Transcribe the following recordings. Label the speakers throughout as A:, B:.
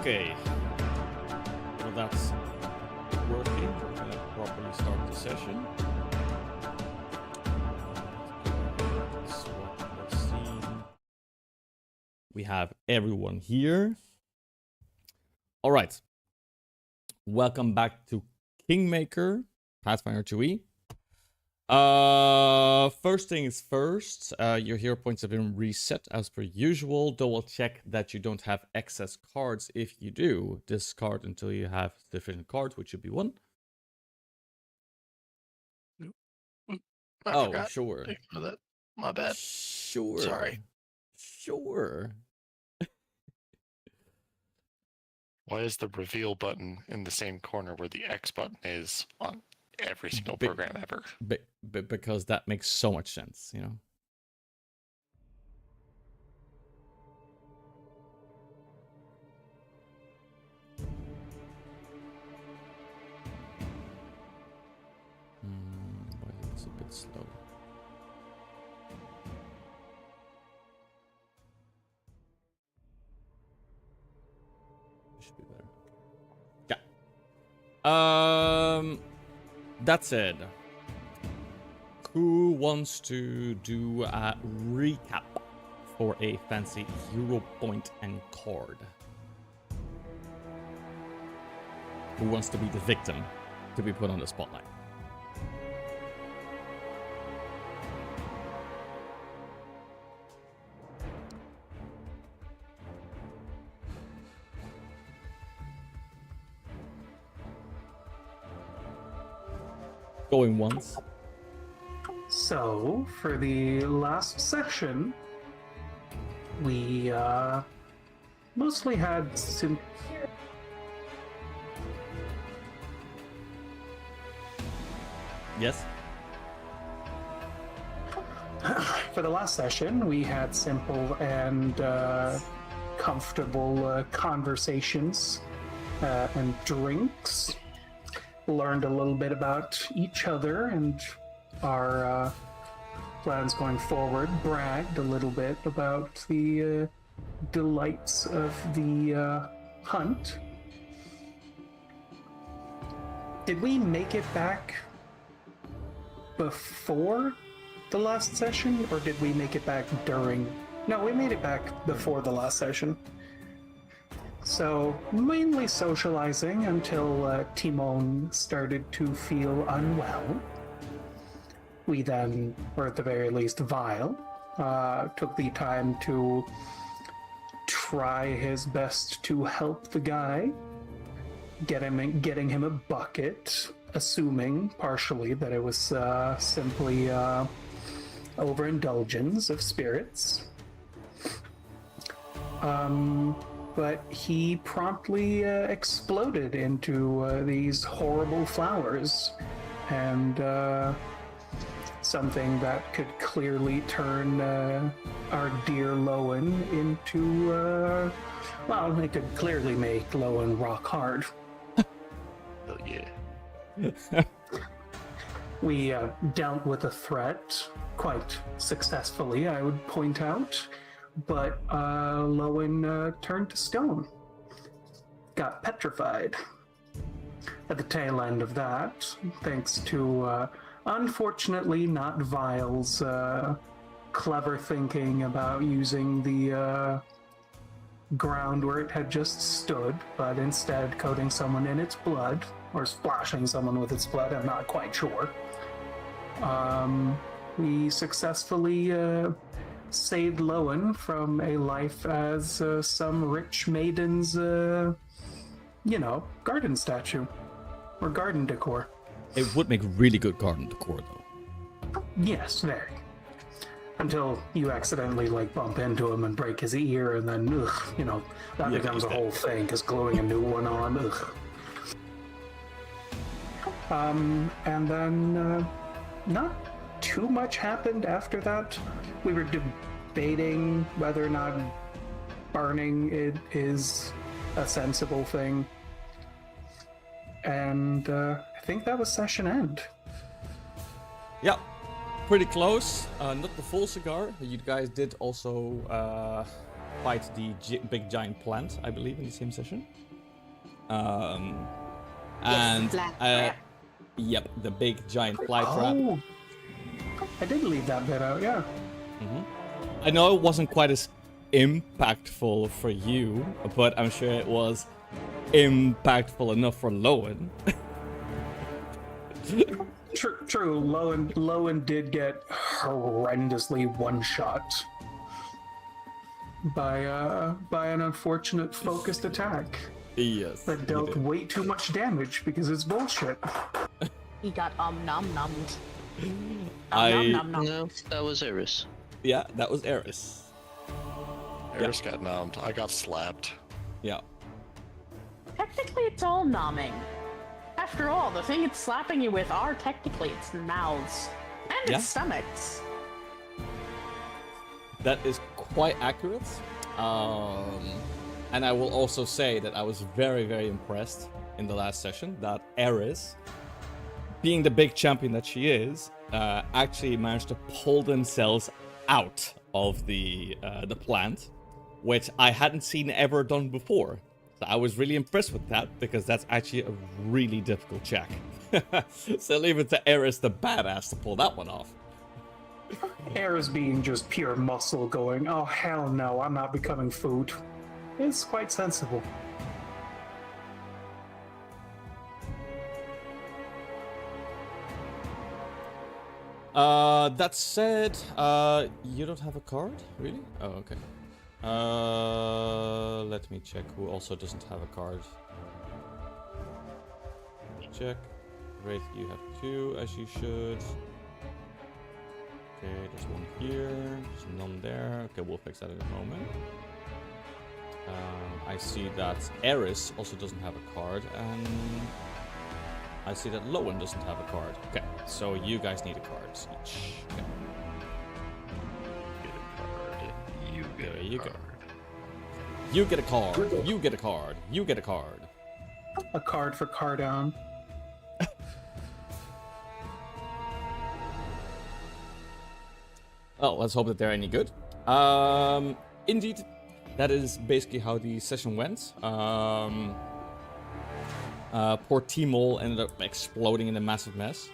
A: Okay. Well, that's working. We're going to properly start the session. Let's see. We have everyone here. All right. Welcome back to Kingmaker, Pathfinder 2e. First things first, your hero points have been reset as per usual. Double check that you don't have excess cards. If you do, discard until you have sufficient cards, which should be one.
B: I forgot.
A: Sure.
B: That. My bad.
A: Sure.
B: Sorry.
A: Sure.
B: Why is the reveal button in the same corner where the X button is on every single program ever?
A: Because that makes so much sense, you know? But it's a bit slow. Should be better. Yeah. That said, who wants to do a recap for a fancy hero point and card? Who wants to be the victim to be put on the spotlight? Going once.
C: So, for the last session, we mostly had
A: Yes?
C: For the last session, we had simple and comfortable conversations and drinks. Learned a little bit about each other and our plans going forward. Bragged a little bit about the delights of the hunt. Did we make it back before the last session, or did we make it back during? No, we made it back before the last session. So, mainly socializing until Timol started to feel unwell. We then, or at the very least, Vile, took the time to try his best to help the guy, getting him a bucket, assuming partially that it was simply overindulgence of spirits. But he promptly exploded into these horrible flowers, and something that could clearly turn our dear Lowen into, well, it could clearly make Lowen rock hard.
B: Oh, yeah.
C: We dealt with the threat quite successfully, I would point out. But Lowen turned to stone. Got petrified. At the tail end of that, thanks to, unfortunately, not Vile's clever thinking about using the ground where it had just stood, but instead coating someone in its blood, or splashing someone with its blood, I'm not quite sure. We successfully saved Lowen from a life as some rich maiden's, garden statue. Or garden decor.
A: It would make really good garden decor, though.
C: Yes, very. Until you accidentally, bump into him and break his ear, and then, that becomes a whole thing, because gluing a new one on, And then, not too much happened after that. We were debating whether or not burning it is a sensible thing. And I think that was session end.
A: Yeah, pretty close. Not the full cigar. You guys did also fight the big giant plant, I believe, in the same session. And
D: flat rat.
A: yep, the big giant fly trap.
C: Oh, I did leave that bit out. Yeah.
A: I know it wasn't quite as impactful for you, but I'm sure it was impactful enough for Lowen.
C: True. Lowen did get horrendously one-shot by an unfortunate focused attack
A: Yes.
C: that dealt way too much damage because it's bullshit.
D: He got nom-nommed.
A: I-
D: Nom-nom-nom.
E: No, that was Eris.
A: Yeah, that was Eris.
B: Eris got numbed. I got slapped.
A: Yeah.
D: Technically, it's all nomming. After all, the thing it's slapping you with are technically its mouths and
A: Yeah.
D: its stomachs.
A: That is quite accurate. And I will also say that I was very, very impressed in the last session that Eris, being the big champion that she is, actually managed to pull themselves out of the plant, which I hadn't seen ever done before. So I was really impressed with that because that's actually a really difficult check. So leave it to Eris the badass to pull that one off.
C: Eris being just pure muscle going, oh hell no, I'm not becoming food. It's quite sensible.
A: That said, you don't have a card? Really? Oh, okay. Let me check who also doesn't have a card. Check. Great, you have 2, as you should. Okay, there's one here, there's none there. Okay, we'll fix that in a moment. I see that Eris also doesn't have a card, and I see that Lowen doesn't have a card. Okay, so you guys need a card each. Okay.
B: Get a card. You get
A: There
B: a
A: you go.
B: card.
A: You get a card. You get a card. You get a card.
C: A card for Cardon.
A: Oh, let's hope that they're any good. Indeed, that is basically how the session went. Poor Timol ended up exploding in a massive mess.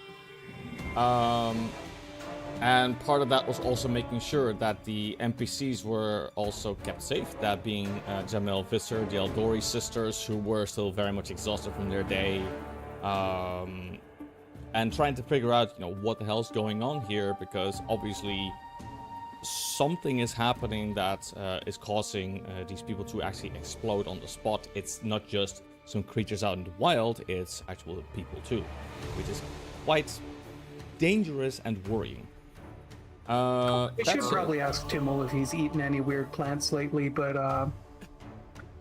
A: And part of that was also making sure that the NPCs were also kept safe. That being Jamel Visser, the Eldori sisters, who were still very much exhausted from their day. And trying to figure out, what the hell's going on here, because obviously something is happening that is causing these people to actually explode on the spot. It's not just some creatures out in the wild, it's actual people too, which is quite dangerous and worrying.
C: We should probably ask Timol if he's eaten any weird plants lately, but I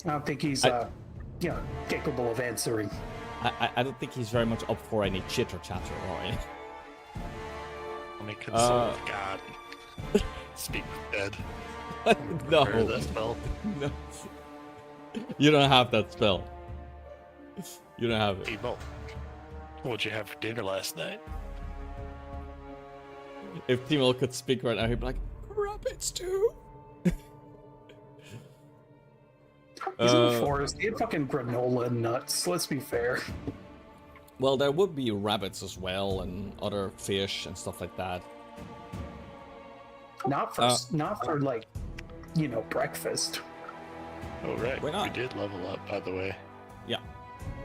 C: don't think he's capable of answering.
A: I don't think he's very much up for any chitter chatter or any.
B: Let me consult God. Speak with dead.
A: No.
B: Prepare that spell.
A: No. You don't have that spell. You don't have it.
B: Timol, what'd you have for dinner last night?
A: If Timol could speak right now, he'd be like, rabbits too.
C: He's in the forest. He had fucking granola and nuts. Let's be fair.
A: Well, there would be rabbits as well, and other fish and stuff like that.
C: Not for like, breakfast.
B: Oh, right.
A: Why not?
B: We did level up, by the way.
A: Yeah.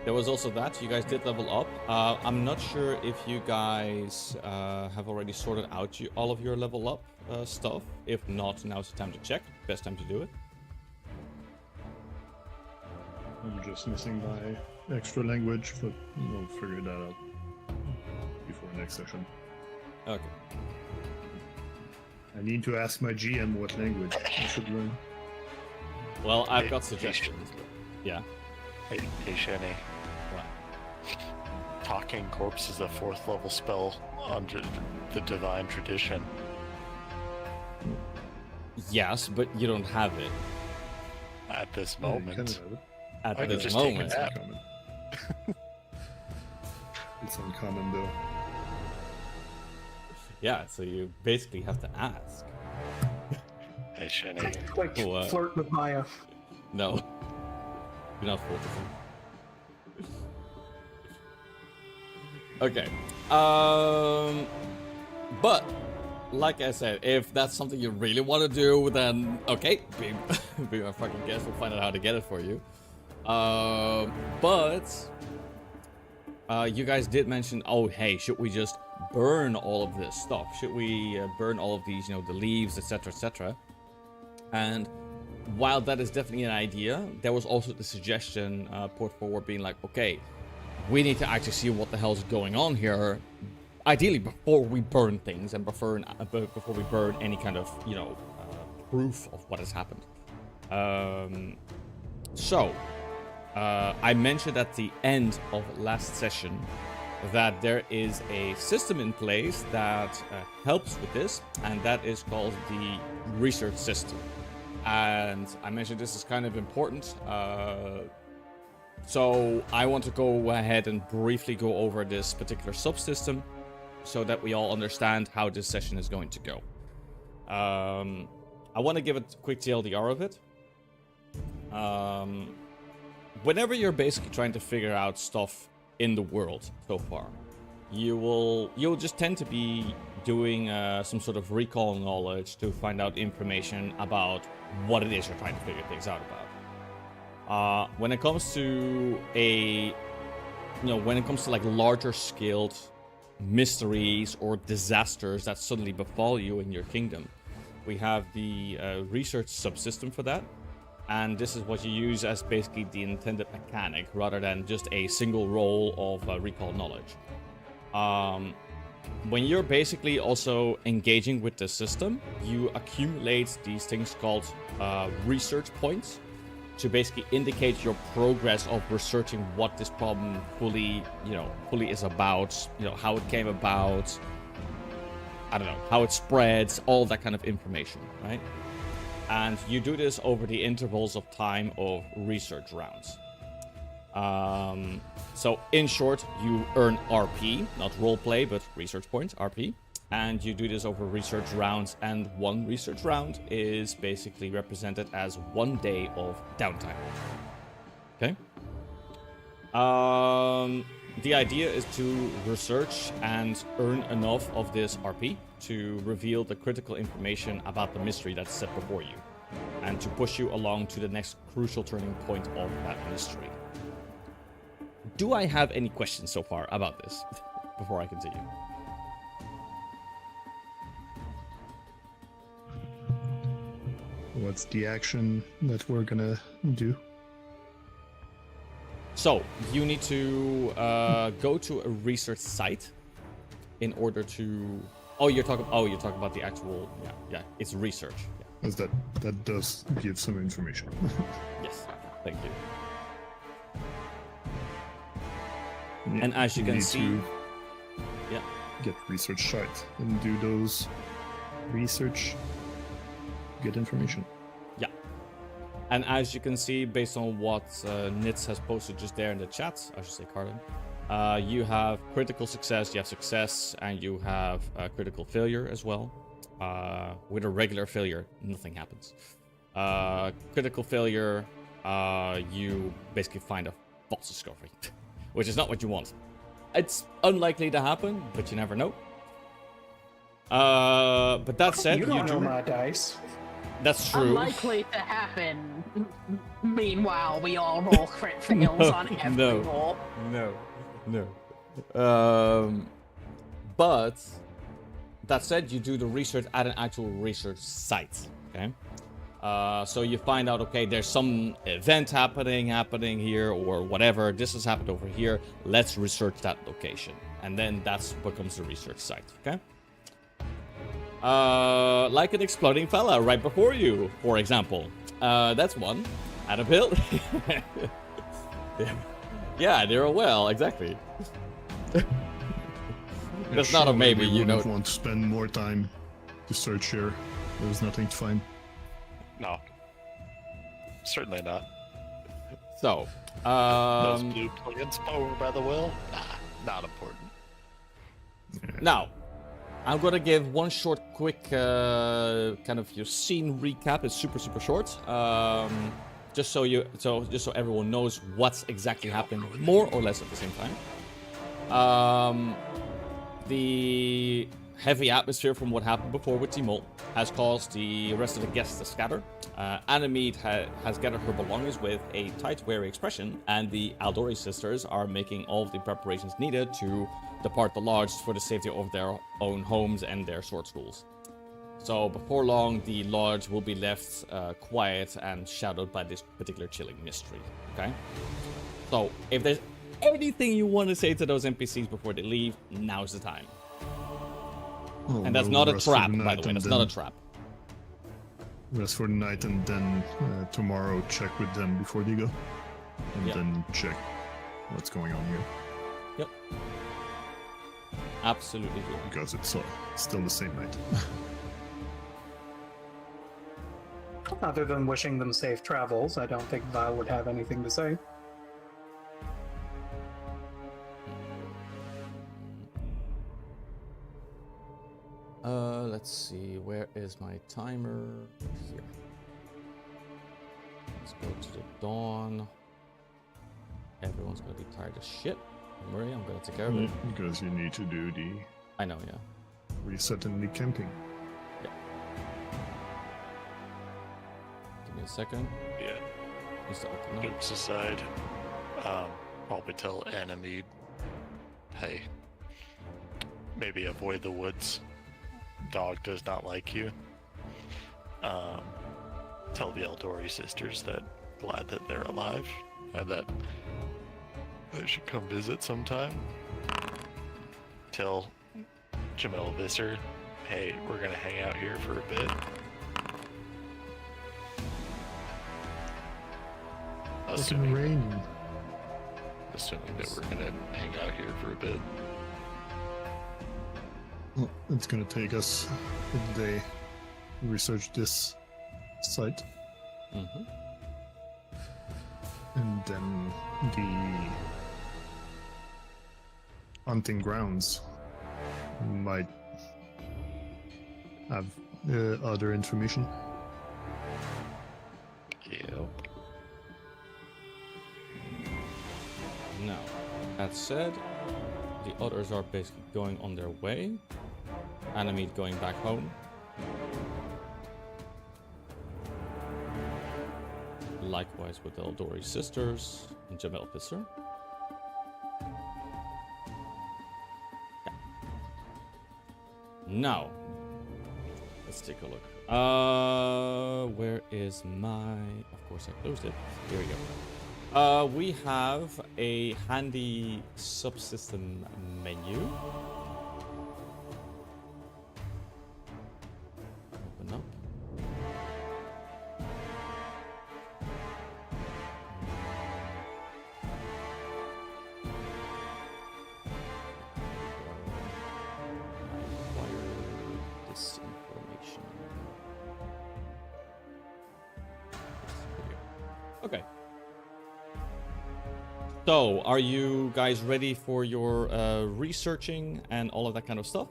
A: There was also that. You guys did level up. I'm not sure if you guys have already sorted out all of your level up stuff. If not, now's the time to check. Best time to do it.
F: I'm just missing my extra language, but we'll figure that out before next session.
A: Okay.
F: I need to ask my GM what language I should learn.
A: Well, I've
B: Hey,
A: got suggestions. But yeah.
B: Hey, Shani.
A: What?
B: Talking Corpse is a 4th level spell under the Divine Tradition.
A: Yes, but you don't have it
B: At this
F: Yeah, you
B: moment.
F: kind of have it.
A: at
B: I could
A: this
B: just take
A: moment.
B: it out.
F: It's uncommon. It's uncommon though.
A: Yeah, so you basically have to ask.
B: Hey, Shani.
C: Quick,
A: What?
C: flirt with Maya.
A: No. You're not focusing. Okay. But like I said, if that's something you really want to do, then okay, be my fucking guest. We'll find out how to get it for you. But you guys did mention, oh hey, should we just burn all of this stuff? Should we burn all of these, the leaves, etc., etc.? And while that is definitely an idea, there was also the suggestion put forward being like, okay, we need to actually see what the hell's going on here. Ideally, before we burn things and before we burn any kind of, proof of what has happened. So, I mentioned at the end of last session that there is a system in place that helps with this, and that is called the research system. And I mentioned this is kind of important. So I want to go ahead and briefly go over this particular subsystem so that we all understand how this session is going to go. I want to give a quick TLDR of it. Whenever you're basically trying to figure out stuff in the world so far, you'll just tend to be doing some sort of recall knowledge to find out information about what it is you're trying to figure things out about. When it comes to like larger scaled mysteries or disasters that suddenly befall you in your kingdom, we have the research subsystem for that. And this is what you use as basically the intended mechanic rather than just a single roll of recall knowledge. When you're basically also engaging with the system, you accumulate these things called research points to basically indicate your progress of researching what this problem fully is about, how it came about, I don't know, how it spreads, all that kind of information, right? And you do this over the intervals of time of research rounds. So in short, you earn RP, not roleplay, but research points, RP. And you do this over research rounds, and one research round is basically represented as 1 day of downtime. Okay? The idea is to research and earn enough of this RP to reveal the critical information about the mystery that's set before you, and to push you along to the next crucial turning point of that mystery. Do I have any questions so far about this before I continue?
F: What's the action that we're gonna do?
A: So you need to go to a research site in order to. You're talking about the actual. Yeah. It's research. Yeah.
F: As that does give some information.
A: Yes. Thank you. And as you can see, yeah,
F: get research site and do those research. Get information.
A: Yeah. And as you can see, based on what Nitz has posted just there in the chat, I should say Carlin, you have critical success, you have success, and you have critical failure as well. With a regular failure, nothing happens. Critical failure, you basically find a false discovery, which is not what you want. It's unlikely to happen, but you never know. But that said,
C: you don't know my dice.
A: That's true.
D: Unlikely to happen. Meanwhile, we all roll crit fails on every roll.
A: No. But that said, you do the research at an actual research site. Okay. So you find out, okay, there's some event happening here, or whatever. This has happened over here. Let's research that location, and then that becomes the research site. Okay. Like an exploding fella right before you, for example. That's one. Add a bill. Yeah, they're a well, exactly. That's not a maybe,
F: you know. Want to spend more time to search here. There's nothing to find.
B: No. Certainly not.
A: So,
B: those blue plugins over by the well? Nah, not important.
A: Now, I'm gonna give one short, quick, kind of your scene recap. It's super short. Just so everyone knows what's exactly happening, more or less at the same time. The heavy atmosphere from what happened before with Timol has caused the rest of the guests to scatter. Anamid has gathered her belongings with a tight, wary expression, and the Aldori sisters are making all of the preparations needed to depart the lodge for the safety of their own homes and their sword schools. So before long, the lodge will be left quiet and shadowed by this particular chilling mystery. Okay? So if there's anything you want to say to those NPCs before they leave, now's the time.
F: Well,
A: And that's
F: we'll
A: not a
F: rest for the
A: trap, by
F: night
A: the way.
F: and
A: That's
F: then
A: not a trap.
F: Rest for the night, and then tomorrow check with them before they go. And
A: Yep.
F: then check what's going on here.
A: Yep. Absolutely do.
F: Because it's still the same night.
C: Other than wishing them safe travels, I don't think Val would have anything to say.
A: Let's see. Where is my timer? Here. Let's go to the dawn. Everyone's gonna be tired as shit. Don't worry, I'm gonna take care of it.
F: Because you need to do the
A: I know, yeah.
F: reset and the camping.
A: Give me a second.
B: Yeah.
A: Needs to open up.
B: Jokes aside, probably tell enemy, hey, maybe avoid the woods. Dog does not like you. Tell the Eldori sisters that glad that they're alive and that they should come visit sometime. Tell Jamel Visser, hey, we're gonna hang out here for a bit.
F: It's gonna rain.
B: Assuming that we're gonna hang out here for a bit.
F: Well, it's gonna take us a day to research this site.
A: Mm-hmm.
F: And then the hunting grounds might have other information.
B: Yep.
A: Now, that said, the others are basically going on their way. Anamid going back home. Likewise with the Eldori sisters and Jamel Visser. Yeah. Now, let's take a look. Where is my... Of course I closed it. Here we go. We have a handy subsystem menu. Open up. I require this information. Okay. So, are you guys ready for your researching and all of that kind of stuff?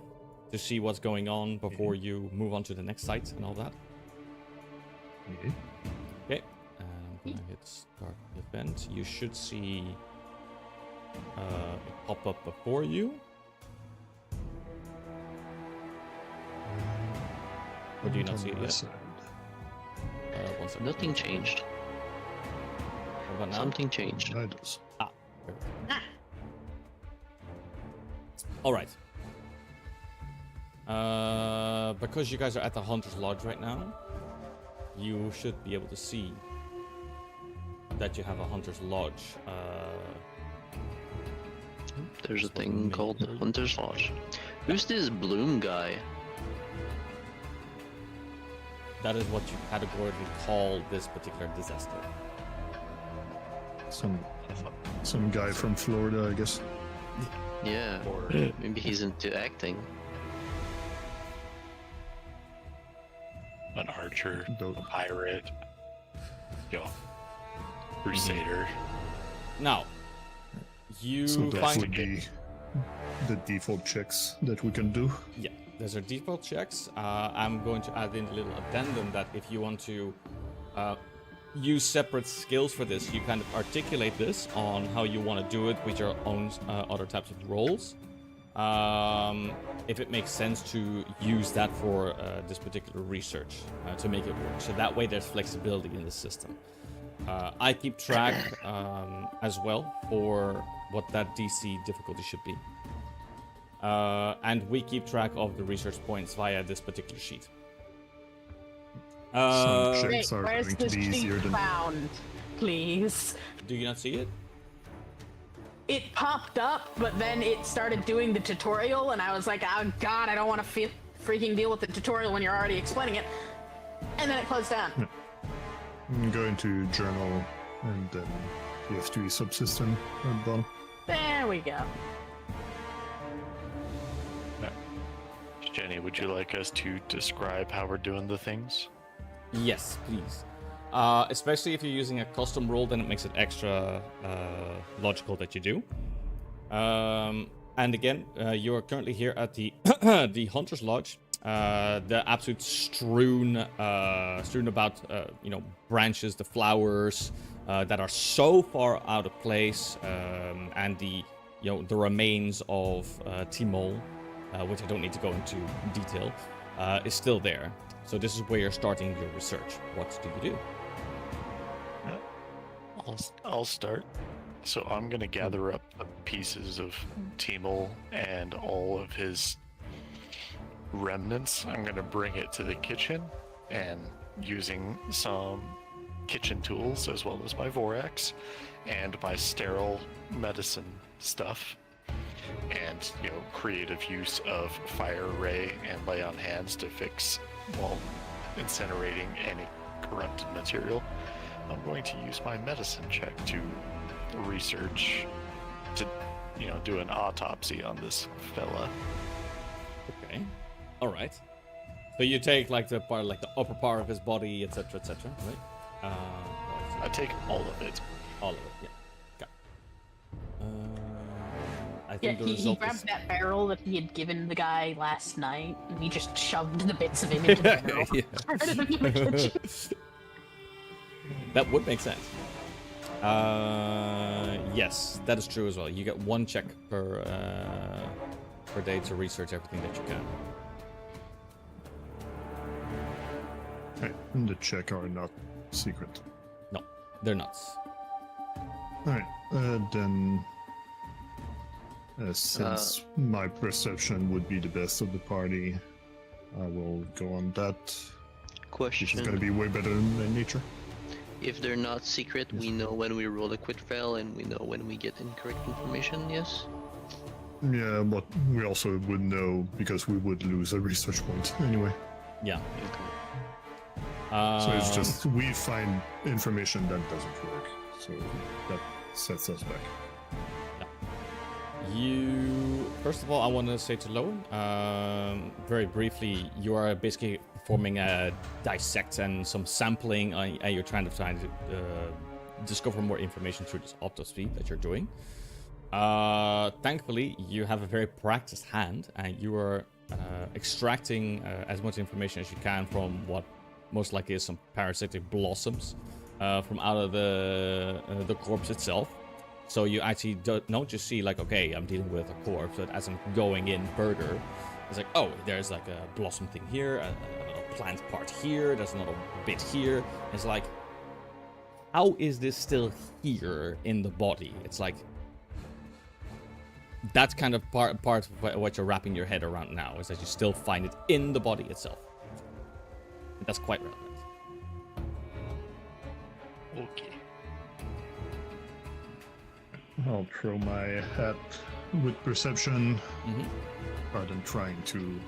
A: To see what's going on before you move on to the next site and all that?
F: Yeah.
A: Okay, I'm gonna hit start event. You should see it pop up before you. Or do you not see it yet? One second.
E: Nothing changed.
A: What about now?
E: Something changed.
F: That does.
A: Ah, perfect. All right. Because you guys are at the Hunter's Lodge right now, you should be able to see that you have a Hunter's Lodge.
E: There's a
A: This
E: thing
A: one
E: called the
A: maybe.
E: Hunter's Lodge. Who's this Bloom guy?
A: That is what you categorically call this particular disaster.
F: Some guy from Florida, I guess.
E: Yeah,
B: Or
E: maybe he's into acting.
B: an archer,
F: Though-
B: a pirate, crusader.
A: Now, you
F: So that
A: find
F: would be the default checks that we can do.
A: yeah, there's our default checks. I'm going to add in a little addendum that if you want to use separate skills for this. You kind of articulate this on how you want to do it with your own other types of roles. If it makes sense to use that for this particular research to make it work. So that way there's flexibility in the system. I keep track as well for what that DC difficulty should be. And we keep track of the research points via this particular sheet.
F: Some
D: Wait,
F: checks are
D: where's
F: going to
D: the
F: be easier
D: sheet
F: than.
D: found, please?
A: Do you not see it?
D: It popped up, but then it started doing the tutorial, and I was like, oh god, I don't want to freaking deal with the tutorial when you're already explaining it. And then it closed down.
F: Go into journal and then PS3 subsystem at the bottom.
D: There we go.
B: Jenny, would you like us to describe how we're doing the things?
A: Yes, please. Especially if you're using a custom role, then it makes it extra logical that you do. And again, you are currently here at the the Hunter's Lodge. The absolute strewn about, branches, the flowers that are so far out of place, and the remains of Timol, which I don't need to go into detail, is still there. So this is where you're starting your research. What do you do?
B: I'll start. So I'm gonna gather up the pieces of Timol and all of his remnants. I'm gonna bring it to the kitchen, and using some kitchen tools as well as my Vorax and my sterile medicine stuff, and creative use of fire ray and lay on hands to fix while incinerating any corrupted material. I'm going to use my medicine check to research, to do an autopsy on this fella.
A: Okay. All right. So you take like the upper part of his body, etc., etc. Right?
B: I take all of it.
A: All of it. Yeah. Got it. I
D: Yeah,
A: think the
D: he
A: result
D: grabbed
A: is...
D: that barrel that he had given the guy last night, and he just shoved the bits of him into the barrel.
A: Yeah.
D: Started him in the kitchen.
A: That would make sense. Yes, that is true as well. You get one check per day to research everything that you can.
F: Right, and the check are not secret.
A: No, they're nuts.
F: Alright, then since my perception would be the best of the party, I will go on that. Which is going to
E: Question.
F: be way better than nature.
E: If they're not secret, we know when we roll a quit fail and we know when we get incorrect information, yes?
F: Yeah, but we also would know because we would lose a research point anyway.
A: Yeah.
E: Okay.
F: So it's just we find information that doesn't work. So that sets us back.
A: You, first of all, I want to say to Lowen, very briefly, you are basically performing a dissect and some sampling, and you're trying to discover more information through this autopsy that you're doing. Thankfully, you have a very practiced hand, and you are extracting as much information as you can from what most likely is some parasitic blossoms from out of the corpse itself. So you actually don't just see like, okay, I'm dealing with a corpse, but as I'm going in further, it's like, oh, there's like a blossom thing here, another plant part here, there's another bit here. It's like, how is this still here in the body? It's like, that's kind of part of what you're wrapping your head around now, is that you still find it in the body itself. And that's quite relevant.
B: Okay.
F: I'll throw my hat with perception
A: Mm-hmm.
F: rather than trying to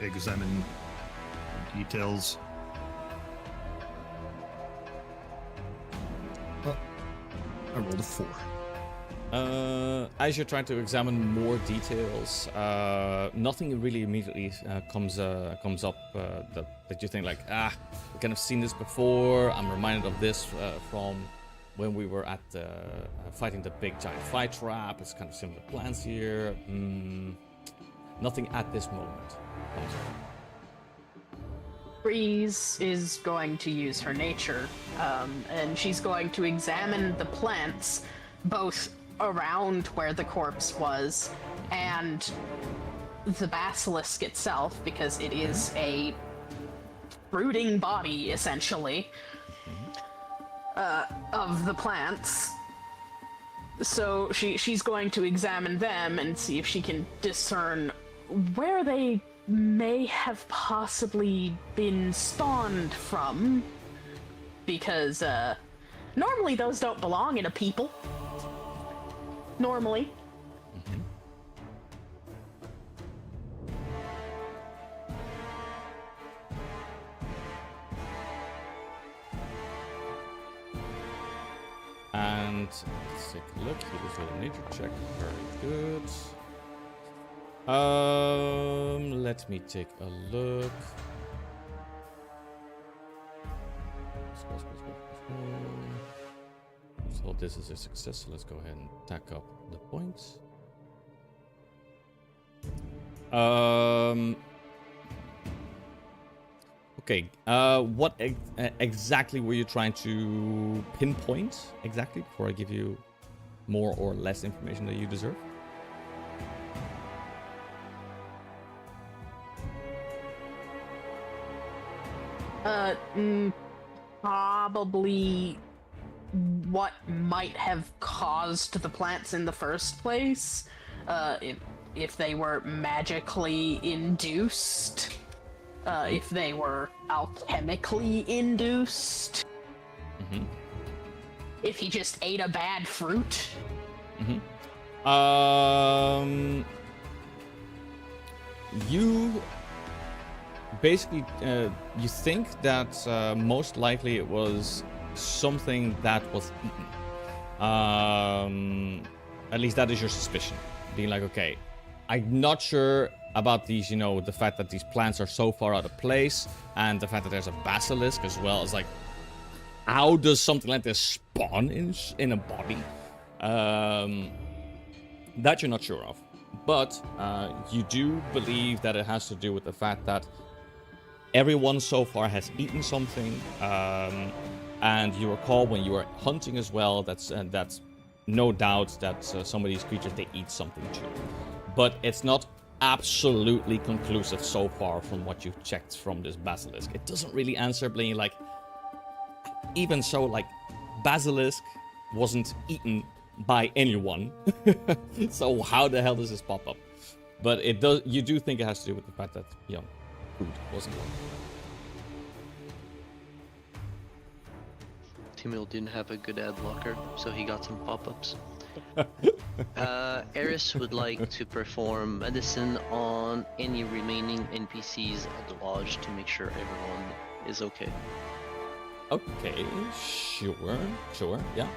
F: examine the details. Oh, I rolled a 4.
A: As you're trying to examine more details, nothing really immediately comes up that you think like, I've kind of seen this before. I'm reminded of this from when we were at fighting the big giant fly trap. It's kind of similar plans here. Nothing at this moment comes up.
D: Breeze is going to use her nature, and she's going to examine the plants both around where the corpse was and the basilisk itself, because it is a brooding body, essentially, of the plants. So she's going to examine them and see if she can discern where they may have possibly been spawned from, because normally those don't belong in a people. Normally.
A: And let's take a look. Here is a nature check. Very good. Let me take a look. So this is a success. So let's go ahead and tack up the points. Okay. What exactly were you trying to pinpoint exactly before I give you more or less information that you deserve?
D: Probably what might have caused the plants in the first place. If they were magically induced. If they were alchemically induced.
A: Mm-hmm.
D: If he just ate a bad fruit.
A: Mm-hmm. You basically you think that most likely it was something that was eaten. At least that is your suspicion. Being like, okay, I'm not sure about these, the fact that these plants are so far out of place, and the fact that there's a basilisk as well. It's like, how does something like this spawn in a body? That you're not sure of. But you do believe that it has to do with the fact that everyone so far has eaten something, and you recall when you were hunting as well, that's no doubt that some of these creatures, they eat something too. But it's not absolutely conclusive so far from what you've checked from this basilisk. It doesn't really answer, being like, even so, like, basilisk wasn't eaten by anyone. So how the hell does this pop up? But it does. You do think it has to do with the fact that, food wasn't one.
E: Timol didn't have a good ad blocker, so he got some pop-ups. Eris would like to perform medicine on any remaining NPCs at the lodge to make sure everyone is okay.
A: Okay, sure, yeah.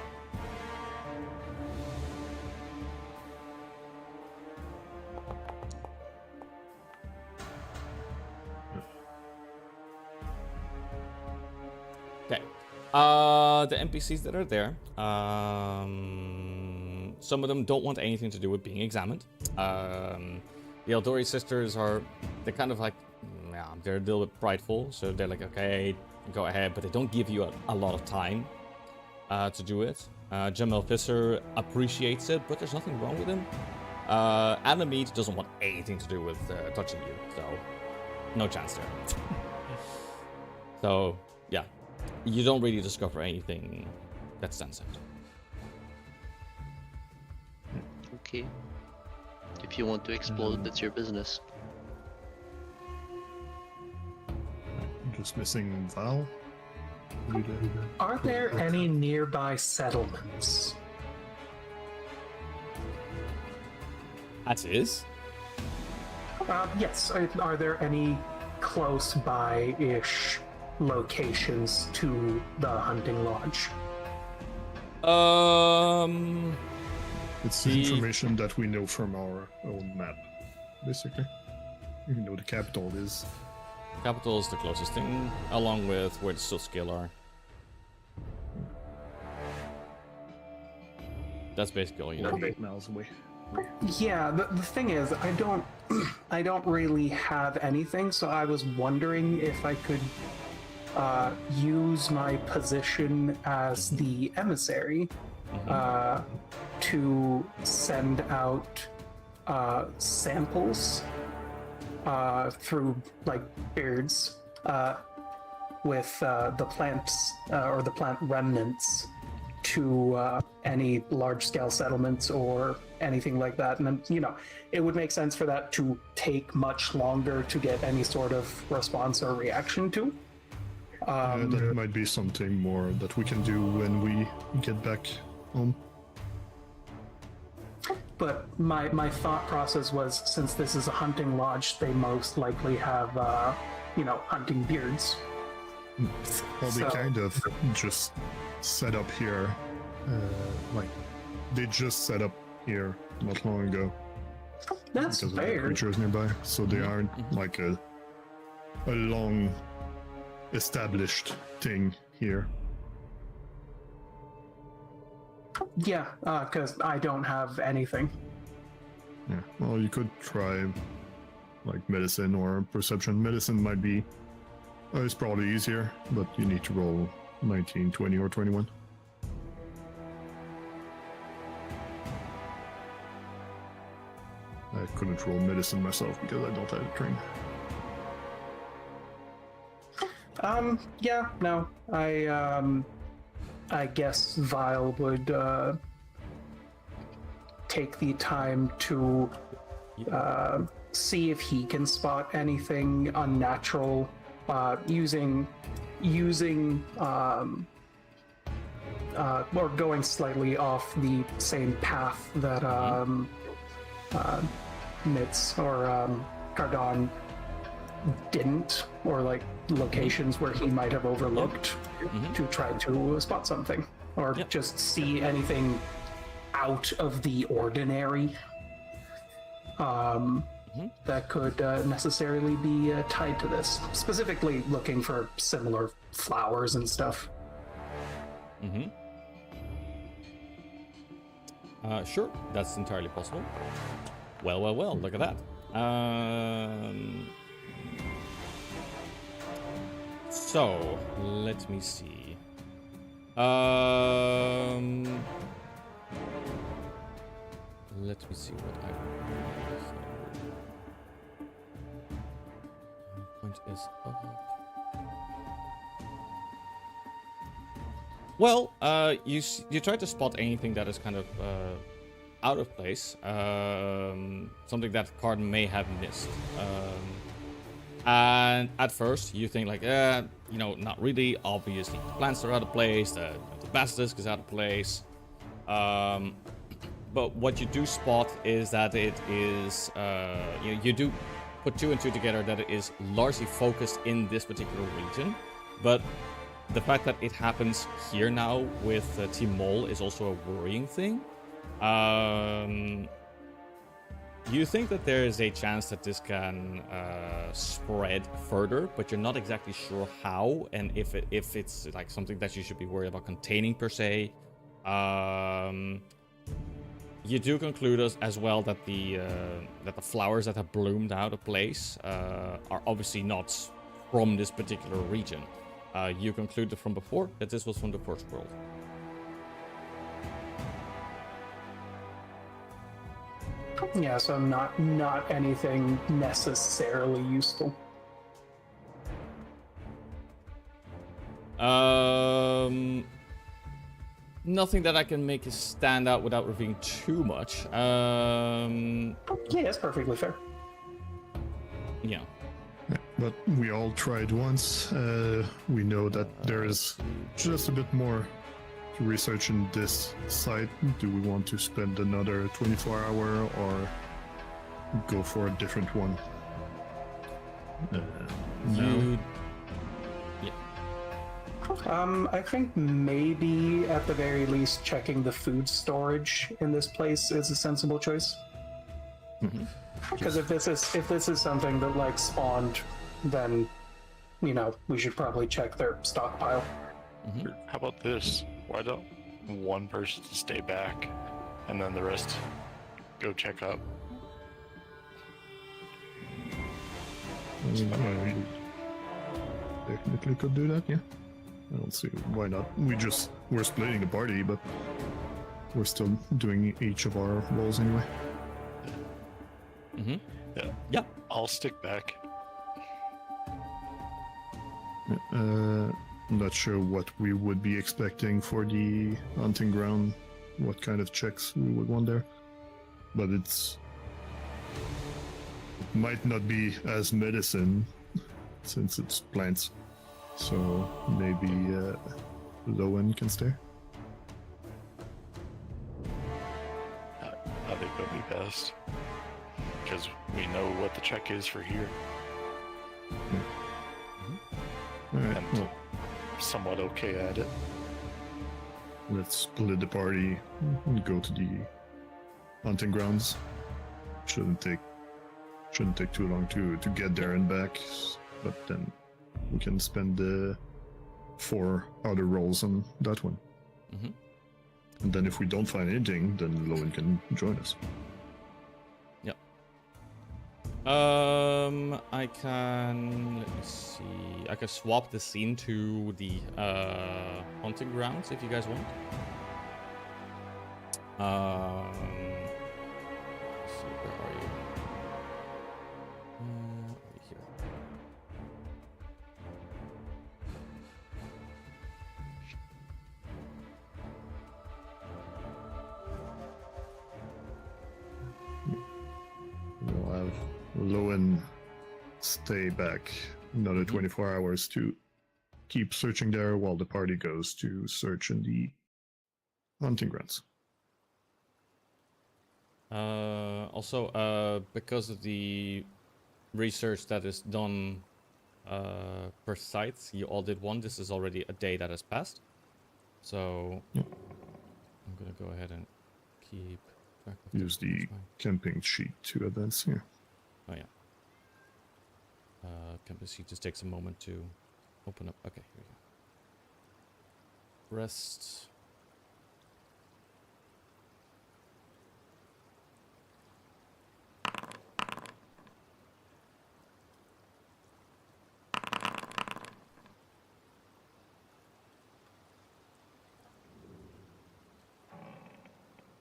A: Okay. The NPCs that are there, some of them don't want anything to do with being examined. The Eldori sisters they're kind of like, they're a little bit prideful, so they're like, okay, go ahead, but they don't give you a lot of time to do it. Jamel Visser appreciates it, but there's nothing wrong with him. Adamite doesn't want anything to do with touching you, so no chance there. So, yeah. You don't really discover anything that stands out.
E: Okay. If you want to explode, that's your business.
F: Just missing Val.
C: Are there any nearby settlements?
A: As is.
C: Yes. Are there any close by-ish locations to the hunting lodge?
F: It's the information that we know from our own map, basically. You know the capital is.
A: Capital is the closest thing, along with where the Silskill are. That's basically all you know.
F: 8 miles away.
C: Yeah, the thing is, I don't really have anything, so I was wondering if I could use my position as the emissary to send out samples through like beards with the plants or the plant remnants to any large-scale settlements or anything like that. And then, you know, it would make sense for that to take much longer to get any sort of response or reaction to.
F: That might be something more that we can do when we get back home.
C: But my thought process was, since this is a hunting lodge, they most likely have, you know, hunting beards.
F: Well, they kind of just set up here, like they just set up here not long ago.
C: That's
F: because of the
C: fair.
F: creatures nearby, so they aren't like a long established thing here.
C: Yeah, because I don't have anything.
F: Yeah. Well, you could try like medicine or perception. Medicine might be it's probably easier, but you need to roll 19, 20, or 21. I couldn't roll medicine myself because I don't have a train.
C: Yeah, no, I guess Vile would take the time to see if he can spot anything unnatural using or going slightly off the same path that Mitz or Cardon didn't, or like locations where he might have overlooked to try to spot something or just see anything out of the ordinary that could necessarily be tied to this, specifically looking for similar flowers and stuff.
A: Sure, that's entirely possible. Well, look at that. So, let me see. Let me see what I point is up. Well, you try to spot anything that is kind of out of place, something that card may have missed. And at first, you think like, you know, not really. Obviously, the plants are out of place. The basilisk is out of place. But what you do spot is that it is, you do put two and two together that it is largely focused in this particular region. But the fact that it happens here now with Timol is also a worrying thing. You think that there is a chance that this can spread further, but you're not exactly sure how, and if it's like something that you should be worried about containing per se. You do conclude as well that the flowers that have bloomed out of place are obviously not from this particular region. You concluded from before that this was from the first world.
C: Yeah, so not anything necessarily useful.
A: Nothing that I can make it stand out without revealing too much.
C: Yeah, that's perfectly fair.
A: Yeah.
F: But we all tried once. We know that there is just a bit more to research in this site. Do we want to spend another 24-hour or go for a different one?
A: You...
C: I think maybe at the very least checking the food storage in this place is a sensible choice. Because if this is something that like spawned, then you know we should probably check their stockpile.
B: How about this? Why don't one person stay back and then the rest go check up.
F: We definitely could do that, yeah. I don't see why not. We're splitting the party, but we're still doing each of our roles anyway.
A: Mm-hmm.
B: Yeah.
A: Yeah.
B: I'll stick back.
F: I'm not sure what we would be expecting for the hunting ground, what kind of checks we would want there. But it might not be as medicine since it's plants. So maybe Lowen can stay.
B: I think that'll be best. Because we know what the check is for here.
F: Alright,
B: And
F: well,
B: somewhat okay at it.
F: let's split the party and go to the hunting grounds. Shouldn't take too long to get there and back, but then we can spend the 4 other rolls on that one.
A: Mm-hmm.
F: And then if we don't find anything, then Lowen can join us.
A: Yep. I can, let me see. I can swap the scene to the hunting grounds if you guys want. Let's see, where are you? Right here.
F: We'll have Lowen stay back another 24 hours to keep searching there while the party goes to search in the hunting grounds.
A: Also, because of the research that is done per site, you all did one. This is already a day that has passed. So
F: Yep.
A: I'm gonna go ahead and keep track of
F: Use
A: this.
F: the
A: That's fine.
F: camping sheet to advance here.
A: Oh yeah. Campus sheet just takes a moment to open up. Okay, here we go. Rest.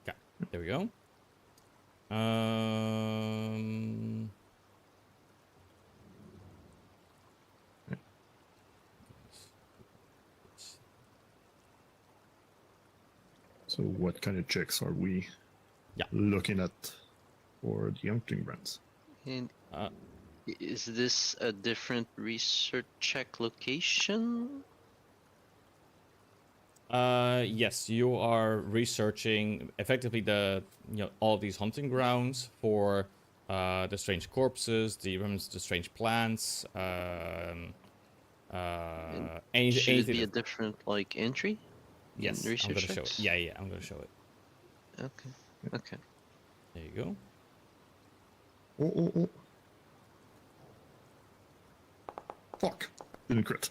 A: Okay, there we go.
F: So what kind of checks are we
A: Yeah.
F: looking at for the hunting grounds?
E: And
A: Uh,
E: is this a different research check location?
A: Yes, you are researching effectively all of these hunting grounds for the strange corpses, the remnants, the strange plants,
E: Should it
A: anything.
E: be a different like entry? in
A: Yes, I'm
E: research
A: gonna show it.
E: checks?
A: Yeah, I'm gonna show it.
E: Okay. Okay.
A: There you go.
F: Oh. Fuck. Didn't crit.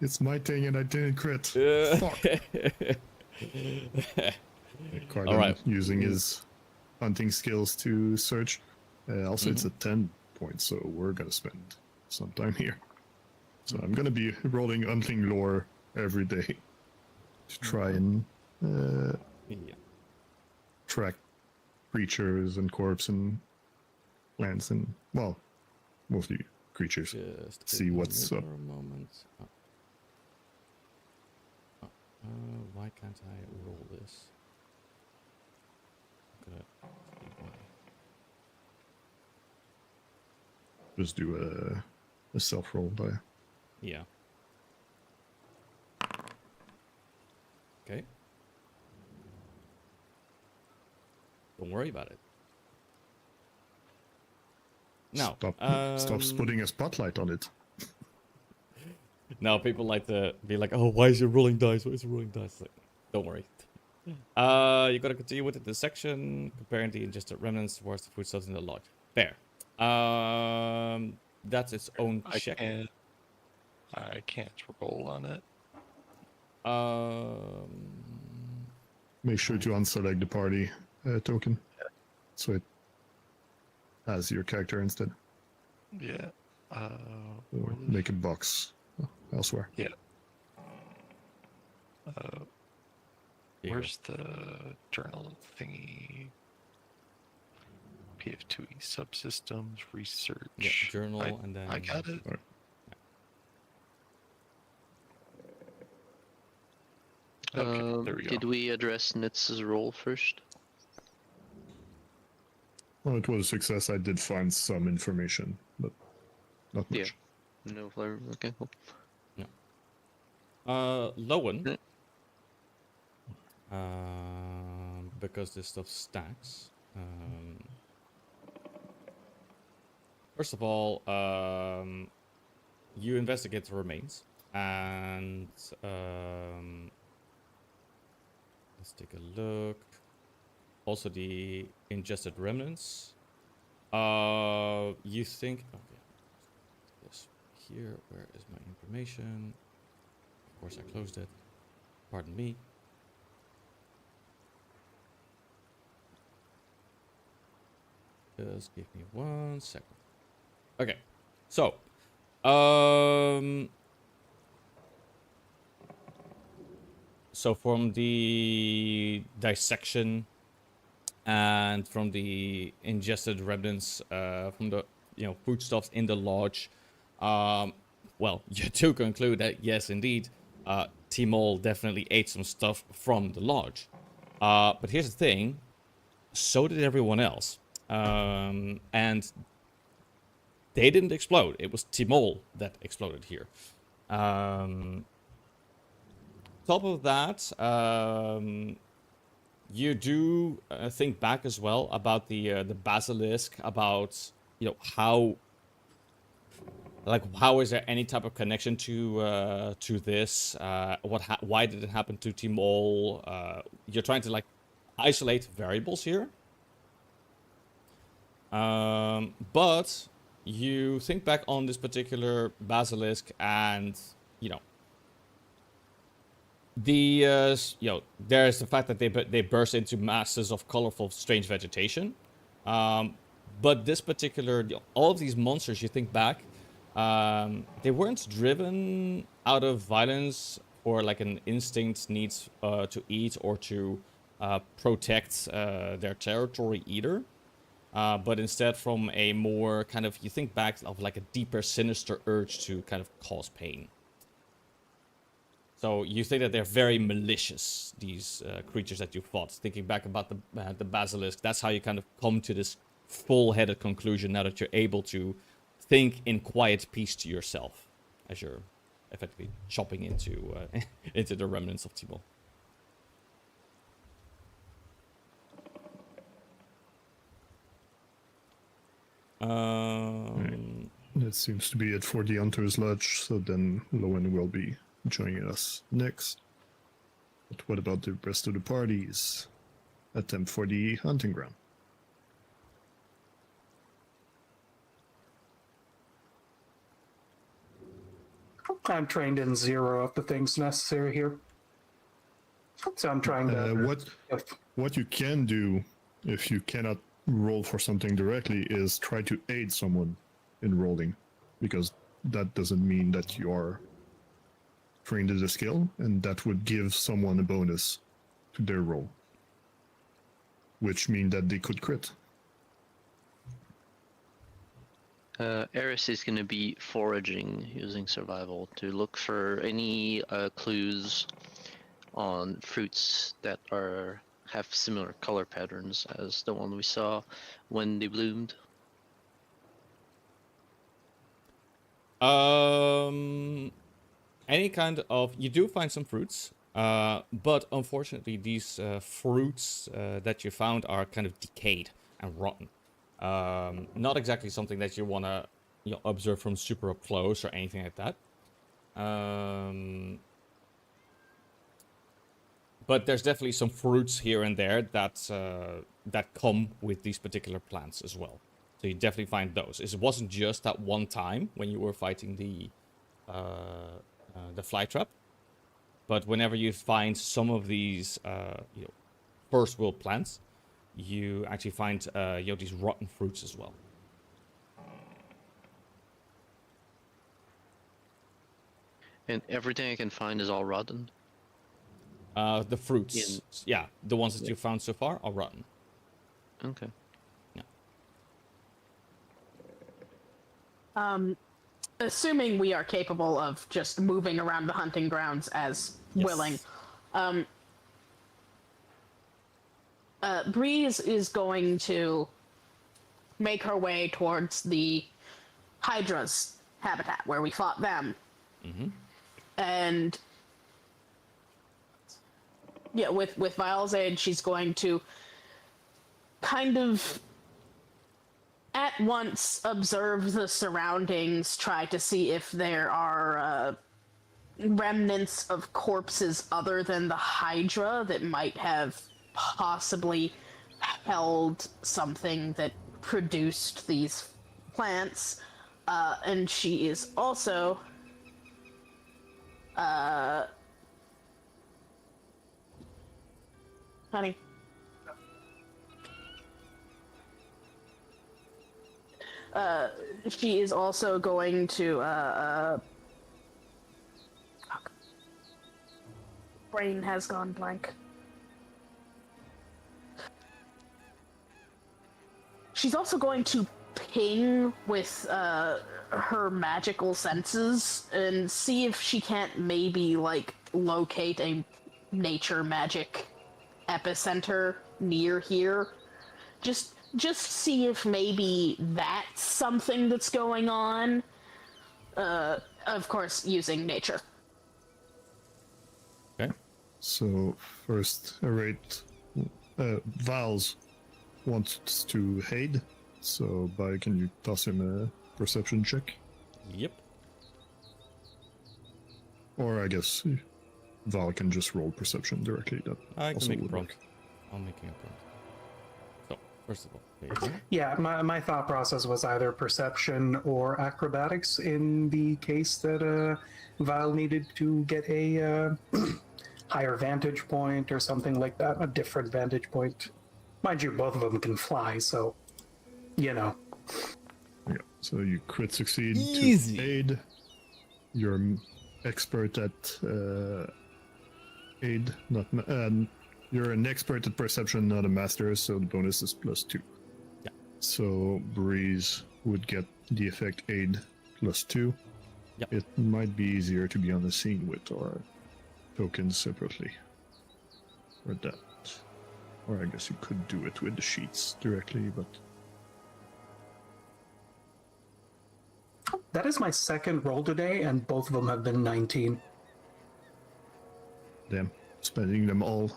F: It's my thing and I didn't crit. Fuck. Cardin
A: Alright.
F: using his hunting skills to search. Also, it's a 10 point, so we're gonna spend some time here. So I'm gonna be rolling hunting lore every day to try and
A: Yeah.
F: track creatures and corpse and plants and, well, mostly creatures.
A: Just
F: See
A: give me
F: what's up.
A: for a moment. Why can't I roll this? I'm gonna
F: Just do a self roll by.
A: Yeah. Okay. Don't worry about it. No.
F: Stop putting a spotlight on it.
A: Now people like to be like, "Oh, why is it rolling dice? Why is it rolling dice?" Like, don't worry. You gotta continue with the section, comparing the ingested remnants towards the foodstuffs in the lodge. Fair. That's its own check.
B: I can't roll on it.
F: Make sure to unselect the party token, so it has your character instead.
B: Yeah.
F: Or make a box elsewhere.
B: Yeah.
A: Here.
B: Where's the journal thingy? PF2E subsystems research.
A: Yeah, journal, and then
B: I got it.
F: Alright.
B: Okay, there we go.
E: Did we address Nitz's role first?
F: Well, it was a success. I did find some information, but not much.
E: Yeah. No flavor. Okay, cool.
A: Lowen.
E: Yeah.
A: Because this stuff stacks. First of all, you investigate the remains, and let's take a look. Also, the ingested remnants. You think? Okay, this here. Where is my information? Of course, I closed it. Pardon me. Just give me 1 second. Okay, so, so from the dissection and from the ingested remnants, from the foodstuffs in the lodge, well, you do conclude that yes, indeed, Timol definitely ate some stuff from the lodge. But here's the thing: so did everyone else. And they didn't explode. It was Timol that exploded here. Top of that, you do think back as well about the basilisk, about how is there any type of connection to this? Why did it happen to Timol? You're trying to isolate variables here. But you think back on this particular basilisk, and there's the fact that they burst into masses of colorful, strange vegetation. But this particular, all of these monsters, you think back, they weren't driven out of violence or an instinct needs to eat or to protect their territory either. But instead from a more kind of, you think back of a deeper, sinister urge to kind of cause pain. So you think that they're very malicious, these creatures that you fought. Thinking back about the basilisk, that's how you kind of come to this full-headed conclusion now that you're able to think in quiet peace to yourself as you're effectively chopping into into the remnants of Timol.
F: That seems to be it for the Hunter's Lodge, so then Lowen will be joining us next. But what about the rest of the parties? Attempt for the hunting ground.
C: I'm trained in zero of the things necessary here. So I'm trying to...
F: What you can do, if you cannot roll for something directly, is try to aid someone in rolling, because that doesn't mean that you are trained in the skill, and that would give someone a bonus to their roll, which means that they could crit.
E: Eris is going to be foraging using survival to look for any clues on fruits that have similar color patterns as the one we saw when they bloomed.
A: Any kind of, you do find some fruits, but unfortunately these fruits that you found are kind of decayed and rotten. Not exactly something that you want to observe from super up close or anything like that. But there's definitely some fruits here and there that come with these particular plants as well. So you definitely find those. It wasn't just that one time when you were fighting the fly trap, but whenever you find some of these first world plants, you actually find these rotten fruits as well.
E: And everything I can find is all rotten.
A: The fruits, yeah, the ones that you found so far are rotten.
E: Okay.
D: Assuming we are capable of just moving around the hunting grounds as willing, Breeze is going to make her way towards the Hydra's habitat where we fought them. And yeah, with Vile's aid, she's going to kind of at once observe the surroundings, try to see if there are remnants of corpses other than the Hydra that might have possibly held something that produced these plants. And she is also honey. She is also going to brain has gone blank. She's also going to ping with her magical senses and see if she can't maybe like locate a nature magic epicenter near here. Just see if maybe that's something that's going on. Of course, using nature.
A: Okay.
F: So first, Vals wants to aid. So, Bai, can you toss him a perception check?
A: Yep.
F: Or I guess Val can just roll perception directly. That
A: I can
F: also
A: make a
F: would
A: prompt.
F: work.
A: I'll make a prompt. So, first of all, there you go.
C: Yeah, my thought process was either perception or acrobatics in the case that Vile needed to get a higher vantage point or something like that, a different vantage point. Mind you, both of them can fly, so, you know.
F: Yeah. So you crit succeed
A: Easy.
F: to aid. You're expert at aid, not you're an expert at perception, not a master, so the bonus is +2.
A: Yeah.
F: So Breeze would get the effect aid +2.
A: Yep.
F: It might be easier to be on the scene with our tokens separately. Or that. Or I guess you could do it with the sheets directly, but
C: That is my second roll today, and both of them have been 19.
F: damn, spending them all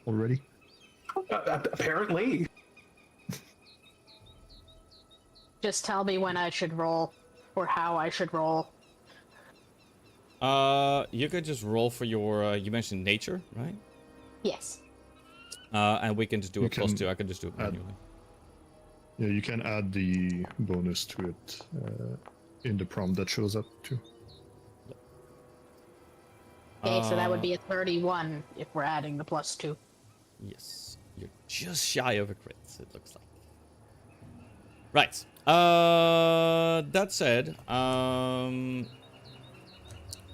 F: already.
C: Apparently.
D: Just tell me when I should roll, or how I should roll.
A: You could just roll for your. You mentioned nature, right?
D: Yes.
A: And we can just do
F: You
A: a +2.
F: can
A: I can just do it
F: add-
A: manually.
F: Yeah, you can add the bonus to it in the prompt that shows up too.
D: Okay, so that would be a 31 if we're adding the +2.
A: Yes, you're just shy of a crit. It looks like. Right. That said,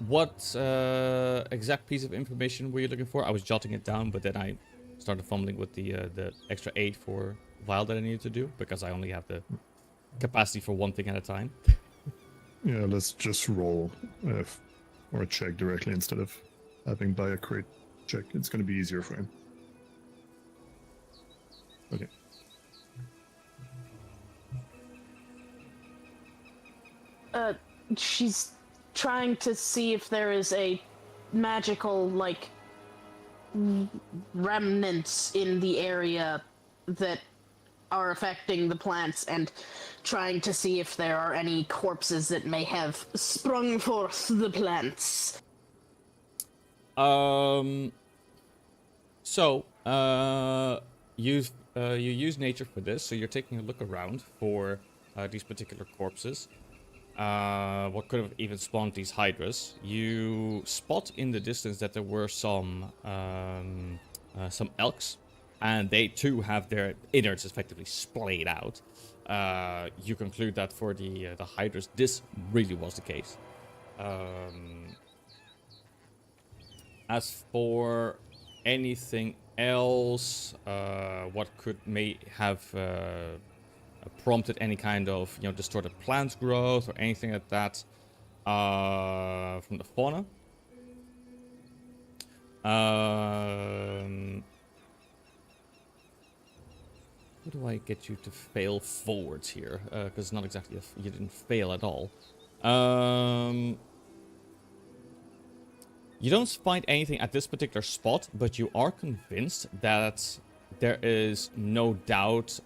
A: what exact piece of information were you looking for? I was jotting it down, but then I started fumbling with the extra 8 for Vial that I needed to do because I only have the capacity for one thing at a time.
F: Yeah, let's just roll or check directly instead of having by a crate check. It's going to be easier for him. Okay.
D: She's trying to see if there is a magical, like, remnants in the area that are affecting the plants and trying to see if there are any corpses that may have sprung forth the plants.
A: You use nature for this, so you're taking a look around for these particular corpses. What could have even spawned these hydras? You spot in the distance that there were some elks and they too have their innards effectively splayed out, you conclude that for the hydras, this really was the case. As for anything else, what may have prompted any kind of distorted plant growth or anything like that from the fauna. How do I get you to fail forwards here? Because it's not exactly you didn't fail at all. You don't find anything at this particular spot, but you are convinced that there is no doubt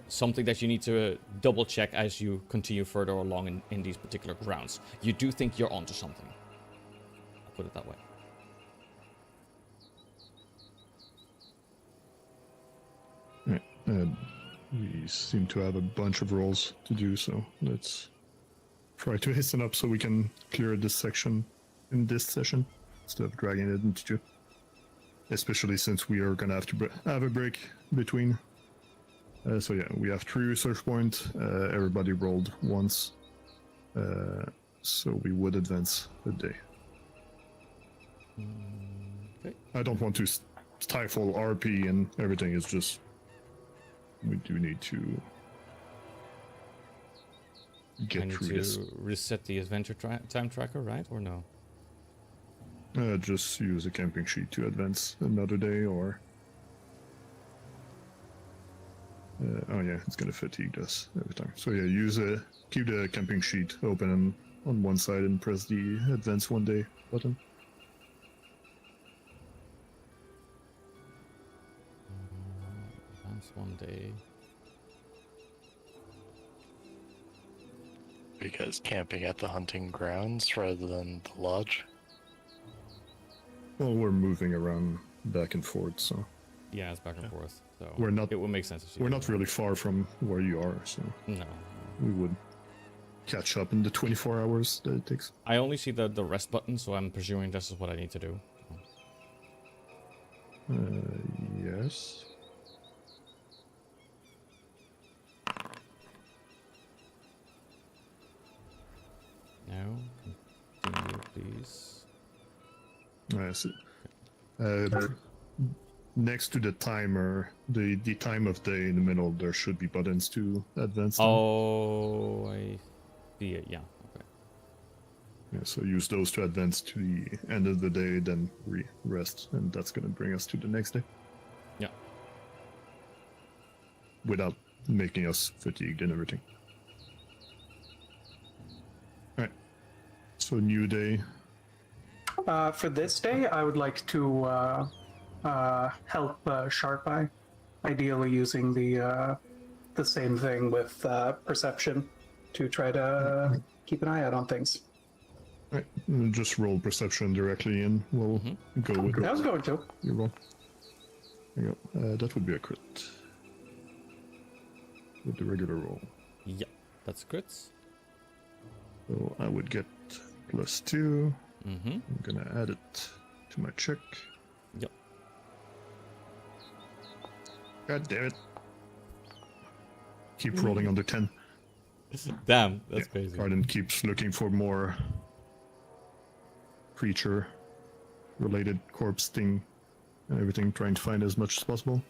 A: something that you need to double check as you continue further along in these particular grounds. You do think you're onto something. I'll put it that way.
F: We seem to have a bunch of rolls to do, so let's try to hasten up so we can clear this section in this session instead of dragging it into two. Especially since we are gonna have to have a break between. So yeah, we have 3 research points. Everybody rolled once, so we would advance a day.
A: Okay.
F: I don't want to stifle RP and everything. It's just we do need to get
A: I need
F: through
A: to
F: this.
A: reset the adventure time tracker, right? Or no?
F: Just use a camping sheet to advance another day, or oh yeah, it's gonna fatigue us every time. So yeah, keep the camping sheet open on one side and press the advance one day button.
A: Advance one day.
B: Are you guys camping at the hunting grounds rather than the lodge?
F: Well, we're moving around back and forth, so
A: Yeah, it's back and forth. So
F: We're not-
A: It would make sense.
F: we're not really far from where you are, so
A: No.
F: we would catch up in the 24 hours that it takes.
A: I only see the rest button, so I'm presuming this is what I need to do.
F: Yes.
A: No. Continue, please.
F: I see. Next to the timer, the time of day in the middle, there should be buttons to advance them.
A: Oh, I see it. Yeah. Okay.
F: Yeah, so use those to advance to the end of the day, then rest, and that's going to bring us to the next day.
A: Yeah.
F: Without making us fatigued and everything. Alright. So new day.
C: For this day, I would like to help Sharp Eye, ideally using the same thing with perception to try to keep an eye out on things.
F: Right. Just roll perception directly and we'll go with
C: I was going to.
F: your roll. There you go. That would be a crit. With the regular roll.
A: Yeah. That's crits.
F: So I would get +2.
A: Mm-hmm.
F: I'm gonna add it to my check.
A: Yep.
F: God damn it. Keep rolling under 10.
A: Damn, that's crazy.
F: Arden keeps looking for more creature related corpse thing and everything, trying to find as much as possible.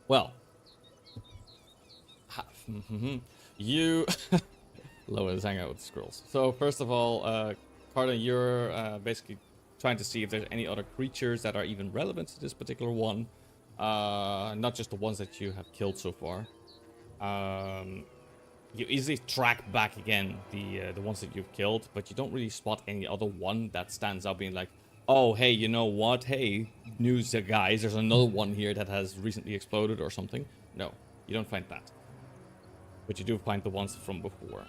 A: Well. You Loa is hanging out with squirrels. So first of all, Carden, you're basically trying to see if there's any other creatures that are even relevant to this particular one. Not just the ones that you have killed so far. You easily track back again the ones that you've killed, but you don't really spot any other one that stands out being like, oh, hey, you know what? Hey, news guys, there's another one here that has recently exploded or something. No, you don't find that. But you do find the ones from before.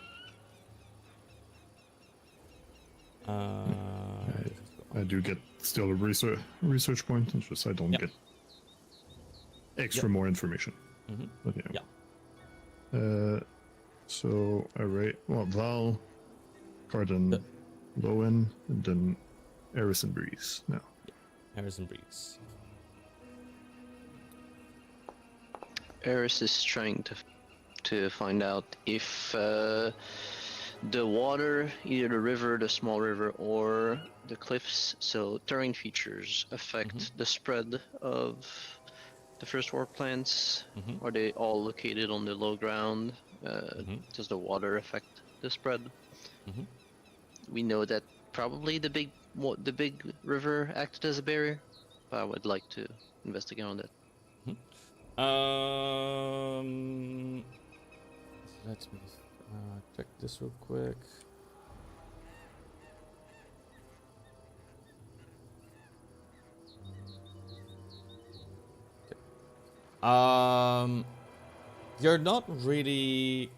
F: I do get still a research point, it's just I don't get extra more information. But yeah. So, alright. Well, Val, Carden, Lowen, and then Eris and Breeze now.
A: Harrison Breeze.
E: Eris is trying to find out if the water, either the river, the small river, or the cliffs, so terrain features affect the spread of the first war plants. Are they all located on the low ground? Does the water affect the spread? We know that probably the big river acted as a barrier, but I would like to investigate on that.
A: Let me check this real quick. You're not really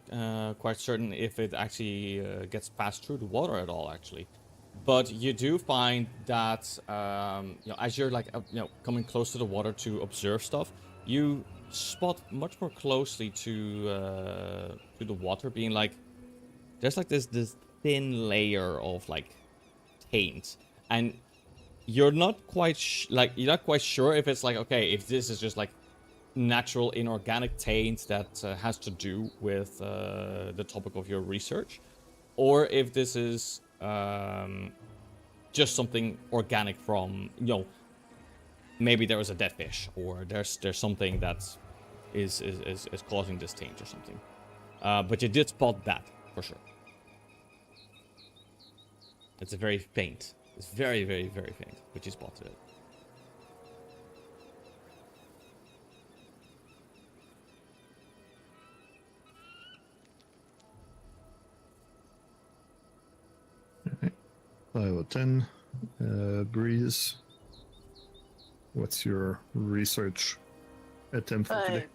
A: quite certain if it actually gets passed through the water at all, actually. But you do find that as you're coming close to the water to observe stuff, you spot much more closely to the water, being like there's like this thin layer of like taint, and you're not quite sure if it's like, okay, if this is just like natural inorganic taint that has to do with the topic of your research, or if this is just something organic from maybe there was a dead fish, or there's something that is causing this taint or something. But you did spot that for sure. It's a very faint. It's very, very, very faint, but you spotted it.
F: Okay. 5 out of 10. Breeze. What's your research attempt for today?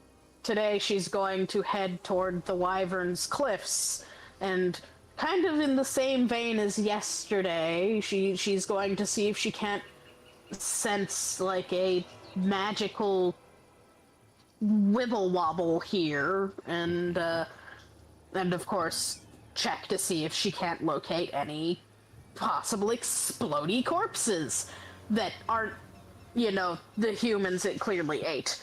D: Today she's going to head toward the Wyvern's cliffs, and kind of in the same vein as yesterday, she's going to see if she can't sense like a magical wibble wobble here, and of course check to see if she can't locate any possible explodey corpses that aren't, the humans it clearly ate.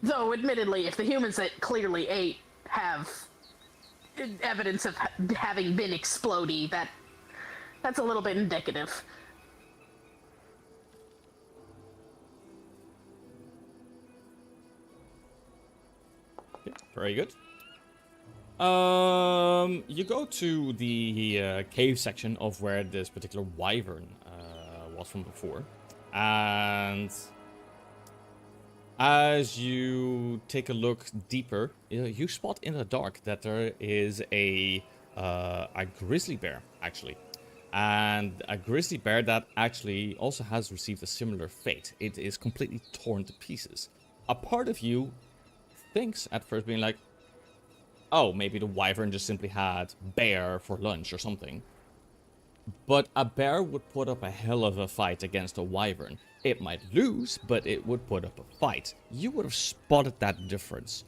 D: Though, admittedly, if the humans that clearly ate have evidence of having been explodey, that's a little bit indicative.
A: Okay, very good. You go to the cave section of where this particular wyvern was from before, and as you take a look deeper, you spot in the dark that there is a grizzly bear, actually. And a grizzly bear that actually also has received a similar fate. It is completely torn to pieces. A part of you thinks at first, being like, oh, maybe the wyvern just simply had bear for lunch or something. But a bear would put up a hell of a fight against a wyvern. It might lose, but it would put up a fight. You would have spotted that difference.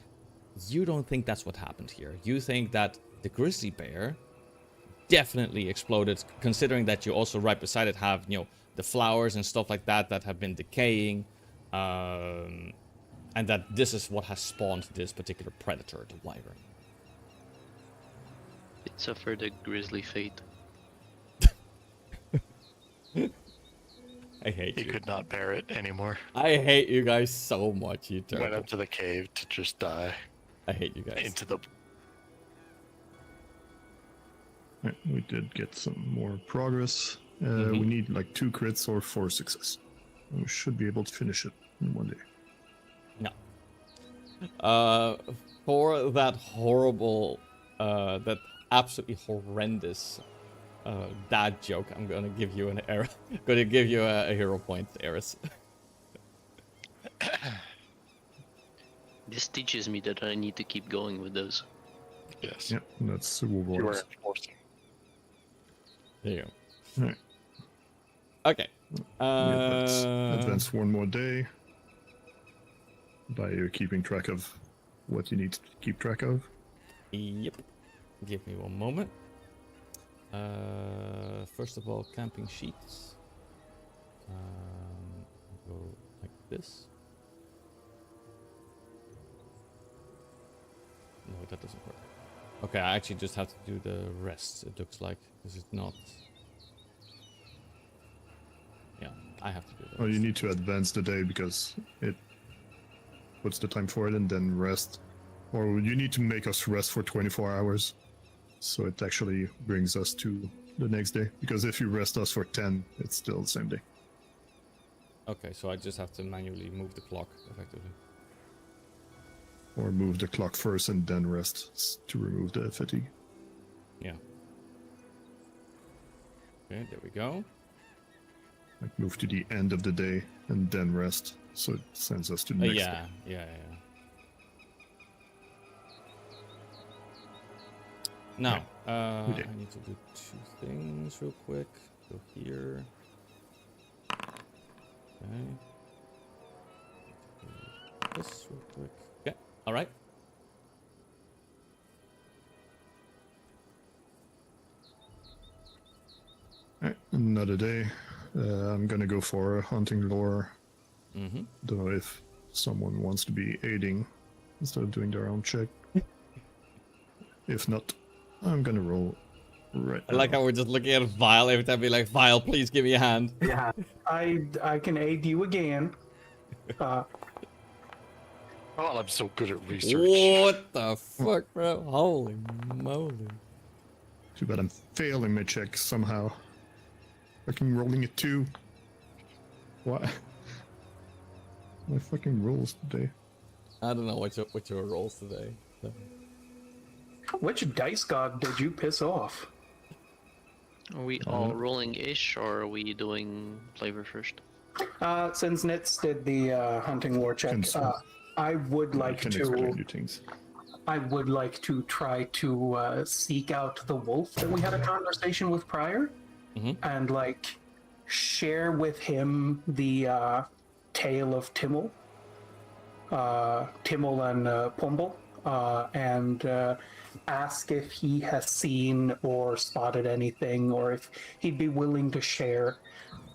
A: You don't think that's what happened here. You think that the grizzly bear definitely exploded, considering that you also right beside it have, the flowers and stuff like that that have been decaying. And that this is what has spawned this particular predator, the wyvern.
E: It suffered a grisly fate.
A: I hate
B: He
A: you.
B: could not bear it anymore.
A: I hate you guys so much, you
B: Went
A: terrible.
B: up to the cave to just die.
A: I hate you guys.
B: Into the...
F: Right, we did get some more progress. We need like 2 crits or 4 success. We should be able to finish it in one day.
A: No. For that horrible, that absolutely horrendous dad joke, I'm gonna give you an error. Gonna give you a hero point, Eris.
E: This teaches me that I need to keep going with those.
B: Yes.
F: Yeah, that's
B: You were
F: rewards.
B: enforcing.
A: There you go.
F: Right.
A: Okay.
F: Let's advance one more day by keeping track of what you need to keep track of.
A: Yep. Give me one moment. First of all, camping sheets. Go like this. No, that doesn't work. Okay, I actually just have to do the rest, it looks like. This is not... Yeah, I have to do that.
F: Oh, you need to advance the day because it puts the time for it and then rest. Or you need to make us rest for 24 hours. So it actually brings us to the next day. Because if you rest us for 10, it's still the same day.
A: Okay, so I just have to manually move the clock, effectively.
F: Or move the clock first and then rest to remove the fatigue.
A: Yeah. Okay, there we go.
F: Like move to the end of the day and then rest. So it sends us to the next day.
A: Yeah. Now, I need to do two things real quick. Go here. Okay. Do this real quick. Okay, alright.
F: Alright, another day. I'm gonna go for a hunting lore.
A: Mm-hmm.
F: Don't know if someone wants to be aiding instead of doing their own check. If not, I'm gonna roll right
A: I like
F: now.
A: how we're just looking at Vile every time, be like, Vile, please give me a hand.
C: Yeah, I can aid you again.
B: Oh, I'm so good at research.
A: What the fuck, bro? Holy moly.
F: Too bad I'm failing my check somehow. Fucking rolling a 2. What? My fucking rolls today.
A: I don't know what your rolls today. So.
C: Which dice god did you piss off?
E: Are we all rolling-ish, or are we doing flavor first?
C: Since Nitz did the hunting lore check, I would like
F: Can
C: to.
F: explain new things.
C: I would like to try to seek out the wolf that we had a conversation with prior, and like share with him the tale of Timol, and Pumbel, and ask if he has seen or spotted anything, or if he'd be willing to share.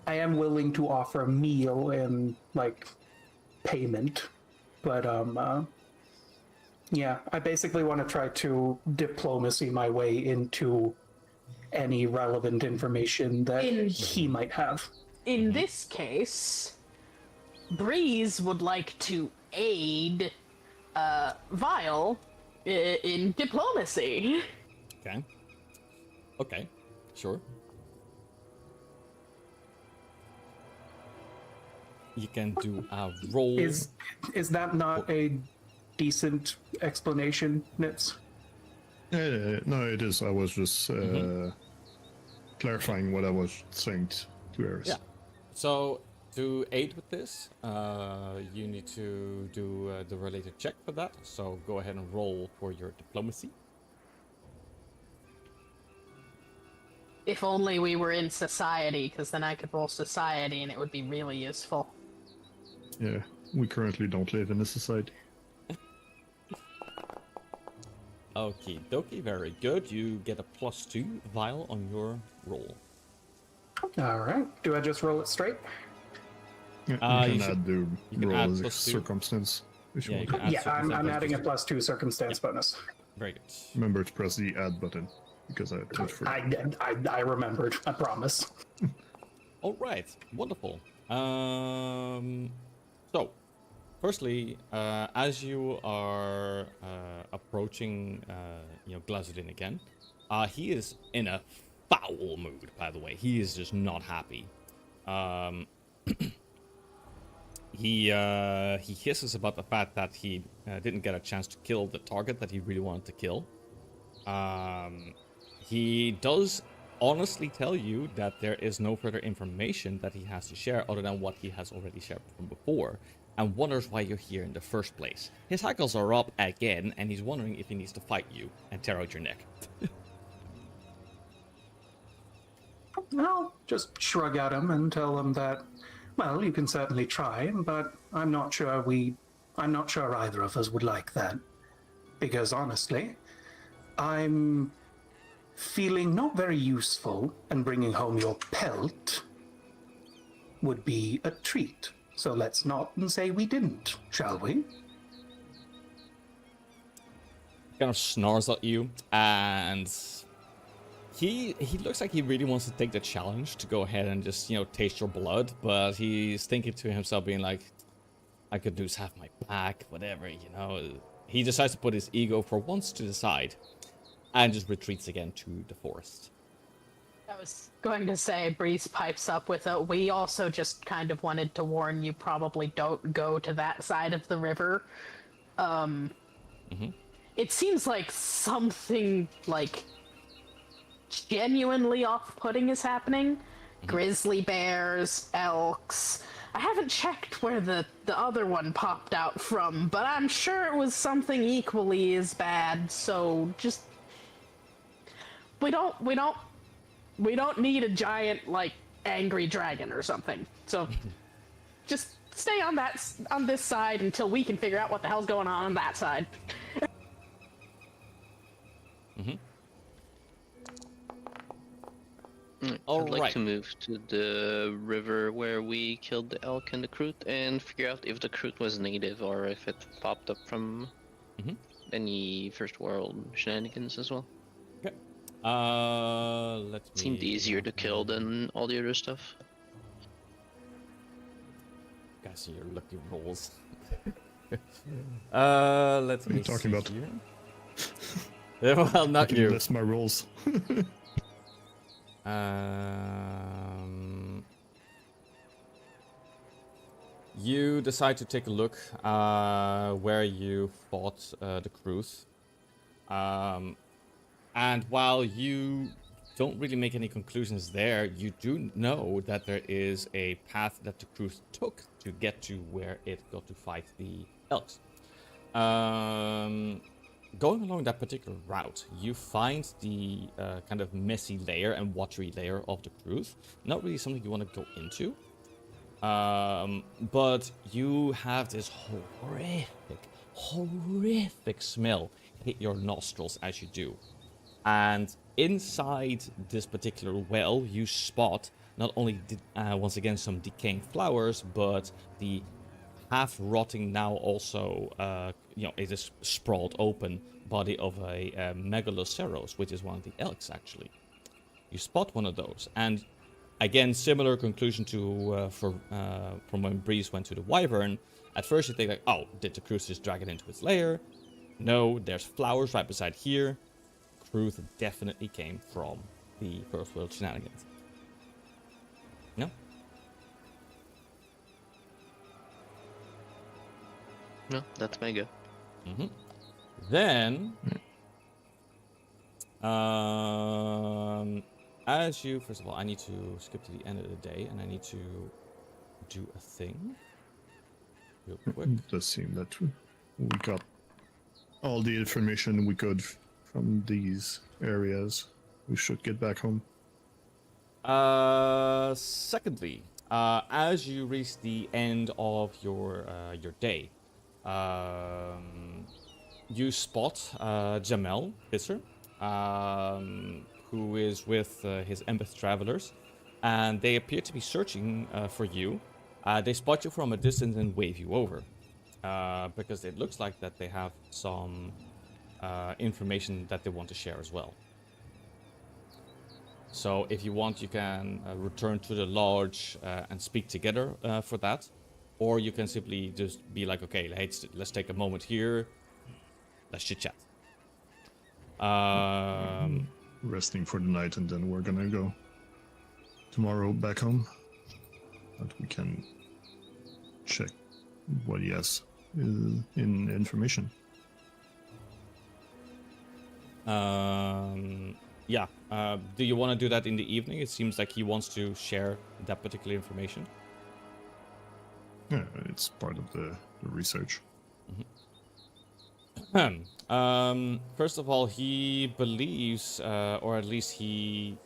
C: I am willing to offer a meal and like payment, but yeah, I basically want to try to diplomacy my way into any relevant information that he might have.
D: In this case, Breeze would like to aid Vile in diplomacy.
A: Okay. Sure. You can do a roll.
C: Is that not a decent explanation, Nitz?
F: No, it is. I was just clarifying what I was saying to Eris.
A: Yeah. So to aid with this, you need to do the related check for that. So go ahead and roll for your diplomacy.
D: If only we were in society, because then I could roll society and it would be really useful.
F: Yeah, we currently don't live in a society.
A: Okie dokie, very good. You get a +2 Vile on your roll.
C: All right. Do I just roll it straight?
F: Yeah,
A: you
F: you
A: should-
F: can add the
A: you can
F: roll
A: add
F: as a
A: +2.
F: circumstance if you
A: Yeah,
F: want.
A: you can add
C: Yeah, I'm
A: circumstance
C: adding a
A: bonus.
C: +2 circumstance bonus.
A: Very good.
F: Remember to press the add button because I did for
C: I remembered. I promise.
A: All right, wonderful. So, firstly, as you are approaching, Glazodin again, he is in a foul mood. By the way, he is just not happy. He hisses about the fact that he didn't get a chance to kill the target that he really wanted to kill. He does honestly tell you that there is no further information that he has to share other than what he has already shared from before, and wonders why you're here in the first place. His hackles are up again, and he's wondering if he needs to fight you and tear out your neck.
C: I'll just shrug at him and tell him that, well, you can certainly try, but I'm not sure either of us would like that. Because honestly, I'm feeling not very useful and bringing home your pelt would be a treat. So let's not say we didn't, shall we?
A: Kind of snarls at you, and he looks like he really wants to take the challenge to go ahead and just, taste your blood, but he's thinking to himself, being like, I could lose half my back, whatever, He decides to put his ego for once to the side and just retreats again to the forest.
D: I was going to say, Breeze pipes up with a, we also just kind of wanted to warn you, probably don't go to that side of the river. It seems like something, genuinely off-putting is happening. Grizzly bears, elks. I haven't checked where the other one popped out from, but I'm sure it was something equally as bad, so just... We don't need a giant, angry dragon or something. So, just stay on this side until we can figure out what the hell's going on that side.
E: I'd like to move to the river where we killed the elk and the Kroot and figure out if the Kroot was native or if it popped up from any First World shenanigans as well.
A: Okay.
E: Seemed easier to kill than all the other stuff.
A: Guys, your lucky rolls. Let's
F: What are you talking about?
A: Well, not you.
F: That's my rolls.
A: You decide to take a look where you fought the Kroot. And while you don't really make any conclusions there, you do know that there is a path that the Kroot took to get to where it got to fight the elks. Going along that particular route, you find the kind of messy layer and watery layer of the Kroot. Not really something you want to go into. But you have this horrific smell hit your nostrils as you do. And inside this particular well, you spot not only, once again, some decaying flowers, but the half-rotting, now also, it is sprawled open body of a Megaloceros, which is one of the elks, actually. You spot one of those, and again, similar conclusion to from when Breeze went to the Wyvern. At first you think oh, did the Kroot just drag it into its lair? No, there's flowers right beside here. Kroot definitely came from the First World shenanigans. No?
E: No, that's my go.
A: Then, as you, first of all, I need to skip to the end of the day, and I need to do a thing real quick.
F: It does seem that we got all the information we could from these areas. We should get back home.
A: Secondly, as you reach the end of your day, you spot Jamel Visser, who is with his Embeth travelers, and they appear to be searching for you. They spot you from a distance and wave you over, because it looks like that they have some information that they want to share as well. So if you want, you can return to the lodge and speak together for that. Or you can simply just be like, okay, let's take a moment here. Let's chit-chat.
F: Resting for the night, and then we're gonna go tomorrow back home. But we can check what he has in information.
A: Yeah. Do you want to do that in the evening? It seems like he wants to share that particular information.
F: Yeah, it's part of the research.
A: First of all, he believes, or at least he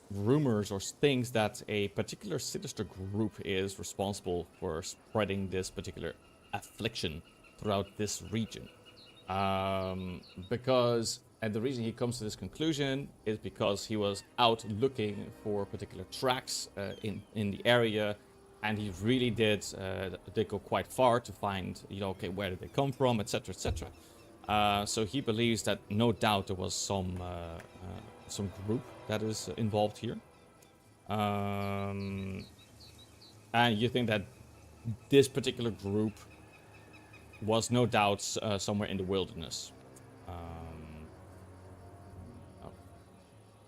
A: rumors or thinks that a particular sinister group is responsible for spreading this particular affliction throughout this region. Because And the reason he comes to this conclusion is because he was out looking for particular tracks in the area, and he really did go quite far to find, okay, where did they come from, etc., etc. So he believes that no doubt there was some group that is involved here. And you think that this particular group was no doubt somewhere in the wilderness.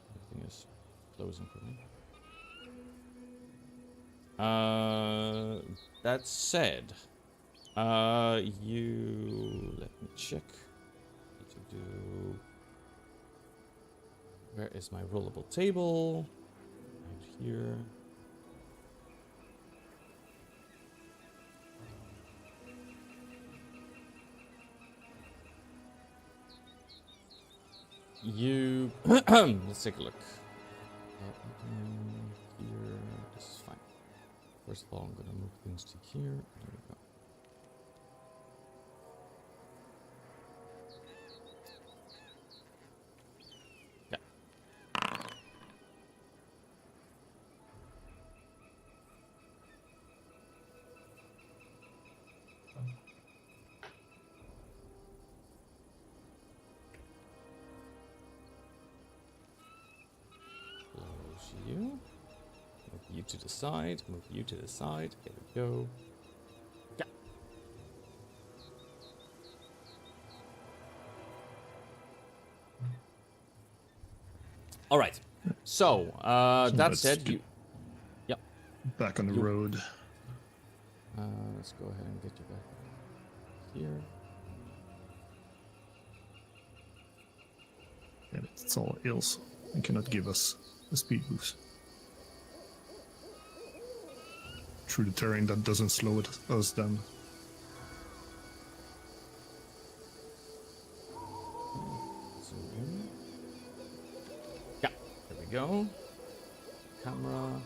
A: Everything is closing for me. That said, let me check. Need to do. Where is my rollable table? Right here. Let's take a look. Here, this is fine. First of all, I'm gonna move things to here. There we go. Yeah. Close you. Move you to the side. Move you to the side. Here we go. Yeah. All right. So, that
F: let's
A: said,
F: get
A: you. Yep.
F: Back on the road.
A: Let's go ahead and get you back here.
F: And it's all ills. It cannot give us a speed boost. Through the terrain that doesn't slow us down.
A: Zoom in. Yeah, there we go. Camera.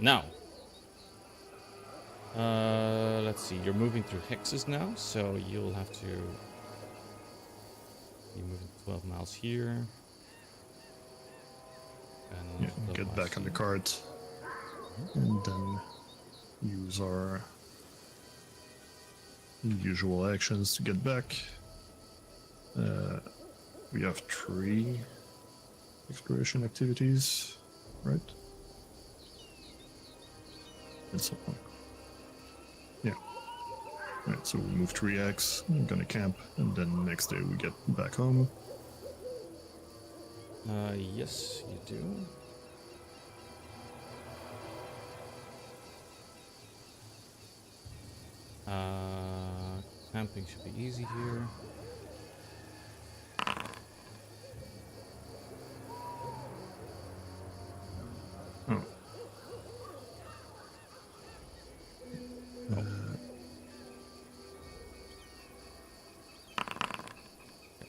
A: Now, let's see. You're moving through hexes now, so you'll have to be moving 12 miles here. And
F: Yeah, get back on the cart. And then use our usual actions to get back. We have 3 exploration activities, right? And so on. Yeah. Right, so we move 3x, we're gonna camp, and then next day we get back home.
A: Yes, you do. Camping should be easy here.
F: Oh.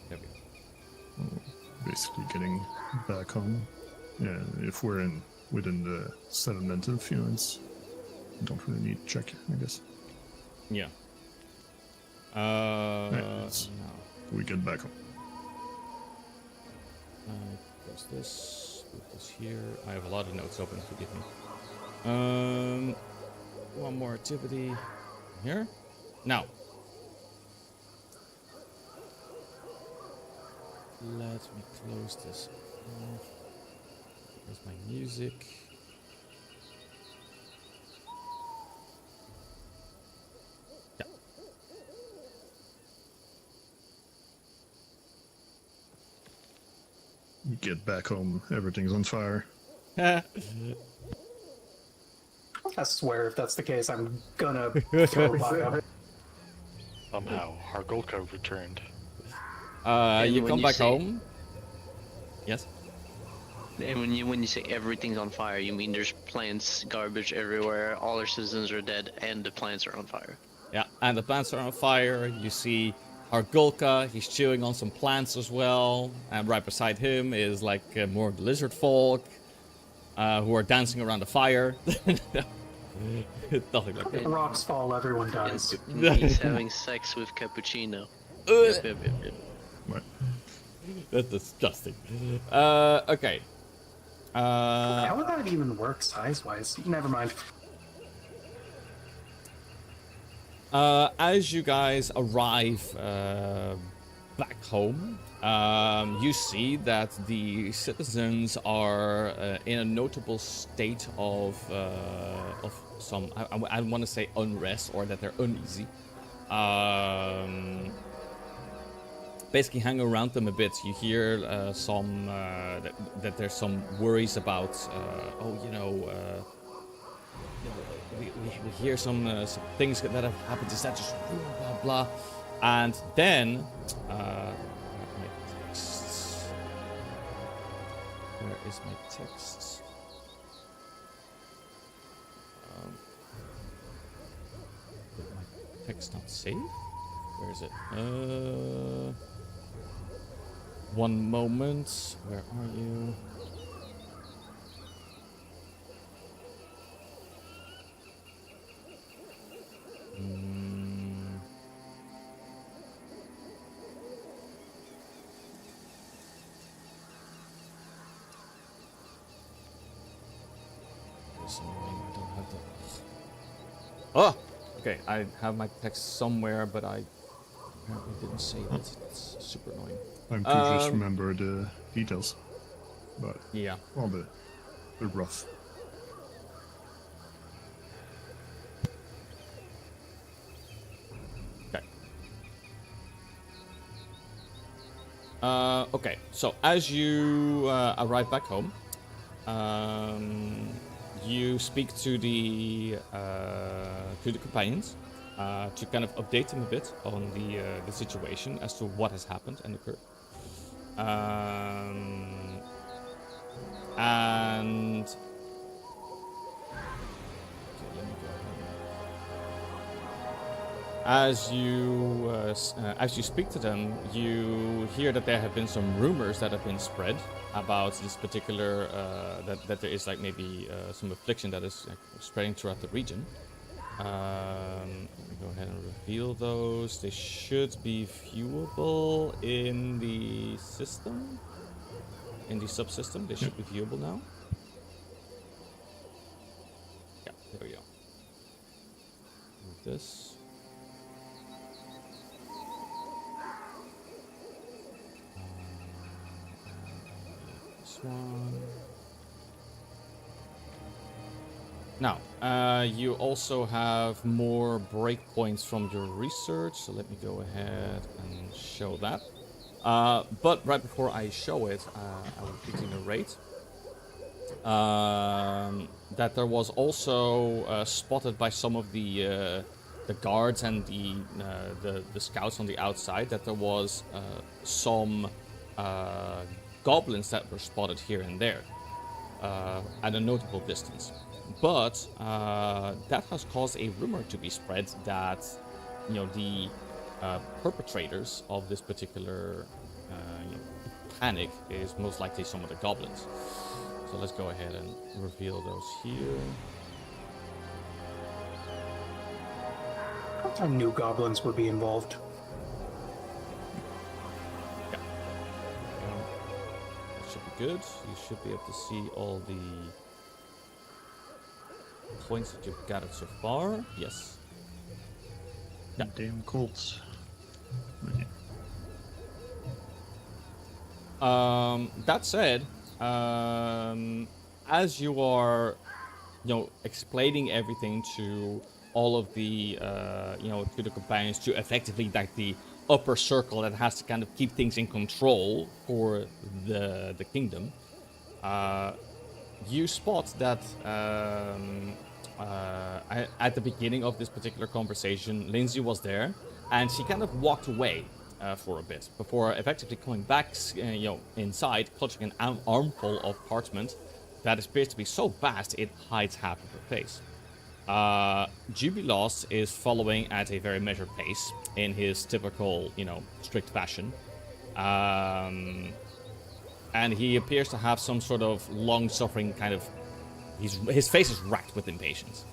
A: There we go.
F: Basically getting back home. Yeah, if we're within the settlement influence, don't really need to check, I guess.
A: Yeah.
F: No. We get back home.
A: Close this. Put this here. I have a lot of notes open. Forgive me. One more activity here. Now. Let me close this off. There's my music. Yeah.
F: We get back home, everything's on fire.
C: I swear, if that's the case, I'm gonna throw by.
B: Somehow, Hargulka returned.
E: And
A: You
E: when
A: come
E: you
A: back
E: say-
A: home. Yes.
E: And when you say everything's on fire, you mean there's plants, garbage everywhere, all our citizens are dead, and the plants are on fire.
A: Yeah, and the plants are on fire. You see Hargulka, he's chewing on some plants as well. And right beside him is like more lizard folk who are dancing around the fire. Nothing like that.
C: Rocks fall, everyone dies.
E: He's having sex with cappuccino. Yep, yep, yep, yep.
F: Right.
A: That's disgusting. Okay.
C: How would that even work size-wise? Never mind.
A: As you guys arrive back home, you see that the citizens are in a notable state of some, I want to say unrest, or that they're uneasy. Basically hang around them a bit. You hear some that there's some worries about we hear some things that have happened. Is that just blah blah? And then my texts. Where is my text? Did my text not save? Where is it? One moment. Where are you? I don't have the... Oh! Okay, I have my text somewhere, but I apparently didn't save it. It's super annoying.
F: I'm to just remember the details. But
A: Yeah.
F: all the rough.
A: Okay. Okay, so as you arrive back home, you speak to the companions to kind of update them a bit on the situation as to what has happened and occurred. And okay, let me go ahead. As you speak to them, you hear that there have been some rumors that have been spread about this particular that there is like maybe some affliction that is spreading throughout the region. Let me go ahead and reveal those. They should be viewable in the system, in the subsystem. They should be viewable now. Yeah, there we go. Move this. This one. Now, you also have more breakpoints from your research, so let me go ahead and show that. But right before I show it, I will quickly narrate that there was also spotted by some of the guards and the scouts on the outside that there was some goblins that were spotted here and there at a notable distance. But that has caused a rumor to be spread that, you know, the perpetrators of this particular panic is most likely some of the goblins. So let's go ahead and reveal those here.
C: I knew goblins would be involved.
A: Yeah. That should be good. You should be able to see all the points that you've gathered so far. Yes. Yeah.
F: Damn Colts.
A: That said, as you are, explaining everything to all of the, to the companions, to effectively like the upper circle that has to kind of keep things in control for the kingdom, you spot that at the beginning of this particular conversation, Lindsay was there, and she kind of walked away for a bit before effectively coming back, inside, clutching an armful of parchment that appears to be so vast it hides half of her face. Jubilos is following at a very measured pace in his typical, strict fashion. And he appears to have some sort of long-suffering kind of... His face is racked with impatience.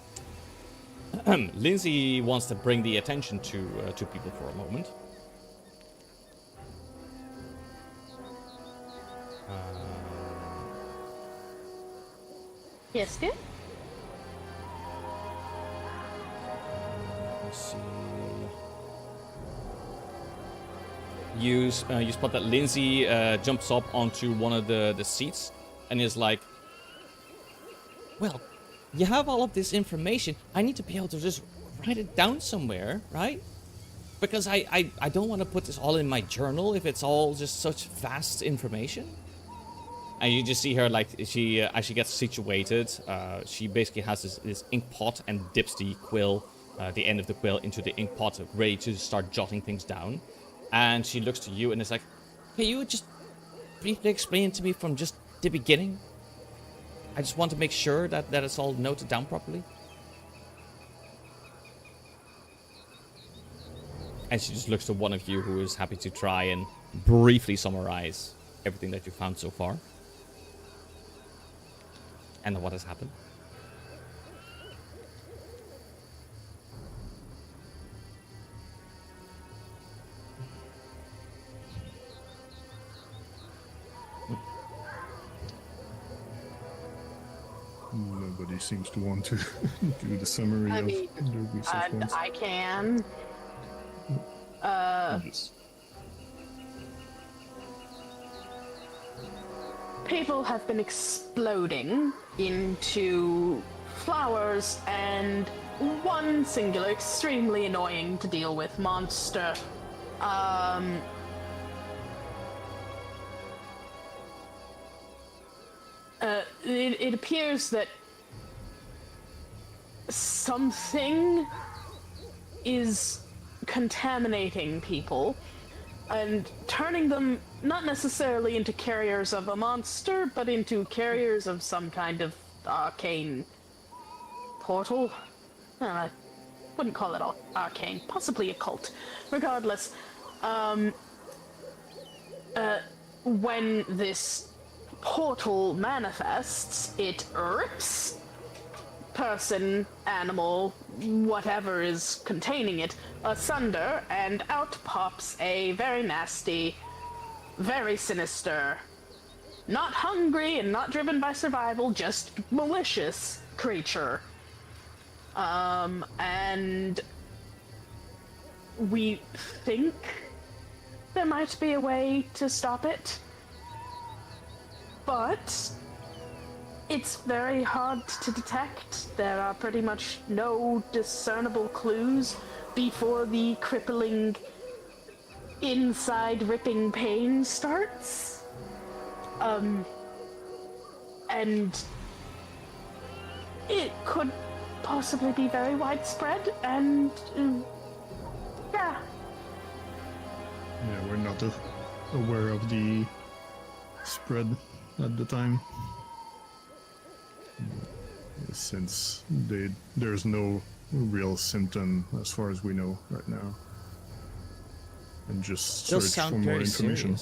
A: Lindsay wants to bring the attention to people for a moment.
D: Yes, dear?
A: Let's see. You spot that Lindsay jumps up onto one of the seats and is like, well, you have all of this information. I need to be able to just write it down somewhere, right? Because I don't want to put this all in my journal if it's all just such vast information. And you just see her, like, she as she gets situated, she basically has this ink pot and dips the quill, the end of the quill into the ink pot, ready to start jotting things down. And she looks to you and is like, can you just briefly explain it to me from just the beginning? I just want to make sure that it's all noted down properly. And she just looks to one of you who is happy to try and briefly summarize everything that you found so far. And what has happened.
F: Nobody seems to want to do the summary of the research ones.
D: I can.
F: Yes.
D: People have been exploding into flowers and one singular, extremely annoying to deal with monster. It appears that something is contaminating people and turning them not necessarily into carriers of a monster, but into carriers of some kind of arcane portal. I wouldn't call it arcane, possibly occult. Regardless, when this portal manifests, it rips person, animal, whatever is containing it, asunder, and out pops a very nasty, very sinister, not hungry and not driven by survival, just malicious creature. And we think there might be a way to stop it, but it's very hard to detect. There are pretty much no discernible clues before the crippling inside ripping pain starts. And it could possibly be very widespread, and yeah.
F: Yeah, we're not aware of the spread at the time. Since there's no real symptom as far as we know right now. And just search for more information.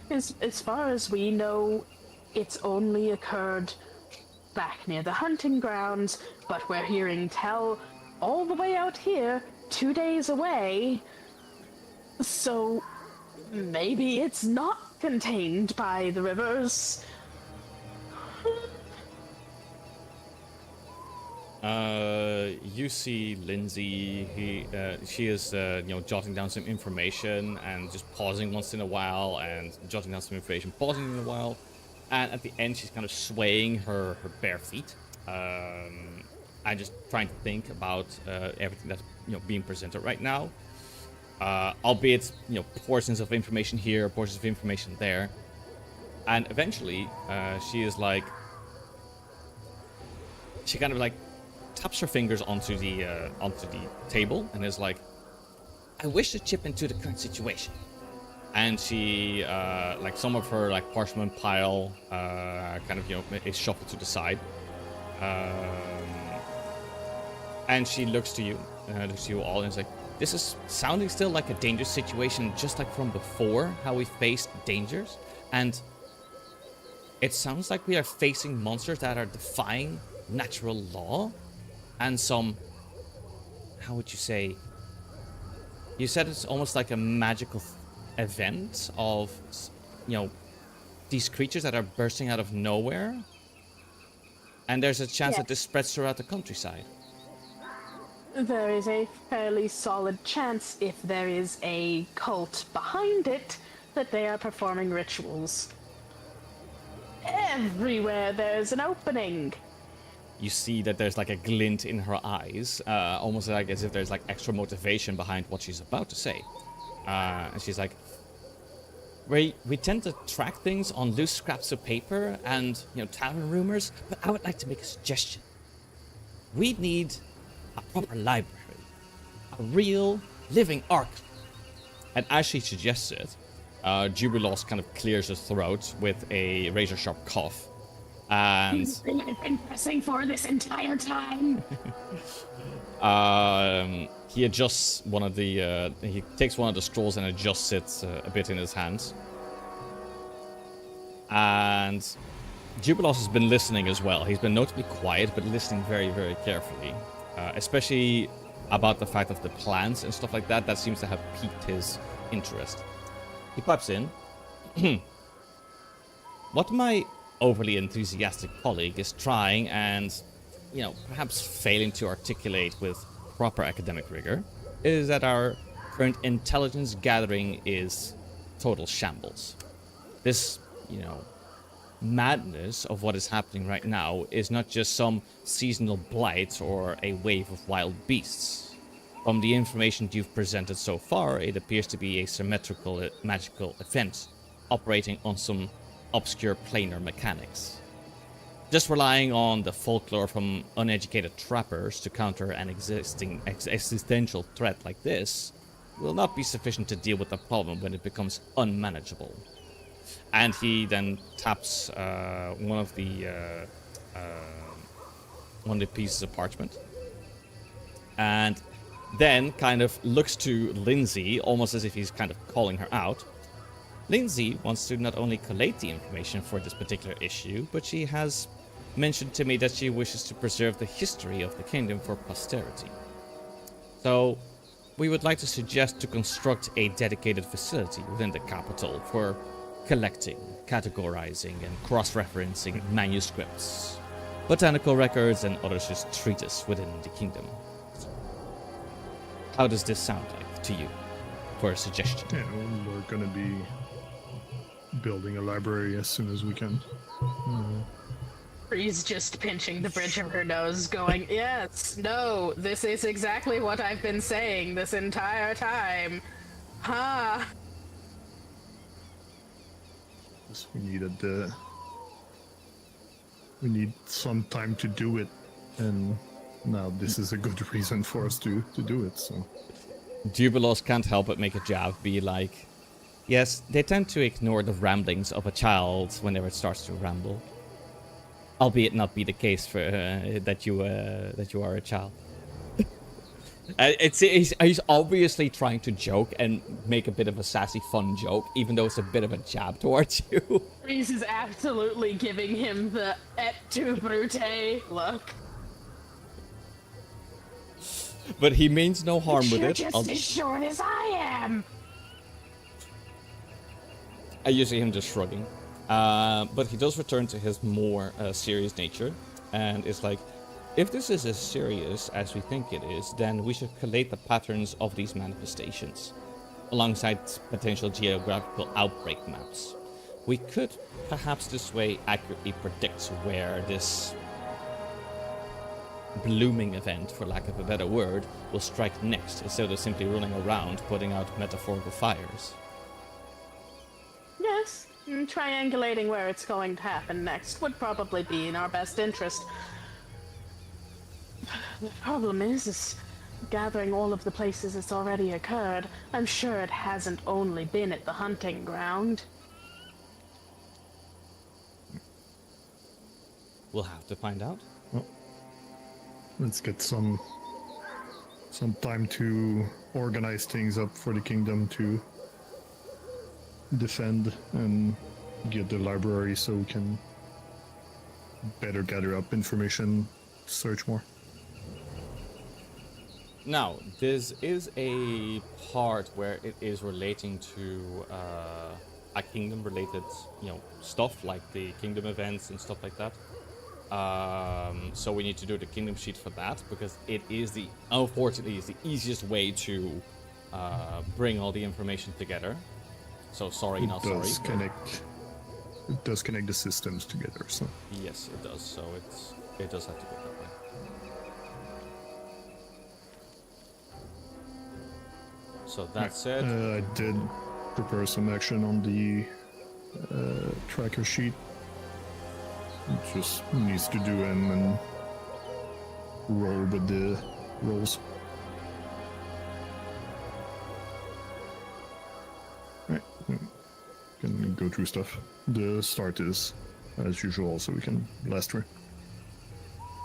D: As far as we know, it's only occurred back near the hunting grounds, but we're hearing tell all the way out here, 2 days away. So maybe it's not contained by the rivers.
A: You see Lindsay. She is, jotting down some information and just pausing once in a while and jotting down some information, pausing in a while, and at the end she's kind of swaying her bare feet, and just trying to think about everything that's being presented right now. Albeit portions of information here, portions of information there, and eventually she is like, she kind of like taps her fingers onto the table and is like, I wish to chip into the current situation. And she like some of her like parchment pile kind of is shuffled to the side, and she looks to you all and is like, this is sounding still like a dangerous situation, just like from before, how we faced dangers, and it sounds like we are facing monsters that are defying natural law and some how would you say? You said it's almost like a magical event of, these creatures that are bursting out of nowhere. And there's a chance that this spreads throughout the countryside.
D: There is a fairly solid chance, if there is a cult behind it, that they are performing rituals. Everywhere there's an opening.
A: You see that there's like a glint in her eyes, almost like as if there's like extra motivation behind what she's about to say. And she's like, we tend to track things on loose scraps of paper and, tavern rumors, but I would like to make a suggestion. We need a proper library, a real living archive. And as she suggests it, Jubilos kind of clears his throat with a razor-sharp cough. And
D: I've been pressing for this entire time.
A: he adjusts one of the. He takes one of the straws and adjusts it a bit in his hands. And Jubilos has been listening as well. He's been notably quiet, but listening very, very carefully. Especially about the fact of the plants and stuff like that. That seems to have piqued his interest. He pipes in. What my overly enthusiastic colleague is trying and, perhaps failing to articulate with proper academic rigor is that our current intelligence gathering is total shambles. This, madness of what is happening right now is not just some seasonal blight or a wave of wild beasts. From the information you've presented so far, it appears to be a symmetrical magical event operating on some obscure planar mechanics. Just relying on the folklore from uneducated trappers to counter an existential threat like this will not be sufficient to deal with the problem when it becomes unmanageable. And he then taps one of the pieces of parchment, and then kind of looks to Lindsay, almost as if he's kind of calling her out. Lindsay wants to not only collate the information for this particular issue, but she has mentioned to me that she wishes to preserve the history of the kingdom for posterity. So, we would like to suggest to construct a dedicated facility within the capital for collecting, categorizing, and cross-referencing manuscripts, botanical records, and other such treatises within the kingdom. How does this sound like to you, for a suggestion?
F: Yeah, we're gonna be building a library as soon as we can.
D: Bree's just pinching the bridge of her nose, going, yes, no, this is exactly what I've been saying this entire time. Ha!
F: We need some time to do it, and now this is a good reason for us to do it, so.
A: Jubilos can't help but make a jab, be like, yes, they tend to ignore the ramblings of a child whenever it starts to ramble. Albeit not be the case for that you are a child. He's obviously trying to joke and make a bit of a sassy, fun joke, even though it's a bit of a jab towards you.
D: Breeze is absolutely giving him the et tu brute look.
A: But he means no harm with
D: You're
A: it.
D: just as short as I am.
A: You see him just shrugging. But he does return to his more serious nature, and is like, if this is as serious as we think it is, then we should collate the patterns of these manifestations, alongside potential geographical outbreak maps. We could, perhaps this way, accurately predict where this blooming event, for lack of a better word, will strike next, instead of simply running around putting out metaphorical fires.
D: Yes, triangulating where it's going to happen next would probably be in our best interest. The problem is gathering all of the places it's already occurred. I'm sure it hasn't only been at the hunting ground.
A: We'll have to find out.
F: Well, let's get some time to organize things up for the kingdom to defend and get the library so we can better gather up information, search more.
A: Now, this is a part where it is relating to a kingdom-related, stuff like the kingdom events and stuff like that. So we need to do the kingdom sheet for that because it is unfortunately, is the easiest way to bring all the information together. So sorry, not sorry.
F: It does connect the systems together. So
A: Yes, it does. So it does have to go that way. So that said,
F: I did prepare some action on the tracker sheet. It just needs to do them and roll with the rolls. Right, can go through stuff. The start is as usual, so we can blast her.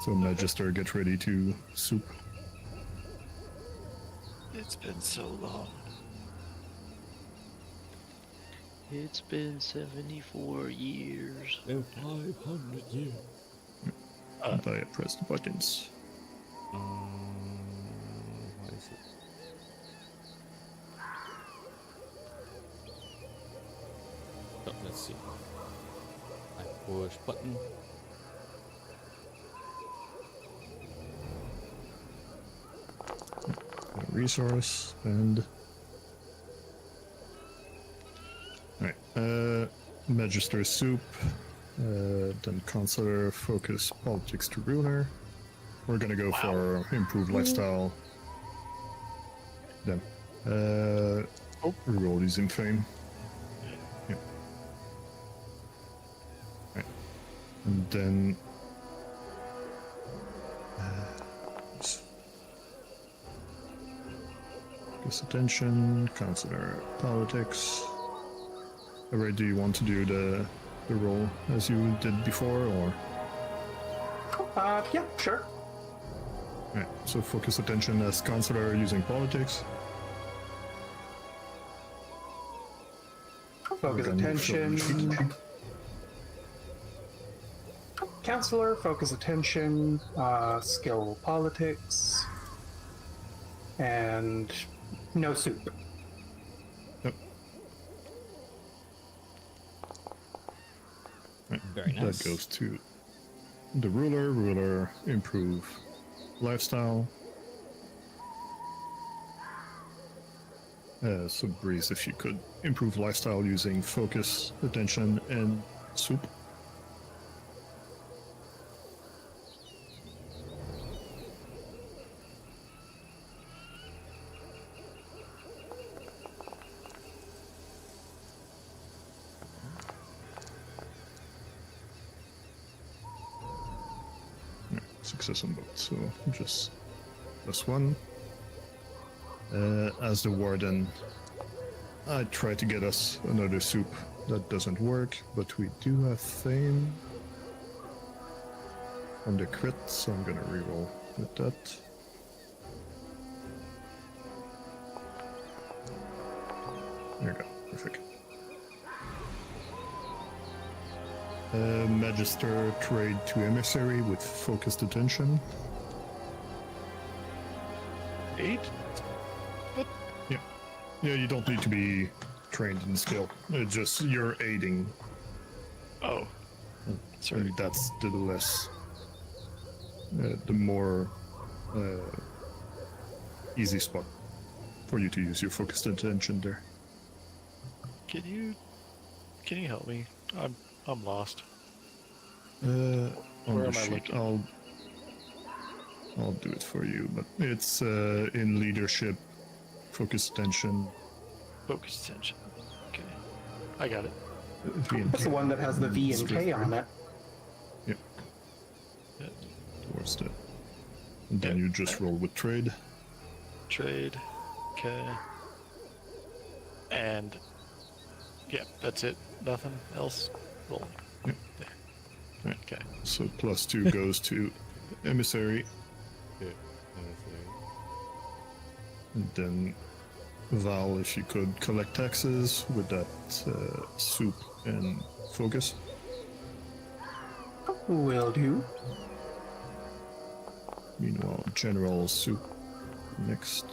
F: So Magister, get ready to soup.
B: It's been so long.
E: It's been 74 years.
A: in 500 years.
F: And I press the buttons.
A: What is it? So, let's see. I push button.
F: Resource and alright, Magister soup, then Counselor, focus politics to ruler. We're gonna go for improved lifestyle. Then reroll these in fame. Yep. Right. And then focus attention, consider politics. Alright, do you want to do the roll as you did before, or?
C: Yeah, sure.
F: Alright, so focus attention as counselor using politics.
C: Focus
F: We're gonna fill the sheet.
C: attention. Counselor, focus attention, skill politics, and no soup.
F: Yep. Right,
A: Very nice.
F: that goes to the ruler. Ruler, improve lifestyle. So Breeze, if you could improve lifestyle using focus, attention, and soup. Success on both, so just +1. As the warden, I try to get us another soup. That doesn't work, but we do have fame on the crit, so I'm gonna reroll with that. There you go, perfect. Magister trade to emissary with focused attention.
B: 8?
F: Yeah, you don't need to be trained in skill. It's just you're aiding.
B: Oh. Sorry.
F: And that's the less, the more easy spot for you to use your focused attention there.
B: Can you help me? I'm lost.
F: On
B: Where
F: the
B: am I
F: sheet,
B: looking?
F: I'll do it for you, but it's in leadership, focused attention.
B: Focus attention. Okay. I got it.
F: V and
C: That's the
F: K.
C: one that has the V and K on it.
F: Yep,
B: Yeah.
F: towards the. And then
B: Yeah.
F: you just roll with trade.
B: Trade. Okay. And yeah, that's it. Nothing else. Rolling.
F: Yep.
B: There.
F: Right.
B: Okay.
F: So +2 goes to emissary, and then Val, if you could collect taxes with that soup and focus.
C: Will do.
F: Meanwhile, General soup next.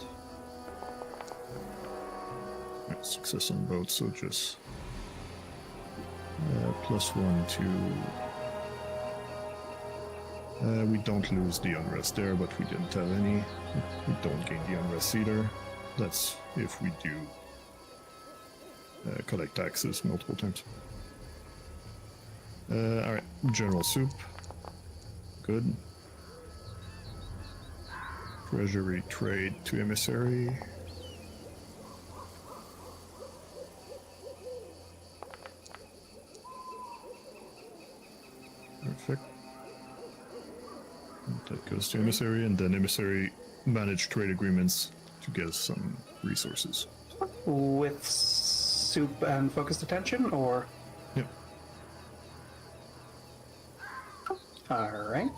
F: Right, success on both, so just +1 to. We don't lose the unrest there, but we didn't have any. We don't gain the unrest either. That's if we do collect taxes multiple times. Alright, general soup. Good. Treasury trade to emissary. Perfect. That goes to emissary, and then emissary manage trade agreements to get us some resources.
C: With soup and focused attention, or?
F: Yep.
C: Alright.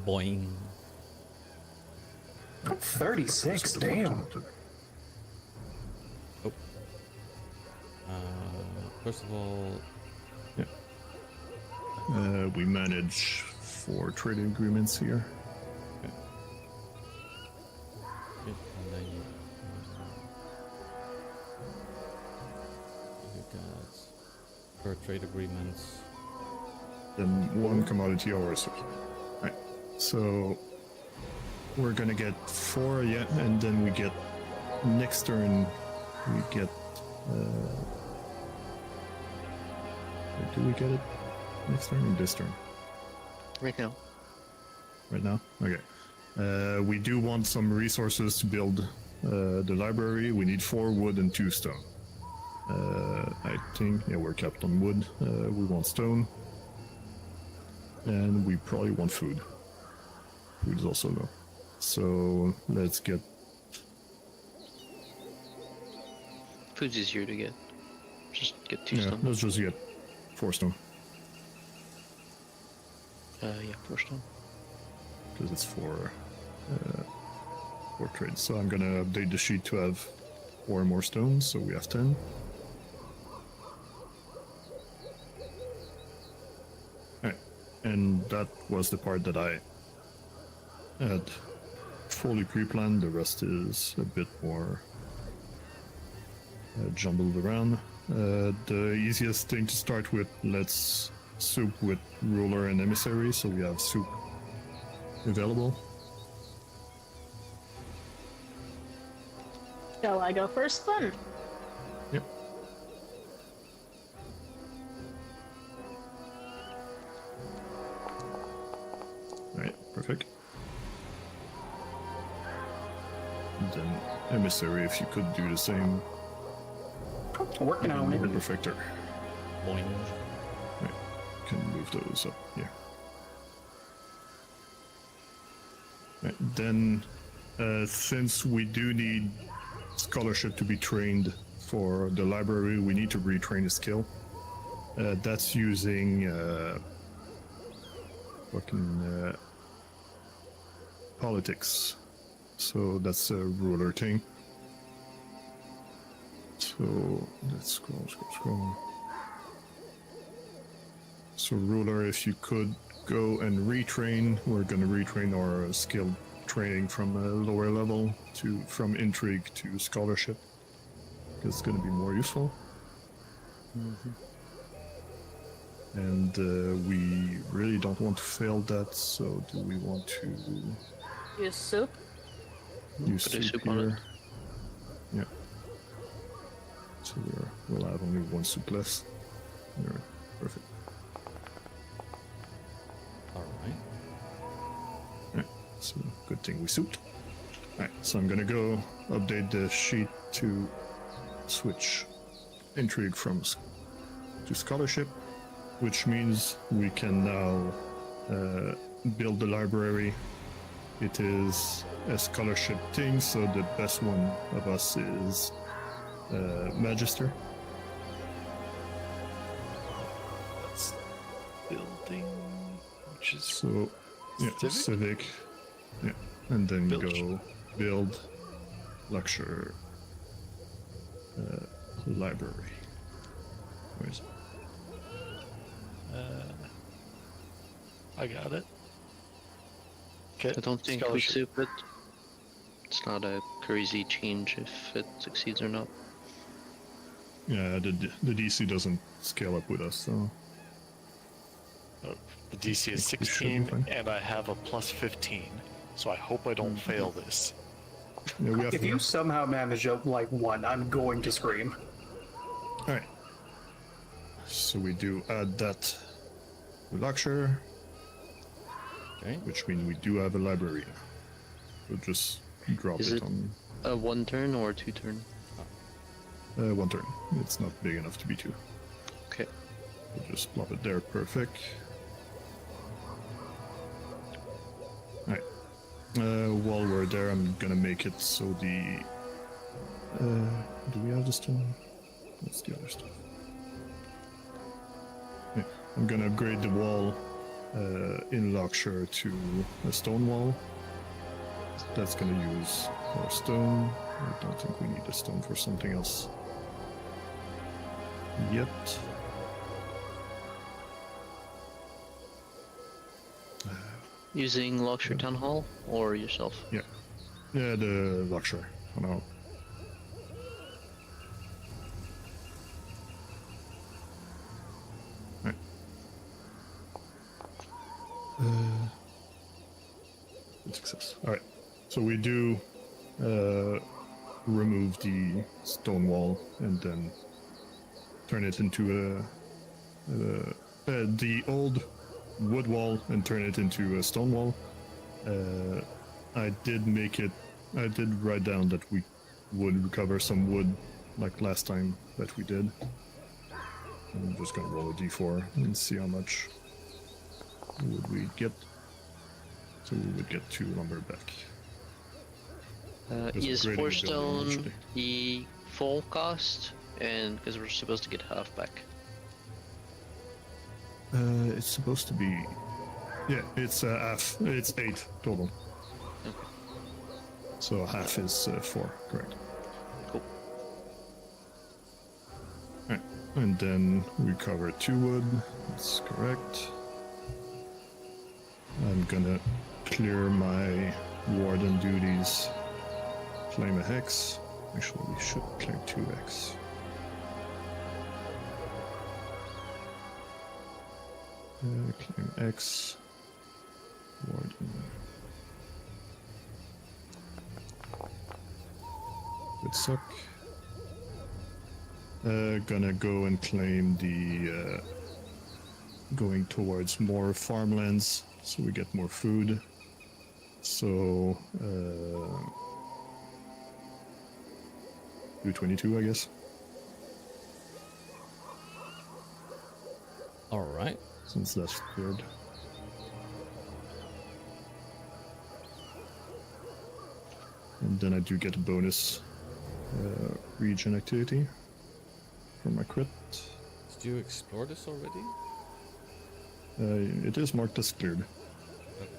A: Boing.
C: 36, damn.
A: First of all,
F: We manage 4 trading agreements here.
A: yep, and then you got per trade agreements.
F: Then 1 commodity or so. Right. So we're gonna get 4, yeah, and then we get next turn we get do we get it next turn or this turn?
E: Right now.
F: Right now? Okay. We do want some resources to build the library. We need 4 wood and 2 stone. I think, yeah, we're capped on wood. We want stone. And we probably want food. Food is also low. So let's get.
E: Food's easier to get. Just get 2
F: Yeah,
E: stone.
F: let's just get 4 stone.
E: Yeah, 4 stone.
F: Because it's for trade. So I'm gonna update the sheet to have 4 more stones, so we have 10. Alright, and that was the part that I had fully pre-planned. The rest is a bit more jumbled around. The easiest thing to start with, let's soup with ruler and emissary, so we have soup available.
D: Shall I go first then?
F: Yep. Alright, perfect. And then emissary, if you could do the same.
C: Working on it.
F: Perfecter.
A: Boing.
F: Right. Can move those up here. Right. Then, since we do need scholarship to be trained for the library, we need to retrain a skill. That's using fucking politics. So that's a ruler thing. So let's scroll. So ruler, if you could go and retrain, we're gonna retrain our skill training from a lower level from intrigue to scholarship. It's gonna be more useful. And we really don't want to fail that, so do we want to
D: Use soup.
F: use
E: Put a
F: soup
E: soup on
F: here?
E: it.
F: Yeah. So we'll have only 1 soup less. There, perfect.
A: Alright.
F: Alright, so good thing we souped. Alright, so I'm gonna go update the sheet to switch intrigue to scholarship, which means we can now build the library. It is a scholarship thing, so the best one of us is Magister.
B: That's building, which is
F: So, yeah, civic. Yeah, and then
B: Build.
F: go build, lecture, library. Where is it?
B: I got it. Okay.
E: I don't think we
B: scholarship.
E: soup it. It's not a crazy change if it succeeds or not.
F: Yeah, the DC doesn't scale up with us, so
B: Oh, the DC is
F: think we should be
B: 16,
F: fine.
B: and I have a plus 15, so I hope I don't fail this.
F: yeah, we have
C: If you somehow manage a like 1, I'm going to scream.
F: All right. So we do add that to Luxor,
A: Okay.
F: which means we do have a library. So just drop
E: Is
F: it
E: it-
F: on
E: A 1 turn or a 2 turn?
F: 1 turn. It's not big enough to be 2.
E: Okay.
F: We'll just plop it there, perfect. Alright. While we're there, I'm gonna make it so the... do we have the stone? What's the other stuff? Yeah, I'm gonna upgrade the wall in Lockshire to a stone wall. That's gonna use more stone. I don't think we need a stone for something else yet.
E: Using Lockshire Town Hall or yourself?
F: Yeah, the Luxor. I know. Right. Good success. All right. So we do remove the stone wall and then turn it into the old wood wall and turn it into a stone wall. I did write down that we would recover some wood like last time that we did. I'm just gonna roll a d4 and see how much wood we get. So we would get 2 lumber back. Just
E: Is
F: upgrading
E: 4
F: the building,
E: stone
F: actually.
E: the full cost? And because we're supposed to get half back.
F: It's supposed to be... Yeah, it's half. It's 8 total.
E: Okay.
F: So half is 4, correct.
E: Cool.
F: Alright, and then we cover 2 wood. That's correct. I'm gonna clear my warden duties. Claim a hex. Actually, we should claim 2 hex. Claim X. Warden. Would suck. Gonna go and claim the going towards more farmlands so we get more food. So do 22, I guess.
A: All right.
F: Since that's cleared. And then I do get a bonus region activity for my crit.
A: Did you explore this already?
F: It is marked as cleared.
A: Okay.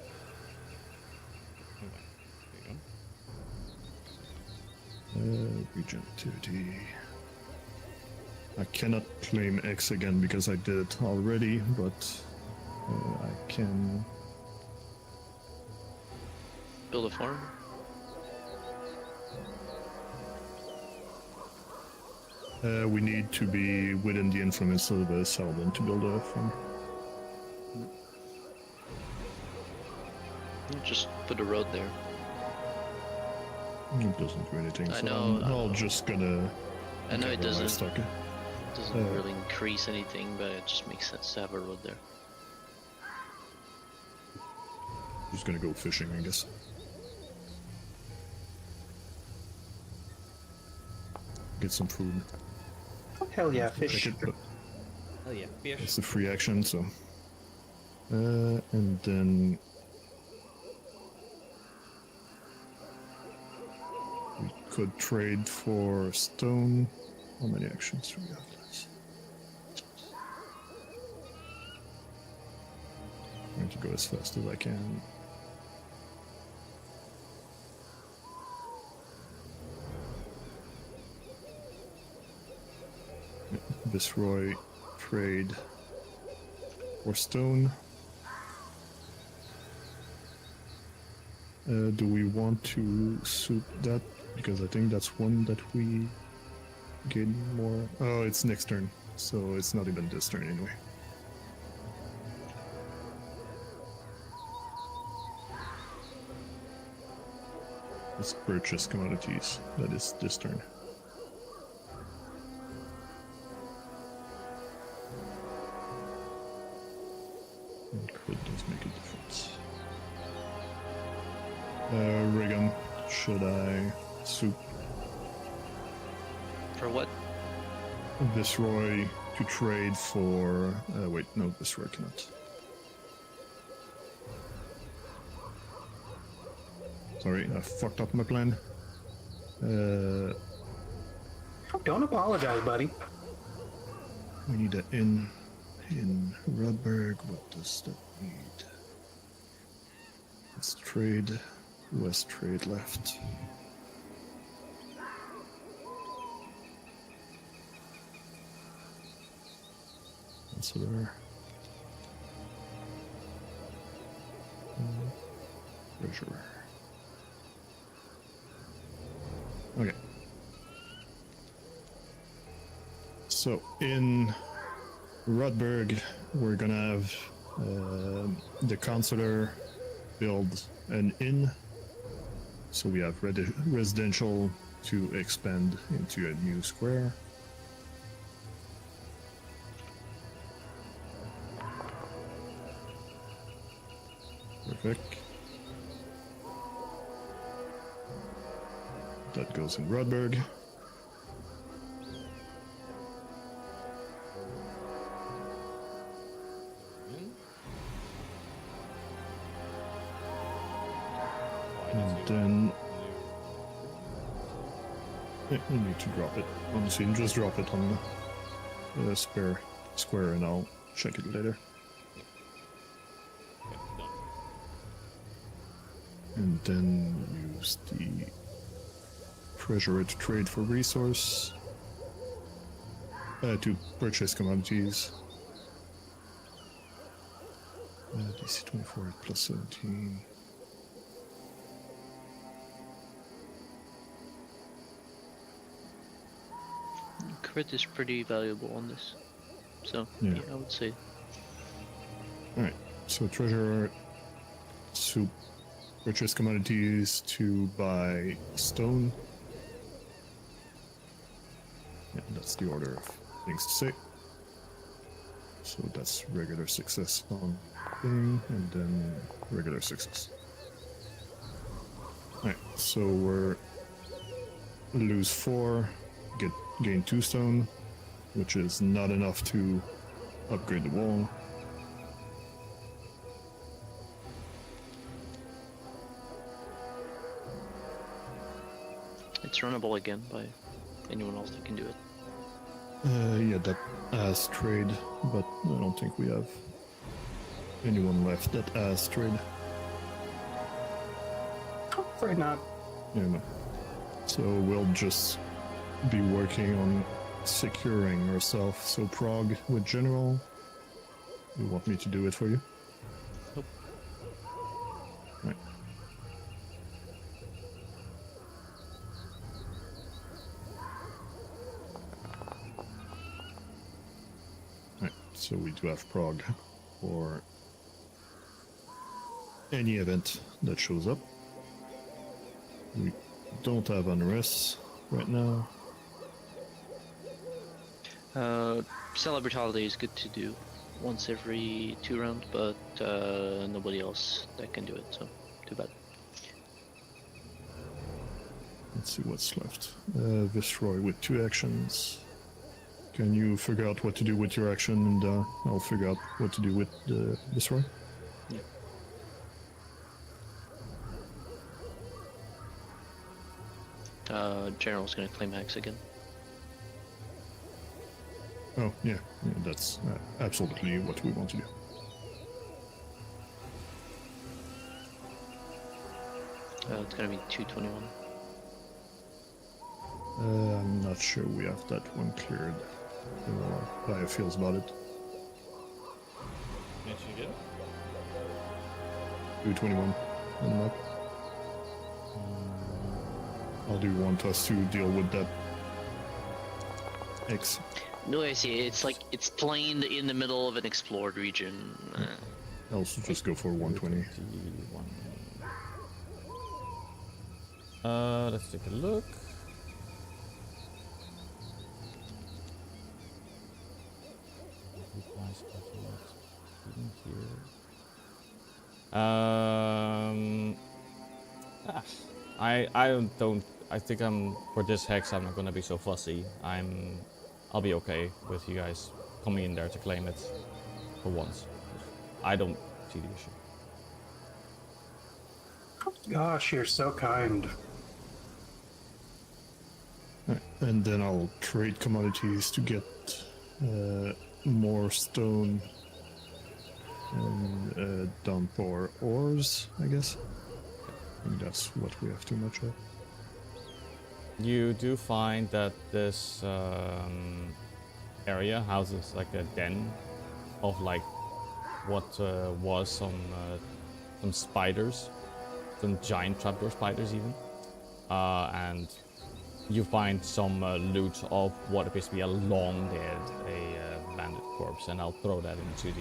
A: There you go.
F: Region activity. I cannot claim X again because I did it already, but I can.
E: Build a farm?
F: We need to be within the influence of the settlement to build a farm.
E: Just put a road there.
F: It doesn't do anything,
E: I
F: so
E: know, I
F: I'll
E: know.
F: just gonna.
E: I know it
F: gather
E: doesn't
F: livestock.
E: really increase anything, but it just makes sense to have a road there.
F: Just gonna go fishing, I guess. Get some food.
C: Hell yeah,
F: Pick
C: fish.
F: it, but
A: Oh yeah, fish.
F: it's a free action, so. And then we could trade for stone. How many actions do we have? I'm going to go as fast as I can. Viceroy trade for stone. Do we want to suit that? Because I think that's one that we gain more. Oh, it's next turn, so it's not even this turn anyway. Let's purchase commodities. That is this turn. And crit does make a difference. Regan, should I soup
E: For what?
F: Viceroy to trade for... wait, no, Viceroy cannot. Sorry, I fucked up my plan.
C: Don't apologize, buddy.
F: We need an inn in Rudberg. What does that need? Let's trade. West trade left. What's there? Treasurer. Okay. So in Rudberg, we're gonna have the counselor build an inn. So we have residential to expand into a new square. Perfect. That goes in Rudberg. And then you need to drop it. Honestly, just drop it on the spare square and I'll check it later. And then use the treasurer to trade for resource. To purchase commodities. DC 24 plus 17.
E: Crit is pretty valuable on this. So,
F: Yeah.
E: yeah, I would say.
F: Alright, so treasurer, soup, purchase commodities to buy stone. Yeah, that's the order of things to say. So that's regular success on thing, and then regular success. Alright, so we're lose 4, gain 2 stone, which is not enough to upgrade the wall.
E: It's runnable again by anyone else that can do it.
F: Yeah, that has trade, but I don't think we have anyone left that has trade.
C: Afraid not.
F: Yeah, no. So we'll just be working on securing ourselves. So Prague with General. You want me to do it for you?
E: Nope.
F: Right. Right, so we do have Prague for any event that shows up. We don't have unrest right now.
E: Celebrate Holiday is good to do once every 2 rounds, but nobody else that can do it, so too bad.
F: Let's see what's left. Viceroy with 2 actions. Can you figure out what to do with your action, and I'll figure out what to do with the Viceroy?
E: Yeah. General's gonna claim hacks again.
F: Oh, yeah, that's absolutely what we want to do.
E: It's gonna be 221.
F: I'm not sure we have that one cleared. I don't know how Gaia feels about it.
A: Can't you get it?
F: 221 on the map. How do you want us to deal with that? X.
E: No, I see. It's like it's plain in the middle of an explored region.
F: I'll just go for 120.
A: Let's take a look. I don't. I think for this hex. I'm not gonna be so fussy. I'll be okay with you guys coming in there to claim it for once. I don't see the issue.
C: Gosh, you're so kind.
F: Right, and then I'll trade commodities to get more stone and dump our ores, I guess. I think that's what we have too much of.
A: You do find that this area houses like a den of like what was some spiders, some giant trapdoor spiders even, and you find some loot of what appears to be a long dead bandit corpse, and I'll throw that into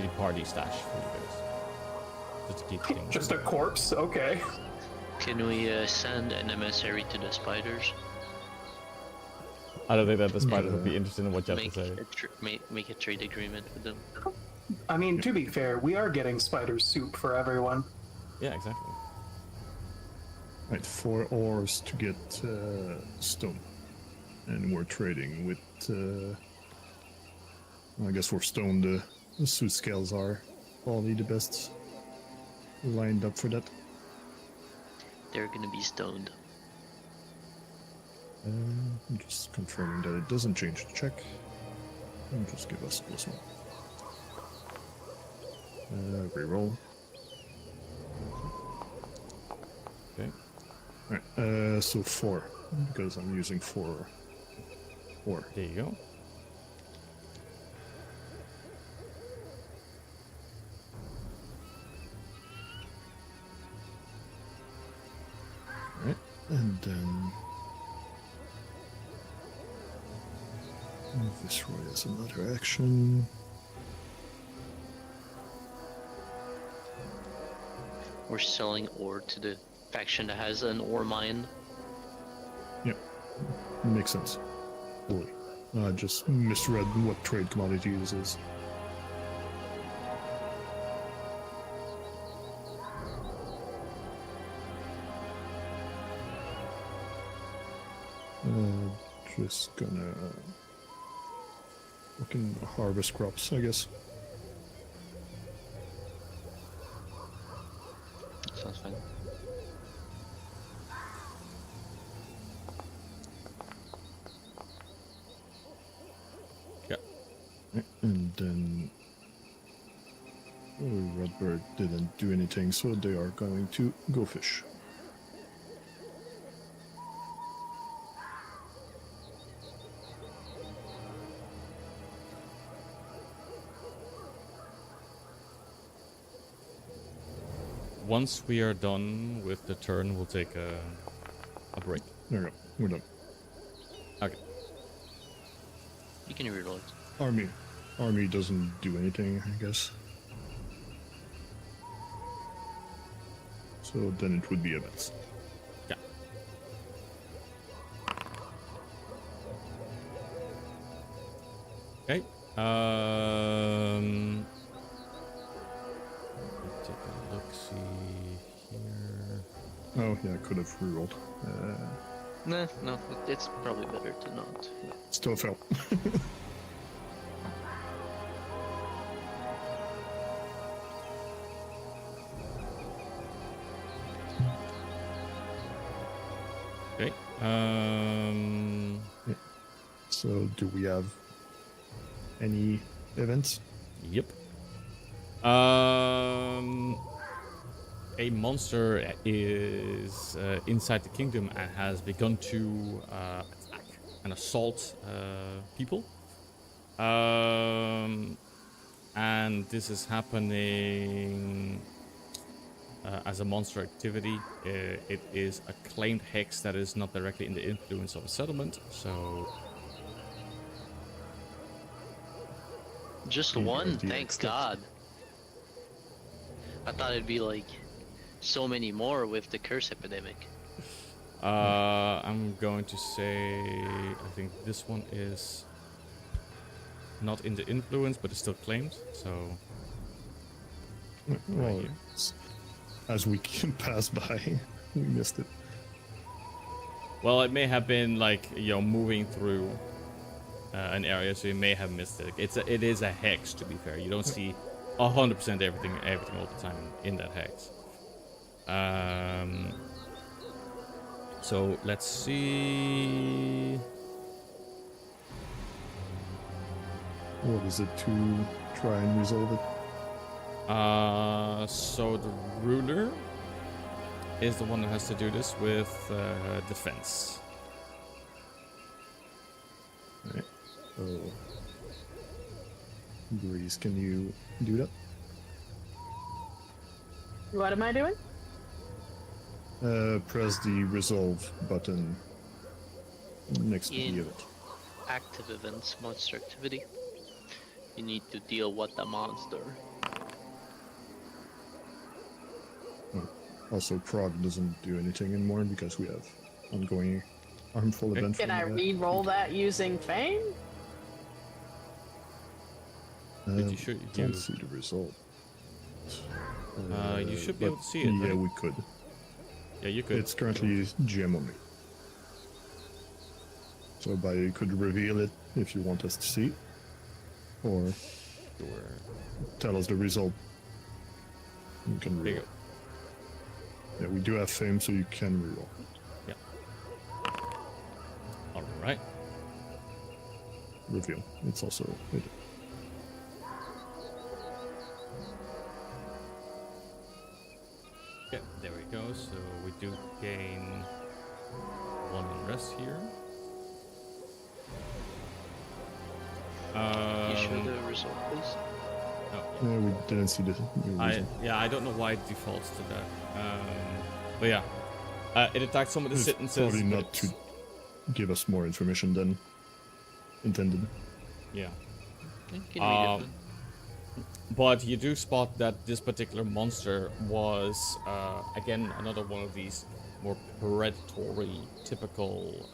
A: the party stash for you guys, just to keep things.
C: Just a corpse? Okay.
E: Can we send an emissary to the spiders?
A: I don't think that the spiders would be interested in what you have
E: Make
A: to say.
E: make a trade agreement with them.
C: I mean, to be fair, we are getting spider soup for everyone.
A: Yeah, exactly.
F: Right, 4 ores to get stone. And we're trading with, I guess for stone the suit scales are probably the best lined up for that.
E: They're gonna be stoned.
F: I'm just confirming that it doesn't change the check. And just give us +1. Reroll.
A: Okay.
F: Alright, so 4, because I'm using 4 ore.
A: There you go.
F: Alright, and then Viceroy is another action.
E: We're selling ore to the faction that has an ore mine.
F: Yeah, makes sense. Fully. I just misread what trade commodities is. Just gonna fucking harvest crops, I guess.
E: Sounds fine.
A: Yeah.
F: And then Redbird didn't do anything, so they are going to go fish.
A: Once we are done with the turn, we'll take a break.
F: There we go. We're done.
A: Okay.
E: You can reroll it.
F: Army doesn't do anything, I guess. So then it would be events.
A: Yeah. Okay. Take a look. See here.
F: Oh yeah, I could have rerolled.
E: No, it's probably better to not.
F: Still fail.
A: Okay.
F: Yeah. So do we have any events?
A: Yep. A monster is inside the kingdom and has begun to attack and assault people. And this is happening as a monster activity. It is a claimed hex that is not directly in the influence of a settlement, so
E: Just
F: You
E: one,
F: have the
E: thank
F: extra.
E: God. I thought it'd be like so many more with the curse epidemic.
A: I'm going to say I think this one is not in the influence, but it's still claimed. So
F: Well,
A: here.
F: as we can pass by, we missed it.
A: Well, it may have been like, you know, moving through an area, so you may have missed it. It is a hex, to be fair. You don't see 100% everything all the time in that hex. So let's see.
F: What is it to try and resolve it?
A: So the ruler is the one that has to do this with defense.
F: Right. So, Breeze, can you do that?
D: What am I doing?
F: Press the resolve button next to the
E: In
F: event.
E: active events, monster activity, you need to deal with the monster.
F: Also, Prog doesn't do anything anymore because we have ongoing harmful event.
D: Can
F: from
D: I
F: the-
D: re-roll that using Fame?
A: But you should-
F: can't
A: you-
F: see the result.
A: You should be
F: but
A: able to see it,
F: Yeah,
A: right?
F: we could.
A: Yeah, you could.
F: It's currently gem only. So by you could reveal it if you want us to see, or
A: Sure.
F: tell us the result. You can
A: There you
F: reroll. Yeah, we do have fame, so you can reroll.
A: go. All right.
F: Reveal. It's also.
A: Yeah, there we go. So we do gain 1 in rest here.
E: You show the result, please.
A: Oh,
F: Yeah, we didn't see the result.
A: I don't know why it defaults to that. But yeah, it attacked some of the
F: It's
A: sentences.
F: probably
A: but
F: not to give us more information than intended.
A: Yeah.
E: You can read it then.
A: But you do spot that this particular monster was, again, another one of these more predatory, typical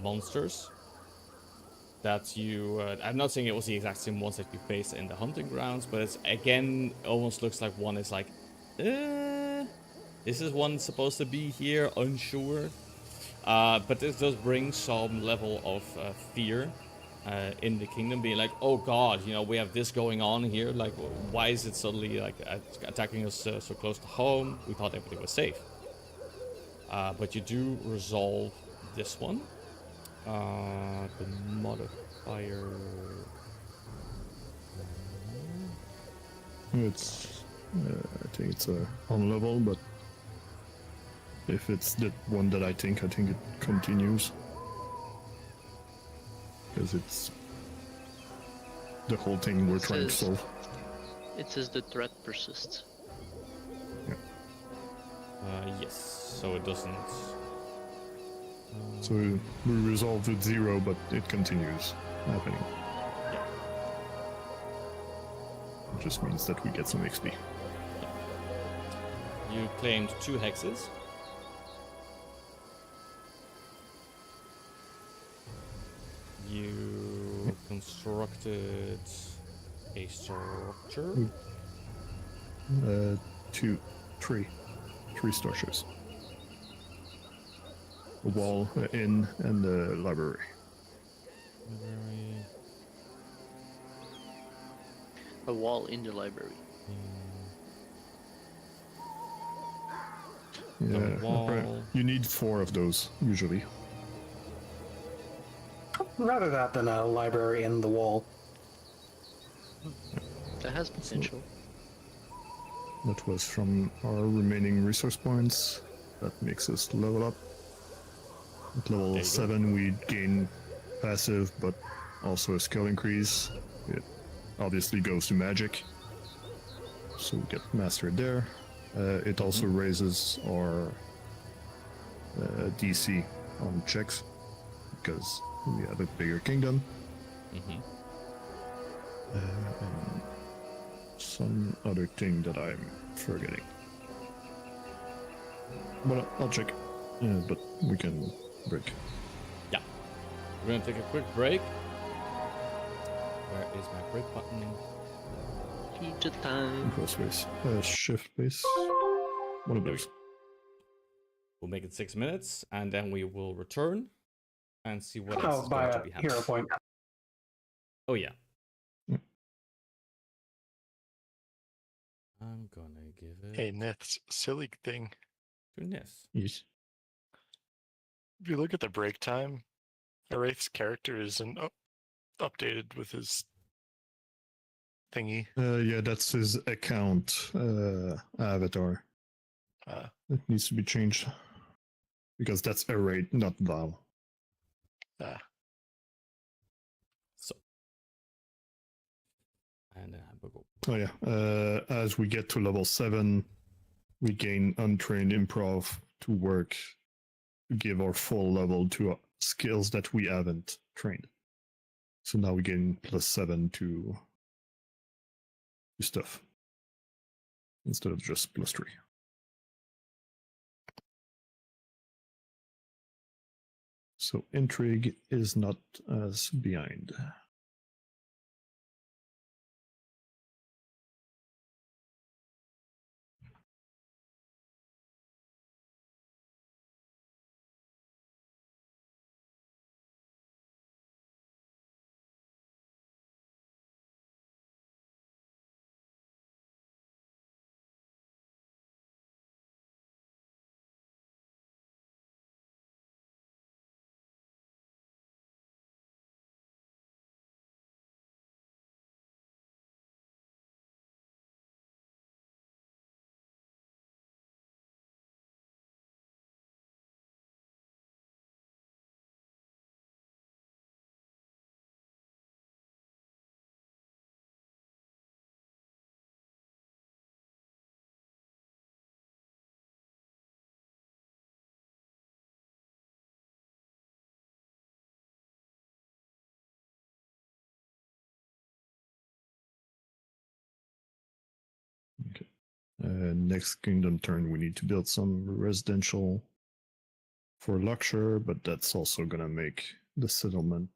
A: monsters. That you, I'm not saying it was the exact same ones that you faced in the hunting grounds, but it's, again, almost looks like one is like, is this one supposed to be here? Unsure. But this does bring some level of fear in the kingdom, being like, oh god, you know, we have this going on here, like, why is it suddenly like attacking us so close to home? We thought everything was safe. But you do resolve this one. The modifier.
F: It's, I think it's on level, but if it's the one that I think it continues. Because it's the whole thing we're trying to
E: says-
F: solve.
E: It says the threat persists.
A: Yes, so it doesn't.
F: So we resolved with 0, but it continues happening.
A: Yeah.
F: It just means that we get some XP.
A: You claimed 2 hexes. You constructed a structure.
F: 3 structures. A wall, an inn, and a library.
A: Library.
E: A wall in the library.
F: Yeah,
A: wall.
F: right. You need 4 of those usually.
C: Rather that than a library in the wall.
E: That has potential.
F: That was from our remaining resource points. That makes us level up. At
A: There
F: level
A: you
F: 7, we gain passive, but also a skill increase. It obviously goes to magic. so we get master there. It also raises our DC on checks because we have a bigger kingdom. And some other thing that I'm forgetting. But I'll check. But we can break.
A: Yeah. We're gonna take a quick break. Where is my break button?
E: Keep the time.
F: Crossways. Shift base. One of those.
A: We'll make it 6 minutes, and then we will return and see what else
C: Oh,
A: is
C: by
A: going to
C: a
A: be happening.
C: hero point.
A: Oh yeah.
F: Mm.
A: I'm gonna give it
B: Hey, Nith's silly thing.
A: to Nis.
F: Yes.
B: If you look at the break time, Wraith's character isn't updated with his thingy.
F: Yeah, that's his account avatar. It needs to be changed because that's array, not val.
A: So. And we'll go.
F: Oh yeah. As we get to level 7, we gain untrained improv to work to give our full level to skills that we haven't trained. So now we gain +7 to stuff instead of just +3. So intrigue is not as behind. Okay. Next kingdom turn, we need to build some residential for luxury, but that's also gonna make the settlement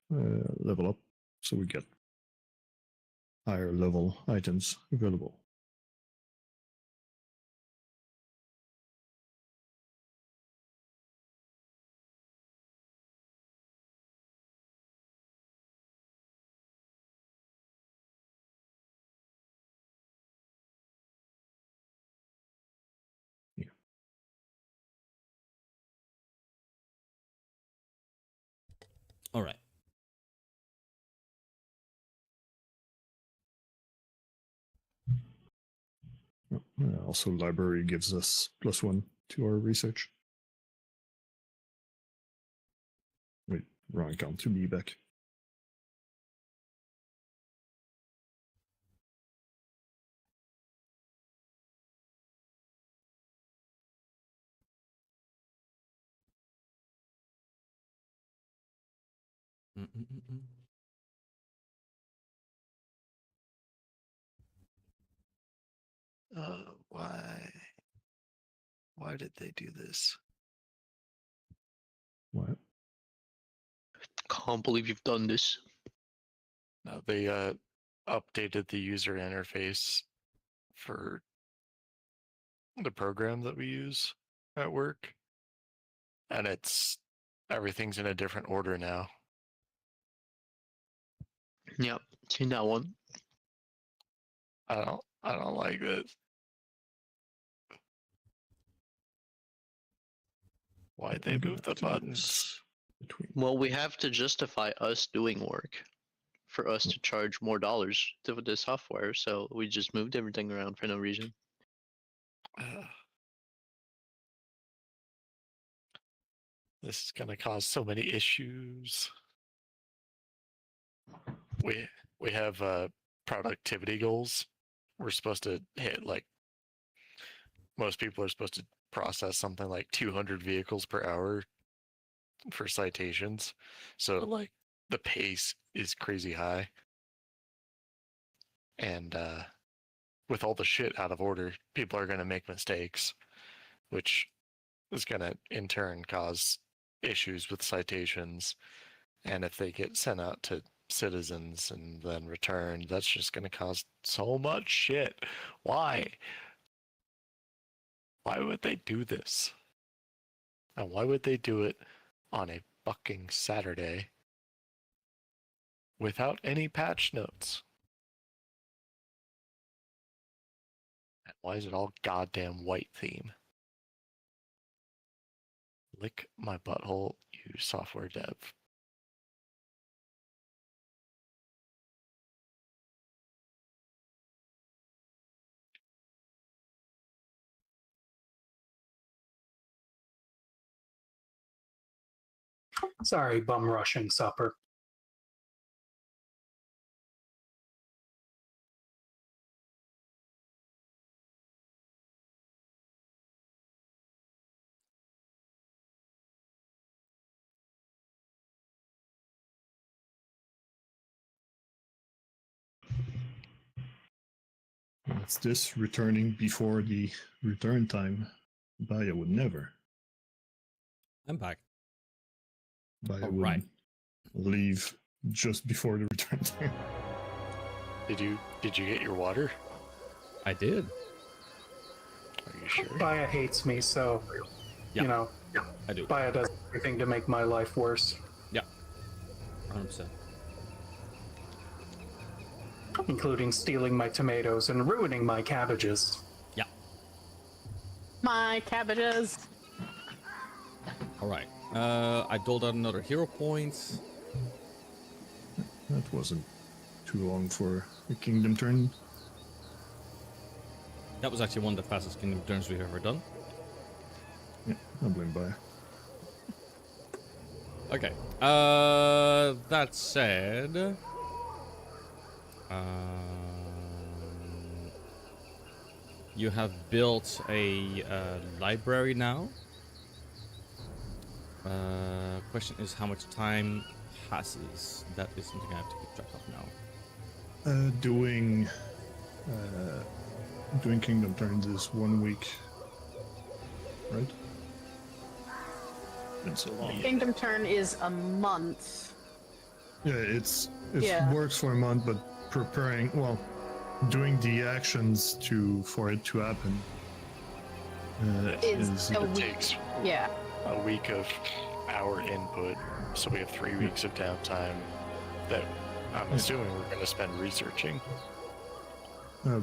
F: level up, so we get higher level items available. Yeah.
A: All right.
F: Also, library gives us +1 to our research. Wait, wrong account. To be back.
A: Mm-mm-mm-mm.
B: Why? Why did they do this?
F: What?
E: Can't believe you've done this.
B: No, they updated the user interface for the program that we use at work, and everything's in a different order now.
E: Yep, seen that one.
B: I don't like this. Why'd they move the buttons?
F: Between.
E: Well, we have to justify us doing work for us to charge more dollars to the software, so we just moved everything around for no reason.
B: This is gonna cause so many issues. We have productivity goals we're supposed to hit like most people are supposed to process something like 200 vehicles per hour for citations. So like the pace is crazy high. And with all the shit out of order, people are going to make mistakes, which is going to in turn cause issues with citations. And if they get sent out to citizens and then returned, that's just going to cause so much shit. Why? Why would they do this? And why would they do it on a fucking Saturday without any patch notes? And why is it all goddamn white theme? Lick my butthole, you software dev.
C: Sorry, bum rushing supper.
F: What's this? Returning before the return time? Baya would never.
A: I'm back.
F: Baya
A: All
F: would
A: right.
F: leave just before the return time.
B: Did you get your water?
A: I did.
B: Are you sure?
C: Baya hates me, so
A: Yeah.
C: you know,
A: I do.
C: Baya does everything to make my life worse,
A: 100%.
C: including stealing my tomatoes and ruining my cabbages.
A: Yeah.
D: My cabbages.
A: All right. I doled out another hero point.
F: That wasn't too long for a kingdom turn.
A: That was actually one of the fastest kingdom turns we've ever done.
F: Yeah, I blame Baya.
A: Okay. That said, you have built a library now. Question is how much time passes. That is something I have to keep track of now.
F: Doing kingdom turns is 1 week, right? Been so long.
D: Kingdom turn is a month.
F: Yeah, it
D: Yeah.
F: works for a month, but doing the actions for it to happen
D: Is
F: is
D: a
B: It
D: week.
B: takes
D: Yeah.
B: a week of our input, so we have 3 weeks of downtime that I'm assuming we're going to spend researching.
F: a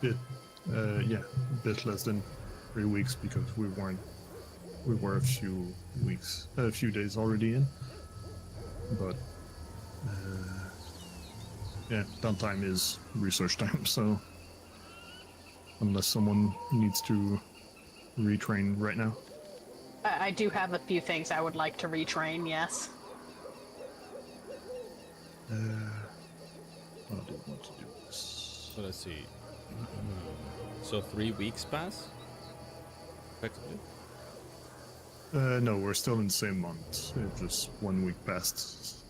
F: bit, a bit less than 3 weeks because we were a few days already in, but downtime is research time. So unless someone needs to retrain right now.
D: I do have a few things I would like to retrain, yes.
F: How do I want to do this?
A: So let's see. So 3 weeks pass? Effectively?
F: No, we're still in the same month. Just 1 week passed.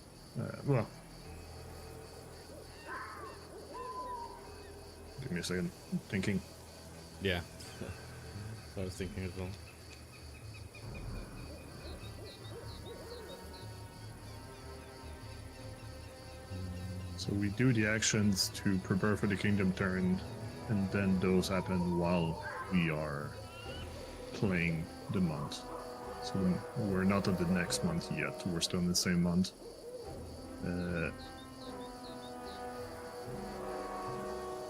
F: Give me a second. Thinking.
A: Yeah. I was thinking as well.
F: So we do the actions to prepare for the kingdom turn, and then those happen while we are playing the month. So we're not at the next month yet. We're still in the same month.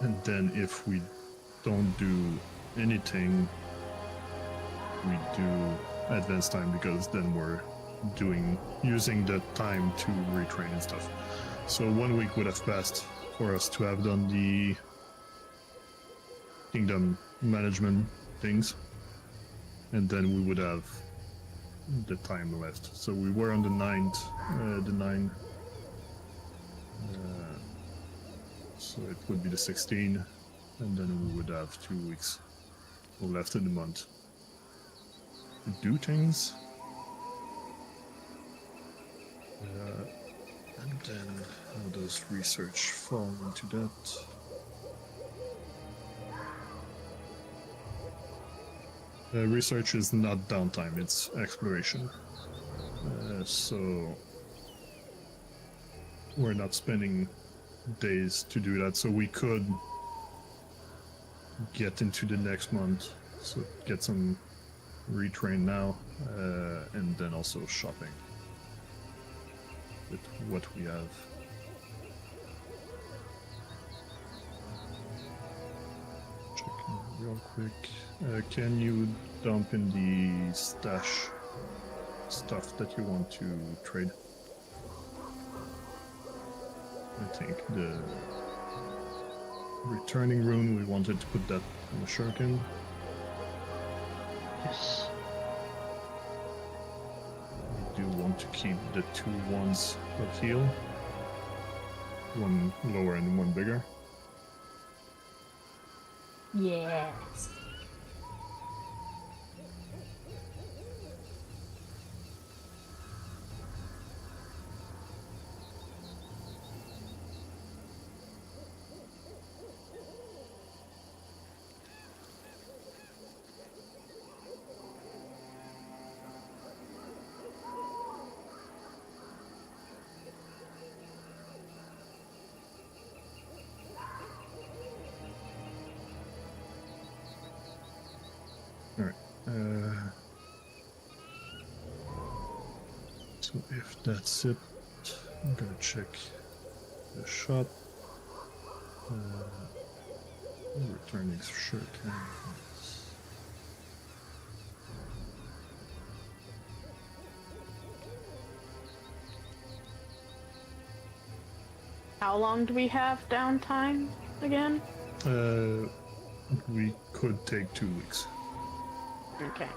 F: And then if we don't do anything, we do advanced time because then we're using the time to retrain and stuff. So 1 week would have passed for us to have done the kingdom management things, and then we would have the time left. So we were on the 9th, so it would be the 16th, and then we would have 2 weeks left in the month to do things. And then how does research fall into that? Research is not downtime, it's exploration. So we're not spending days to do that, so we could get into the next month, so get some retrain now, and then also shopping with what we have. Checking real quick. Can you dump in the stash stuff that you want to trade? I think the returning rune, we wanted to put that in the shuriken.
E: Yes.
F: We do want to keep the 2 ones of heal. One lower and one bigger.
D: Yes.
F: Alright. So if that's it, I'm gonna check the shop. Returning shuriken.
D: How long do we have downtime again?
F: We could take 2 weeks.
D: Okay.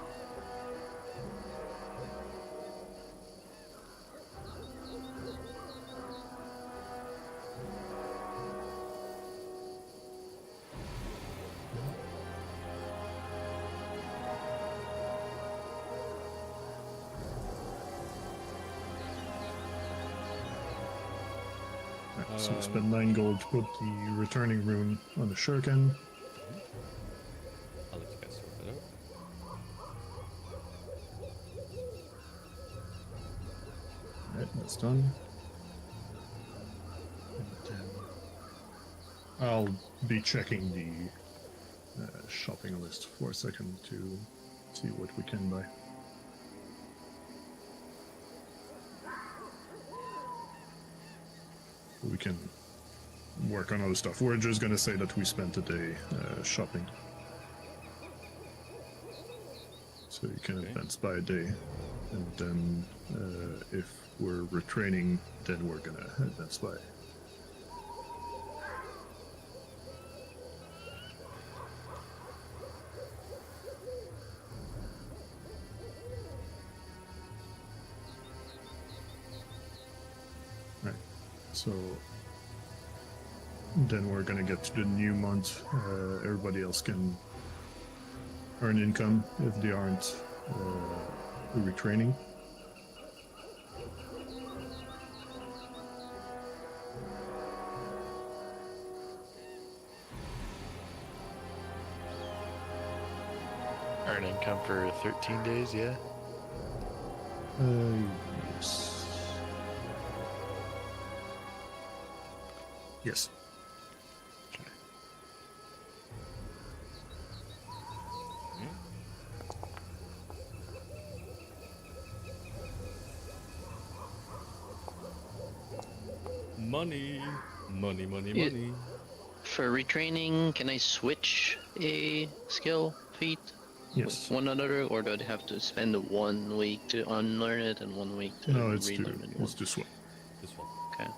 F: Right, so we spend 9 gold to put the returning rune on the shuriken.
A: I'll let you guys sort that out.
F: Right, that's done. And then I'll be checking the shopping list for a second to see what we can buy. We can work on other stuff. We're just gonna say that we spent a day shopping. So you can advance by a day. And then if we're retraining, then we're gonna advance by. Right. So then we're gonna get to the new month. Everybody else can earn income if they aren't retraining.
B: Earn income for 13 days, yeah?
F: Yes. Yes.
A: Money, money, money,
E: Yeah.
A: money.
E: For retraining, can I switch a skill feat
F: Yes.
E: with one another, or do I have to spend 1 week to unlearn it and 1 week to
F: No, it's
E: relearn it?
F: it's to swap.
A: This one.
E: Okay.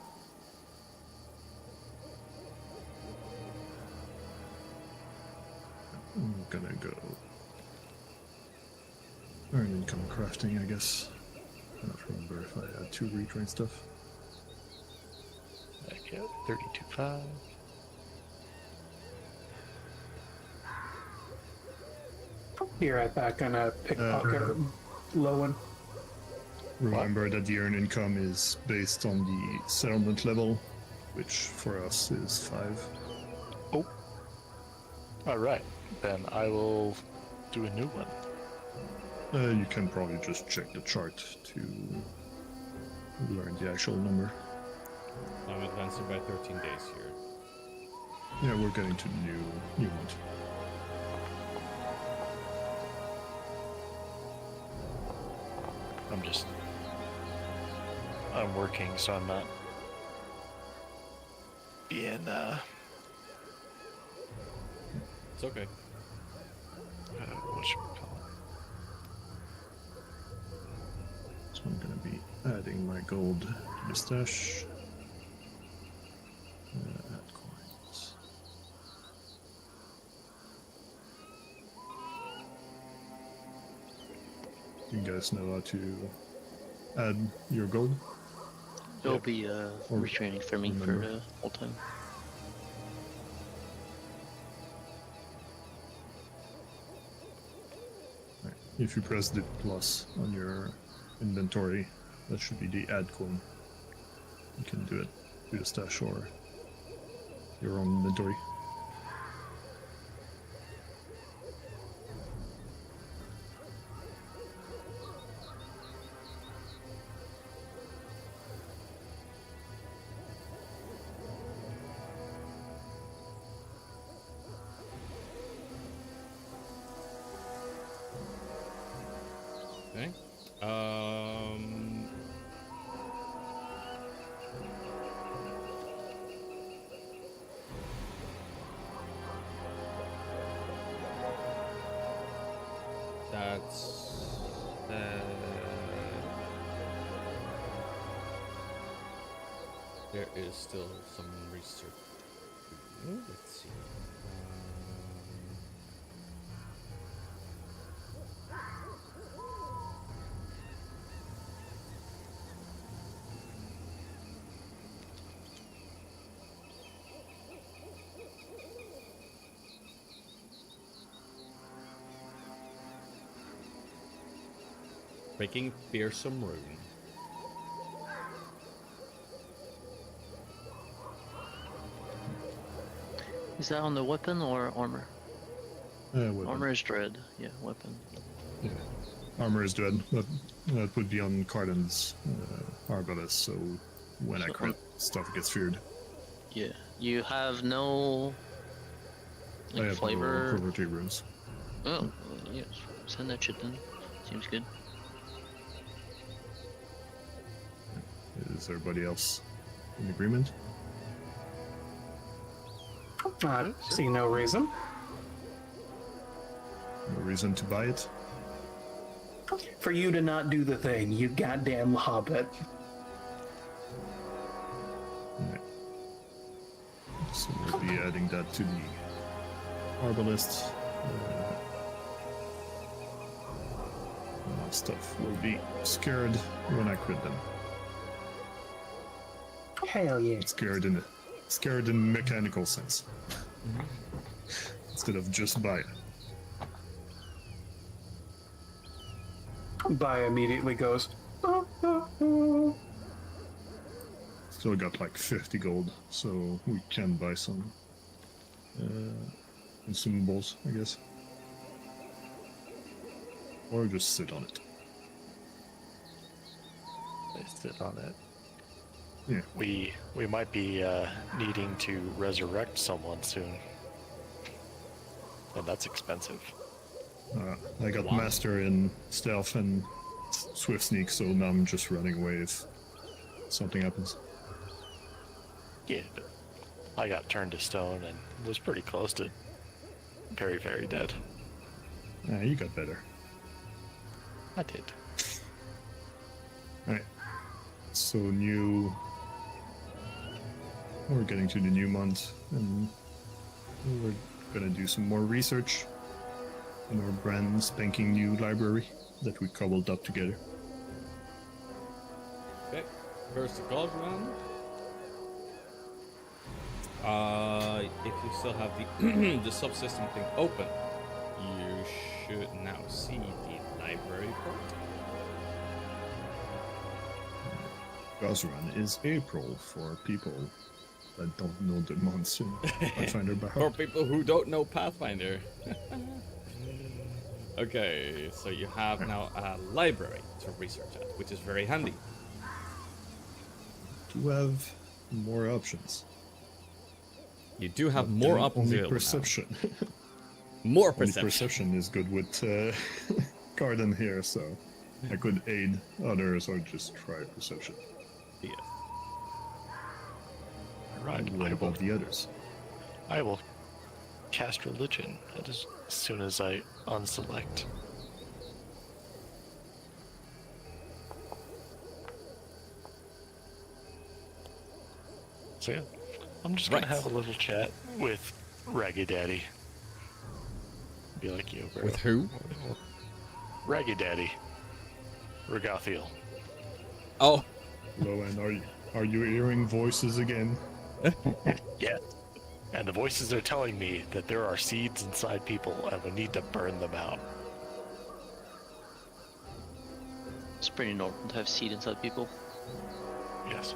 F: I'm gonna go earn income crafting, I guess. I don't remember if I had 2 retrain stuff.
B: Back out 32.5.
C: Be right back on a pickpocket Lowen.
F: Remember that the earned income is based on the settlement level, which for us is 5.
B: Oh. All right. Then I will do a new one.
F: You can probably just check the chart to learn the actual number.
A: I'm advancing by 13 days here.
F: Yeah, we're getting to the new month.
B: I'm working, so I'm not being,
A: It's okay.
B: what should we call
F: So I'm gonna be adding my gold to the stash. Add coins. You guys know how to add your gold?
E: It'll be retraining for me for
F: remember.
E: the whole time.
F: Right. If you press the plus on your inventory, that should be the add coin. You can do it through the stash or your own inventory.
A: Okay. That's there is still some research. Let's see. Breaking fearsome rune.
E: Is that on the weapon or armor?
F: Weapon.
E: Armor is dread. Yeah, weapon.
F: Yeah. Armor is dread, but that would be on Cardin's Arbalest, so when I
E: So-
F: crit, stuff gets feared.
E: Yeah. You have no
F: I
E: like
F: have
E: flavor.
F: no poverty runes.
E: Oh, yes. Send that shit then. Seems good.
F: Is everybody else in agreement?
C: I see no reason.
F: No reason to buy it?
C: For you to not do the thing, you goddamn hobbit.
F: Right. So we'll be adding that to the Arbalest. My stuff will be scared when I crit them.
C: Hell yeah.
F: Scared in mechanical sense. Instead of just buy it.
C: Bai immediately goes,
F: Still got like 50 gold, so we can buy some consumables, I guess. Or just sit on it.
B: I sit on it.
F: Yeah.
B: We might be needing to resurrect someone soon, and that's expensive.
F: I got
A: Wow.
F: master in stealth and swift sneak, so now I'm just running away if something happens.
B: Yeah, but I got turned to stone and was pretty close to very, very dead.
F: You got better.
B: I did.
F: Alright. So we're getting to the new month, and we're gonna do some more research in our brand spanking new library that we cobbled up together.
A: Okay. First the gold one. If you still have the the subsystem thing open, you should now see the library part.
F: Gazran is April for people that don't know the months in Pathfinder by
A: For
F: heart.
A: people who don't know Pathfinder. Okay, so you have now a library to research at, which is very handy.
F: To have more options.
A: You do have
F: But
A: more
F: then
A: options
F: only
A: available now.
F: perception.
A: More
F: Only
A: perception.
F: perception is good with Garden here, so I could aid others or just try perception.
A: Yes.
B: Right.
F: What about the others?
B: I will cast religion as soon as I unselect. So yeah, I'm just gonna
A: Right.
B: have a little chat with Raggy Daddy. Be like you, bro.
A: With who?
B: Raggy Daddy. Regathiel.
A: Oh,
F: Lowen, are you hearing voices again?
B: Yeah. And the voices are telling me that there are seeds inside people and we need to burn them out.
E: It's pretty normal to have seed inside people.
B: Yes.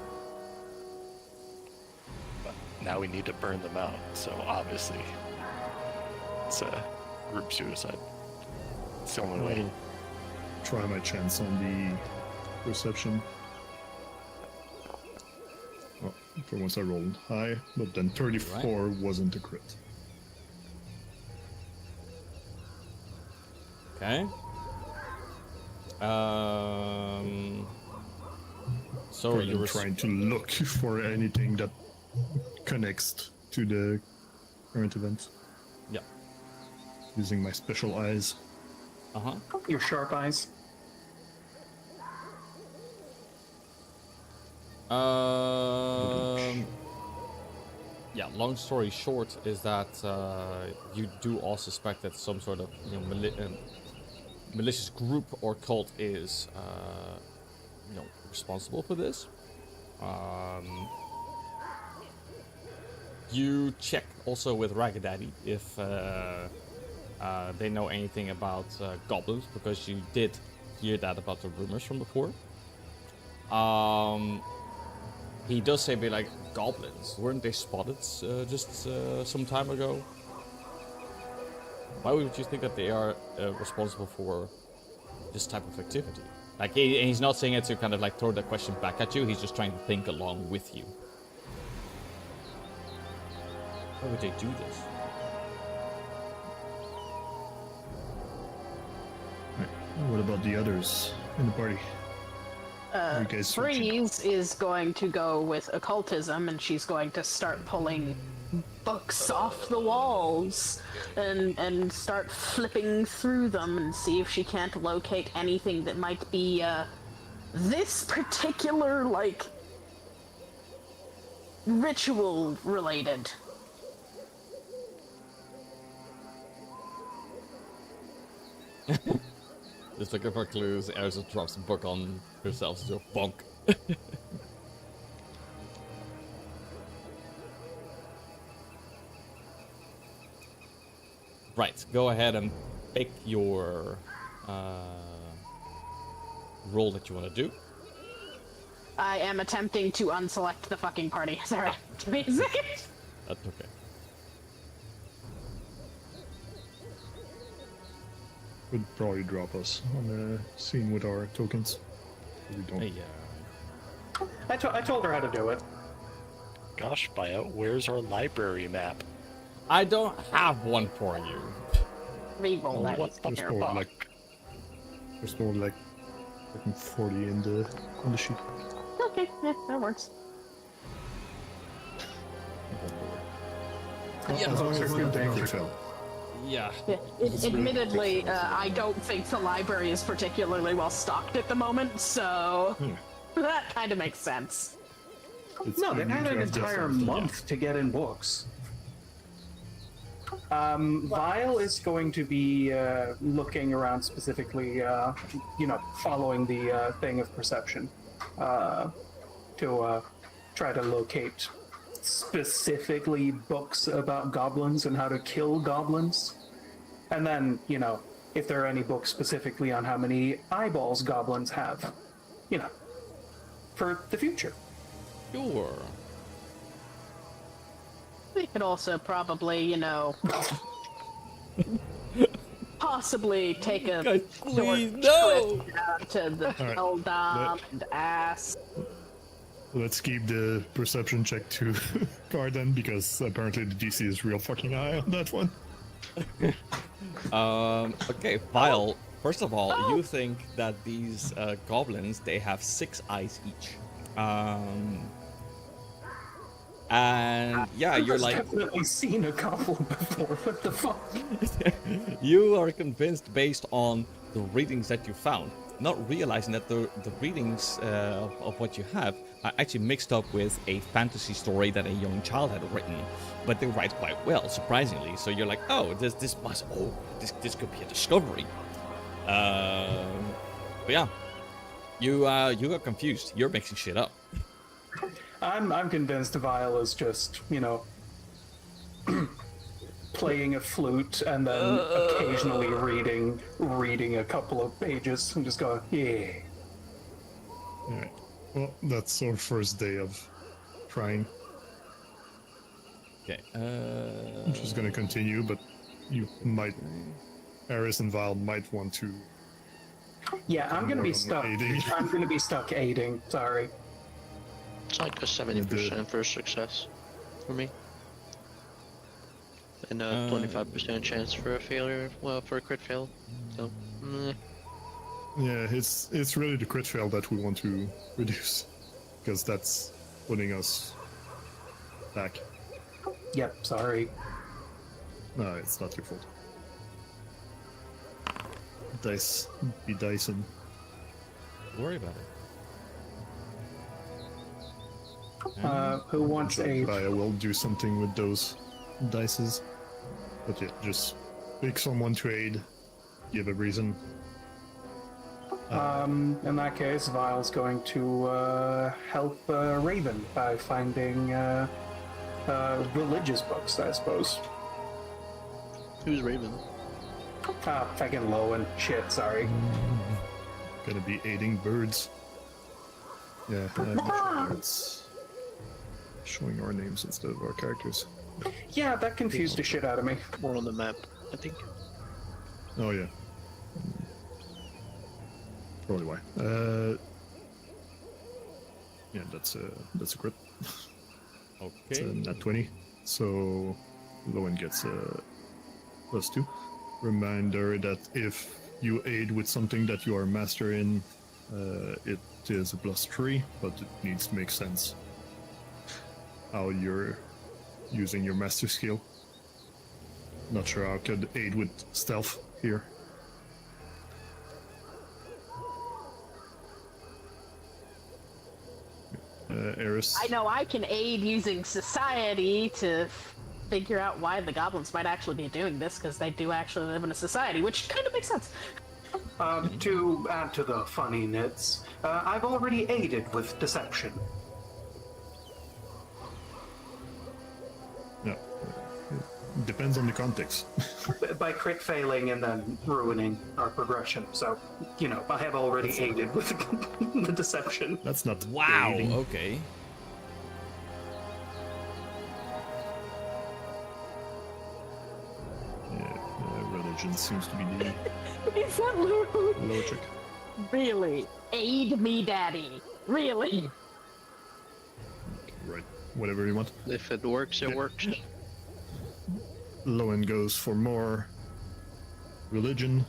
B: But now we need to burn them out, so obviously it's a group suicide. It's the only way.
F: Try my chance on the perception. Oh, for once I rolled high, but then 34 wasn't a crit.
A: okay. So
F: Or
A: you
F: I'm
A: were
F: trying to look for anything that connects to the current event
A: yeah.
F: using my special eyes.
A: Uh-huh.
C: Your sharp eyes.
A: Yeah, long story short is that you do all suspect that some sort of malicious group or cult is responsible for this. You check also with Raggedaddy if they know anything about goblins, because you did hear that about the rumors from before. He does say, be like, goblins, weren't they spotted just some time ago? Why would you think that they are responsible for this type of activity? Like, he's not saying it to kind of like throw the question back at you, he's just trying to think along with you. Why would they do this?
F: What about the others in the party? You guys searching?
D: Freeze is going to go with occultism, and she's going to start pulling books off the walls and start flipping through them and see if she can't locate anything that might be this particular, like, ritual related.
A: Just looking for clues, Eris just drops a book on herself, so bonk. Right, go ahead and pick your roll that you want to do.
D: I am attempting to unselect the fucking party. Sorry. Give me a second.
A: That's okay.
F: Would probably drop us on the scene with our tokens. We don't.
A: Hey,
C: I told her how to do it.
B: Gosh, Buyout, where's our library map?
A: I don't have one for you.
D: Reroll that.
B: What the
F: There's
D: fucker.
F: more
B: fuck?
F: like 40 in the on the sheet.
D: Okay, yeah, that works.
A: Yeah.
F: As long as
C: There's
F: it's
C: no
F: not
C: danger.
F: fell.
A: Yeah.
D: Yeah, admittedly, I don't think the library is particularly well stocked at the moment, so that kind of makes sense.
F: It's
C: No, they
F: easy
C: had
F: to
C: an
F: have just
C: entire
F: something.
C: month to get in books. Vile is going to be looking around specifically, following the thing of perception to try to locate specifically books about goblins and how to kill goblins. And then, if there are any books specifically on how many eyeballs goblins have, for the future.
A: Sure.
D: We could also probably, possibly take a
A: Guys,
D: short
A: please, no!
D: trip down to the
F: All right.
D: Eldom and ask.
F: Let's keep the perception check to Carden, because apparently the DC is real fucking high on that one.
A: Okay, Vile. First of all, you think that these goblins, they have 6 eyes each. And yeah, you're
C: I've
A: like,
C: definitely seen a goblin before. What the fuck?
A: you are convinced based on the readings that you found, not realizing that the readings of what you have are actually mixed up with a fantasy story that a young child had written, but they write quite well, surprisingly. So you're like, oh, this could be a discovery. But yeah, you got confused. You're mixing shit up.
C: I'm convinced Vile is just, playing a flute and then occasionally reading a couple of pages and just going, yeah.
F: Alright. Well, that's our first day of trying.
A: Okay.
F: Which is gonna continue, but you might... Eris and Vile might want to...
C: Yeah, I'm gonna be stuck.
F: Aiding.
C: I'm gonna be stuck aiding. Sorry.
E: It's like a 70% for success for me. And a 25% chance for a failure, well, for a crit fail. So,
F: Yeah, it's really the crit fail that we want to reduce, because that's putting us back.
C: Yep, sorry.
F: No, it's not your fault. Dice, be Dyson.
A: Don't worry about it.
C: Who wants aid?
F: I will do something with those dices. But yeah, just pick someone to aid, give a reason.
C: In that case, Vile's going to help Raven by finding religious books, I suppose.
E: who's Raven?
C: Ah, fucking Lowen. Shit, sorry.
F: Gonna be aiding birds. Yeah, it's showing our names instead of our characters.
C: Yeah, that confused the shit out of me.
E: More on the map, I think.
F: Oh yeah. Probably why. Yeah, that's a crit. It's a
A: Okay.
F: nat 20. So Lowen gets a +2. Reminder that if you aid with something that you are master in, it is a +3, but it needs to make sense how you're using your master skill. Not sure how I could aid with stealth here. Eris.
D: I know I can aid using society to figure out why the goblins might actually be doing this, because they do actually live in a society, which kind of makes sense.
C: To add to the funny nits, I've already aided with deception.
F: No. Depends on the context.
C: By crit failing and then ruining our progression. So, I have already aided with the deception.
F: That's not
A: Wow.
F: aiding.
A: Okay.
F: Yeah, religion seems to be the
D: Is that literally?
F: logic.
D: Really? Aid me, daddy. Really?
F: Right. Whatever you want.
E: If it works, it
F: Yeah.
E: works.
F: Lowen goes for more religion.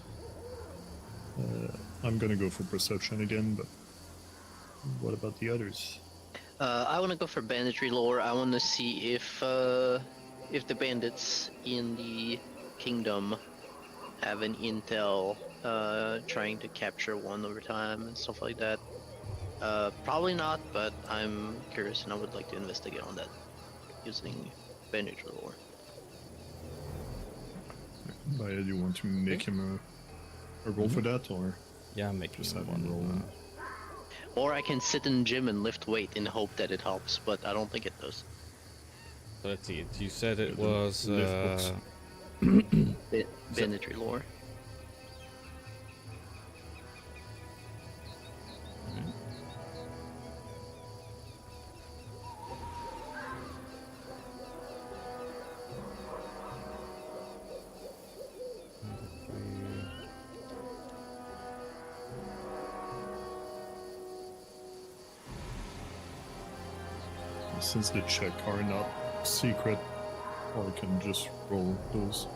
F: I'm gonna go for perception again, but what about the others?
E: I want to go for banditry lore. I want to see if the bandits in the kingdom have an intel trying to capture one over time and stuff like that. Probably not, but I'm curious and I would like to investigate on that using banditry lore.
F: Do you want to make him a roll for that, or
A: Yeah, make
F: just
A: me
F: have him roll?
A: one.
E: Or I can sit in the gym and lift weight in hope that it helps, but I don't think it does.
A: So let's see. You said it
F: The
A: was
F: lift books.
E: Banditry lore.
F: since the check are not secret, or we can just roll those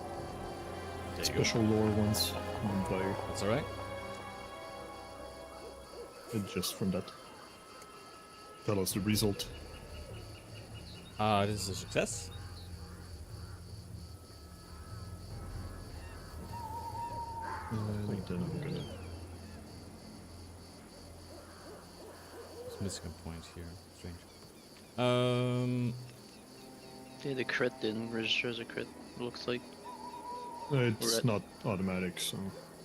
A: There you go.
F: special lore ones on fire.
A: That's alright.
F: And just from that, tell us the result.
A: This is a success.
F: And then I'm gonna.
A: It's missing a point here. Strange.
E: Yeah, the crit didn't register as a crit, looks like.
F: It's
E: at-
F: not automatic, so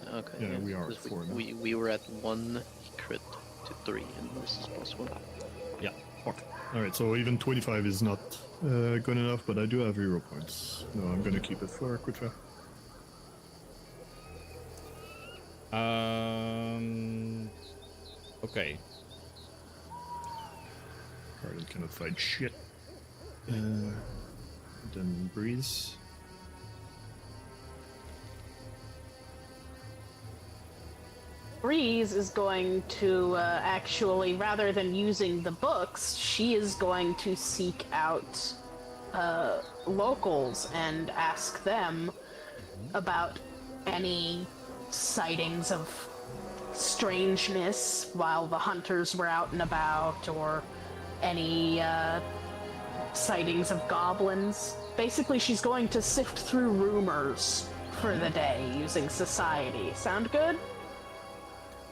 E: Okay.
F: Yeah, we are at
E: 'cause
F: 4 now.
E: we were at 1 crit to 3, and this is +1.
A: Yeah.
F: alright. So even 25 is not good enough, but I do have hero points. No, I'm gonna keep it for Quitra.
A: Okay.
F: Arden cannot fight shit. Then Breeze.
D: Breeze is going to actually, rather than using the books, she is going to seek out locals and ask them about any sightings of strangeness while the hunters were out and about, or any sightings of goblins. Basically, she's going to sift through rumors for the day using society. Sound good?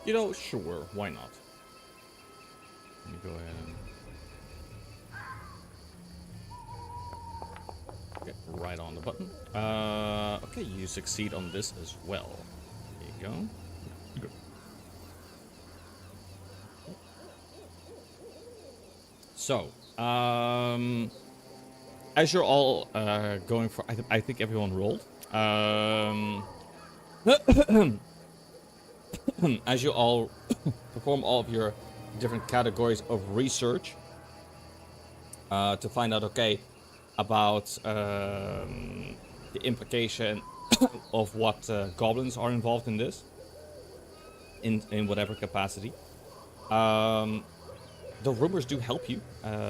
A: You know, sure, why not? Let me go ahead and get right on the button. Okay, you succeed on this as well. There you go.
F: Good.
A: So, as you're all going for, I think everyone rolled. As you all perform all of your different categories of research to find out, okay, about the implication of what goblins are involved in this, in whatever capacity. The rumors do help you,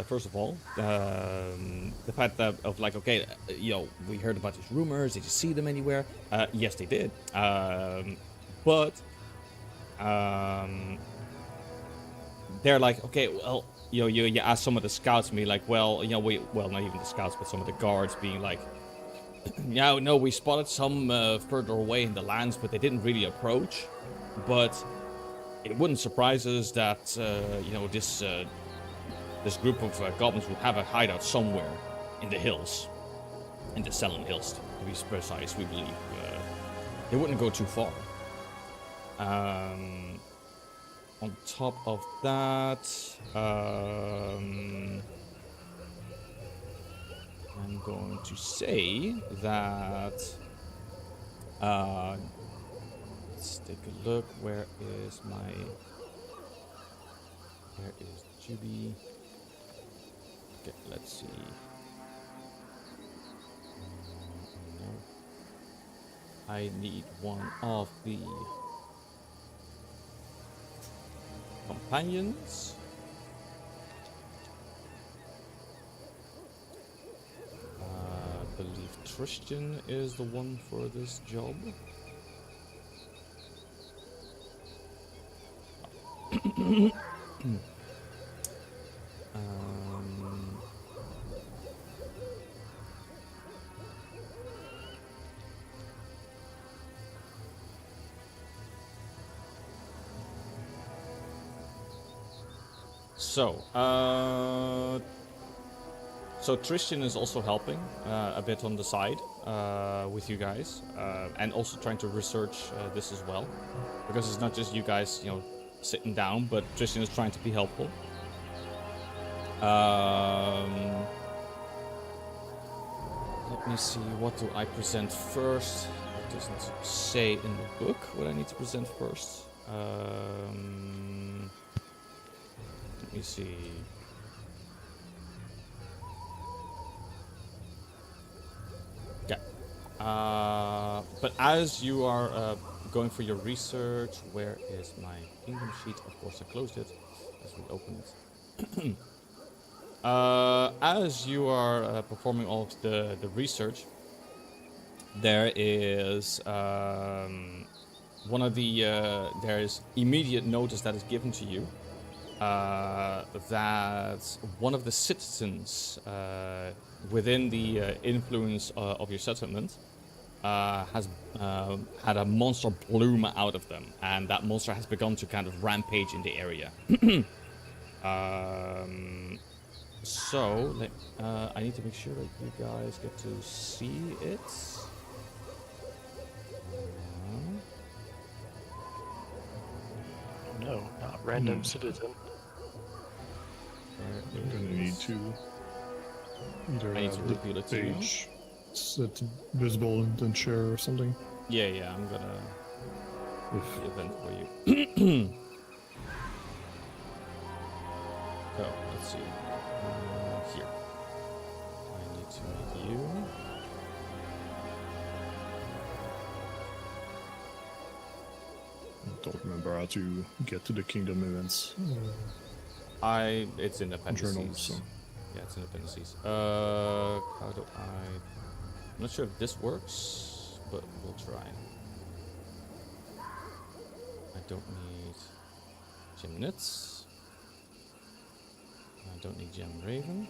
A: first of all. The fact that of like, okay, you know, we heard about these rumors. Did you see them anywhere? Yes, they did. But they're like, okay, well, you know, you ask some of the scouts, and be like, well, you know, well, not even the scouts, but some of the guards being like, yeah, no, we spotted some further away in the lands, but they didn't really approach. But it wouldn't surprise us that, you know, this group of goblins would have a hideout somewhere in the hills, in the Selin Hills, to be precise. We believe they wouldn't go too far. On top of that, I'm going to say that, let's take a look. Where is Juby? Okay, let's see. No. I need one of the companions. I believe Tristan is the one for this job. So Tristan is also helping a bit on the side with you guys, and also trying to research this as well, because it's not just you guys, you know, sitting down, but Tristan is trying to be helpful. Let me see, what do I present first? It doesn't say in the book what I need to present first. Let me see. Yeah. But as you are going for your research, where is my kingdom sheet? Of course, I closed it as we opened it. As you are performing all of the research, there is there is immediate notice that is given to you that one of the citizens within the influence of your settlement has had a monster bloom out of them, and that monster has begun to kind of rampage in the area. So, I need to make sure that you guys get to see it.
B: No, not random citizen.
F: I'm gonna need to either
A: I need to
F: have the
A: reveal it to you.
F: page set visible and then share or something.
A: Yeah, I'm gonna
F: If
A: the event for you. So, let's see. Here. I need to make you.
F: I don't remember how to get to the kingdom events
A: It's in appendices.
F: journal, so
A: Yeah, it's in appendices. How do I'm not sure if this works, but we'll try. I don't need Gem Nits. I don't need Gem Raven.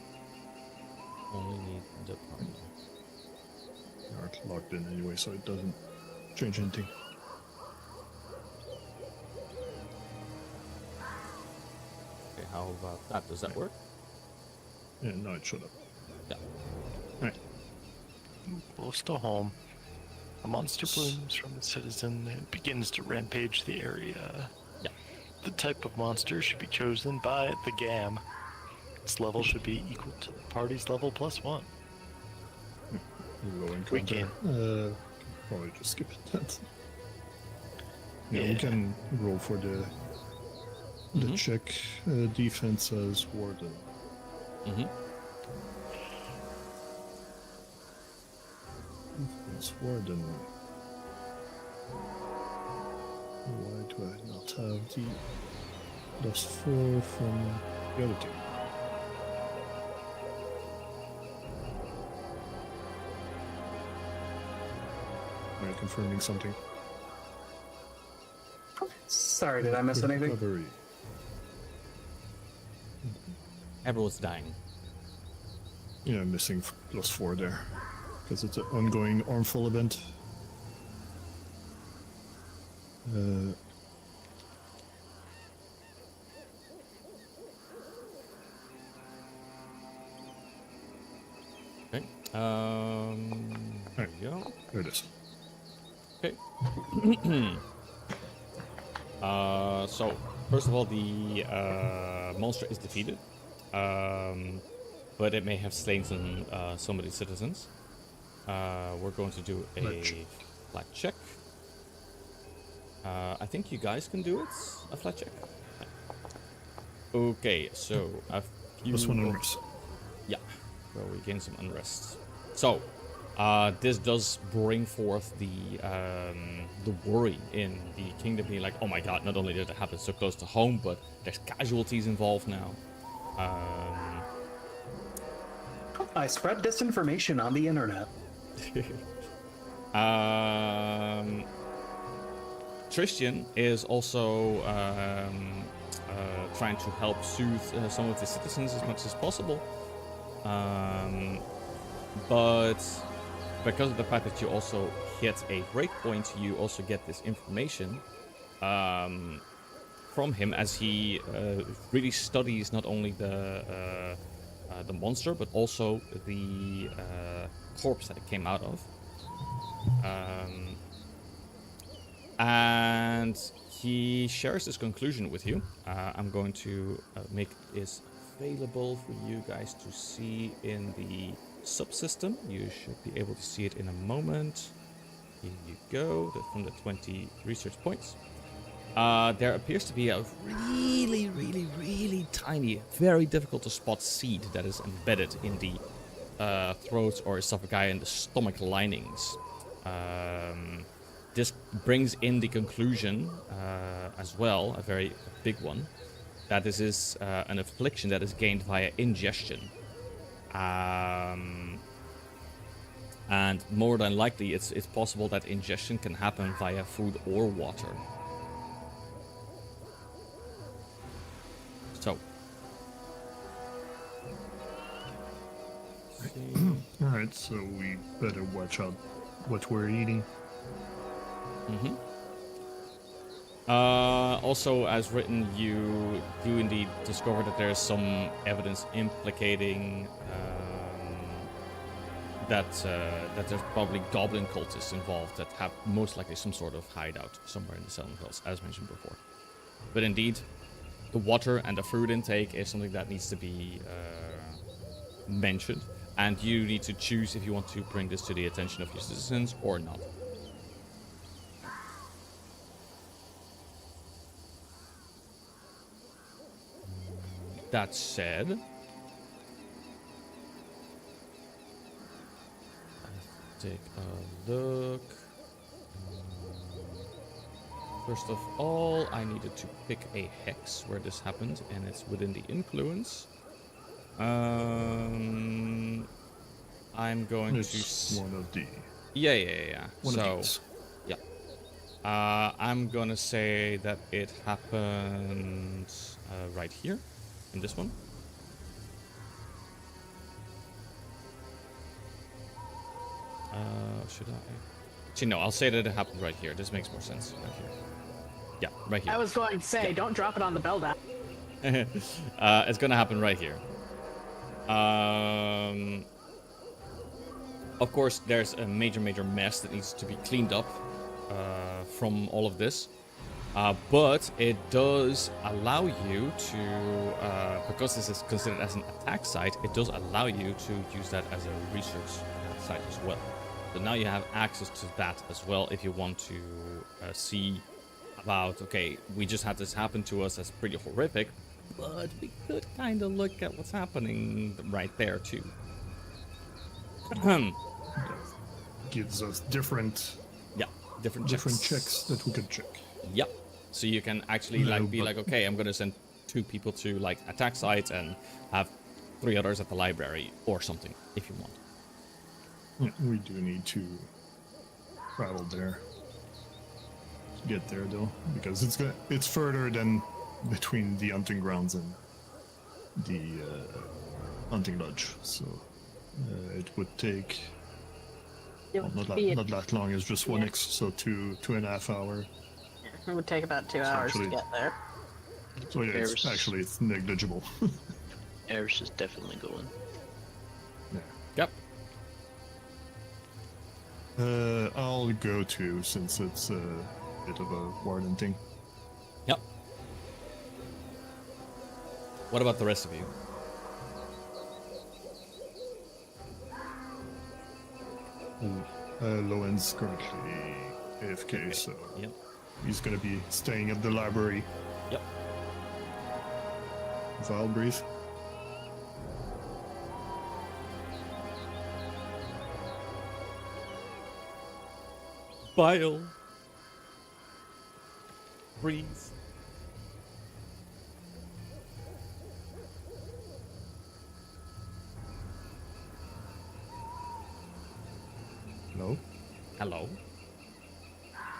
A: Only need the party.
F: they aren't logged in anyway, so it doesn't change anything.
A: Okay, how about that? Does that work?
F: Yeah, no, it showed up.
A: Yeah.
F: Alright.
B: Close to home. A monster blooms from a citizen and begins to rampage the area.
A: Yeah.
B: The type of monster should be chosen by the GAM. Its level should be equal to the party's level +1.
F: Low
B: We
F: encounter. Probably just skip that. Yeah, we
B: Yeah.
F: can roll for the check defense as warden.
A: Mm-hmm.
F: Defense warden. Why do I not have the +4 from the other team? Am I confirming something?
C: Sorry, did I miss anything?
F: Recovery.
A: Everyone's dying.
F: Yeah, I'm missing +4 there. Because it's an ongoing armful event.
A: Okay. There we go.
F: There it is.
A: Okay. So first of all, the monster is defeated, but it may have slain some of the citizens. We're going to do a flat check. I think you guys can do it. A flat check. Okay, so a few.
F: +1 unrest.
A: Yeah, so we gain some unrest. So, this does bring forth the worry in the kingdom, being like, oh my god, not only did it happen so close to home, but there's casualties involved now.
C: I spread disinformation on the internet.
A: Tristan is also trying to help soothe some of the citizens as much as possible. But because of the fact that you also hit a breakpoint, you also get this information from him as he really studies not only the monster, but also the corpse that it came out of. And he shares this conclusion with you. I'm going to make this available for you guys to see in the subsystem. You should be able to see it in a moment. Here you go, from the 20 research points. There appears to be a really tiny, very difficult to spot seed that is embedded in the throat or esophagus and the stomach linings. This brings in the conclusion as well, a very big one, that this is an affliction that is gained via ingestion. And more than likely, it's possible that ingestion can happen via food or water. So.
F: Alright, so we better watch out what we're eating.
A: Mm-hmm. Also, as written, you do indeed discover that there's some evidence implicating that there's probably goblin cultists involved that have most likely some sort of hideout somewhere in the Southern Hills, as mentioned before. But indeed, the water and the fruit intake is something that needs to be mentioned, and you need to choose if you want to bring this to the attention of your citizens or not. That said, let's take a look. First of all, I needed to pick a hex where this happened, and it's within the influence. I'm going
F: It's
A: to...
F: one of the...
A: Yeah.
F: One of these.
A: Yeah. I'm gonna say that it happened right here, in this one. Should I? Actually, no, I'll say that it happened right here. This makes more sense. Right here. Yeah, right here.
D: I was going to say, don't drop it on the bell down.
A: It's gonna happen right here. Of course, there's a major mess that needs to be cleaned up from all of this. But it does allow you to, because this is considered as an attack site, it does allow you to use that as a research site as well. So now you have access to that as well if you want to see about, okay, we just had this happen to us, that's pretty horrific, but we could kind of look at what's happening right there too.
F: Gives us different
A: different
F: checks that we could check.
A: Yep. So you can actually be like, okay, I'm gonna send 2 people to like attack sites and have 3 others at the library or something if you want.
F: Yeah, we do need to travel there. To get there though, because it's further than between the hunting grounds and the hunting lodge. So it would take not that long. It's just 1x, so 2.5 hours.
D: It would take about 2 hours to get there.
F: So yeah, it's negligible.
E: Eris is definitely going.
A: Yep.
F: I'll go too, since it's a bit of a warden thing.
A: Yep. What about the rest of you?
F: Lowen's currently AFK, so
A: Yep.
F: he's gonna be staying at the library.
A: Yep.
F: Vile breathe.
A: Bile. Breathe.
F: No?
A: Hello.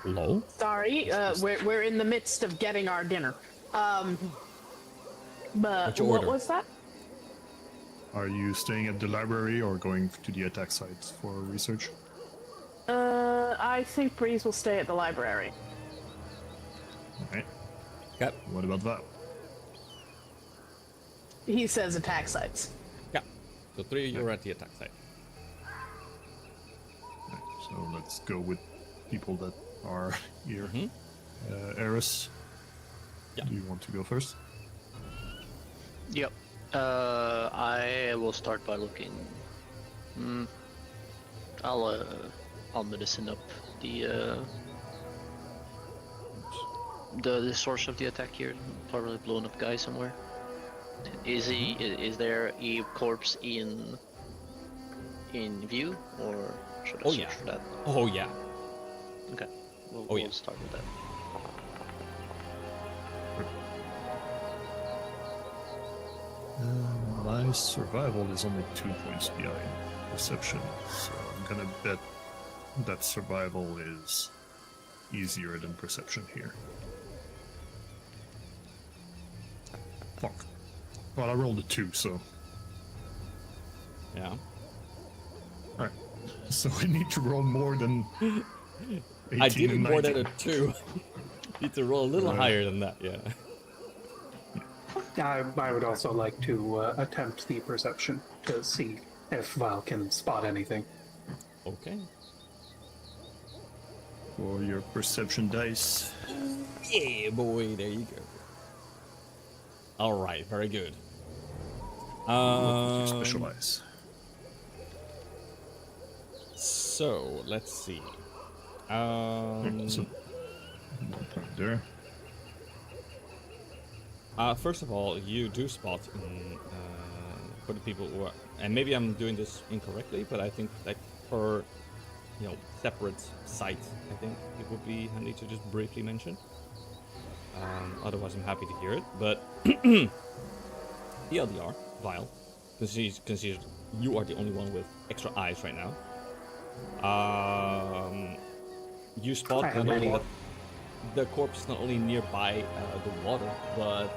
A: Hello.
D: Sorry, we're in the midst of getting our dinner. But
A: What's your
D: what
A: order?
D: was that?
F: Are you staying at the library or going to the attack sites for research?
D: I think Breeze will stay at the library.
F: Alright.
A: Yep.
F: What about that?
D: He says attack sites.
A: Yeah. So 3 of you are at the attack site.
F: Right, so let's go with people that are here.
A: Mm-hmm.
F: Eris,
A: Yeah.
F: do you want to go first?
E: Yep. I will start by looking. I'll medicine up the source of the attack here. Probably blown up guy somewhere. Is there a corpse in view, or should I search for that?
A: Oh yeah.
E: Okay. We'll
A: yeah.
E: start with that.
F: My survival is only 2 points behind perception, so I'm gonna bet that survival is easier than perception here. Fuck. Well, I rolled a 2, so...
A: Yeah.
F: Alright. So I need to roll more than 18
A: Ideally
F: and
A: more
F: 19.
A: than a 2. Need to roll a little
F: Right.
A: higher than that, yeah.
C: I would also like to attempt the perception to see if Vile can spot anything.
A: Okay.
F: For your perception dice.
A: Yeah, boy, there you go. Alright, very good.
F: You specialize.
A: So, let's see.
F: So, 1 point there.
A: First of all, you do spot for the people who are, and maybe I'm doing this incorrectly, but I think like per, separate site, I think it would be handy to just briefly mention. Otherwise, I'm happy to hear it. But ELDR, Vile, considers you are the only one with extra eyes right now. You spot
C: I have
A: not only
C: many.
A: that the corpse is not only nearby the water, but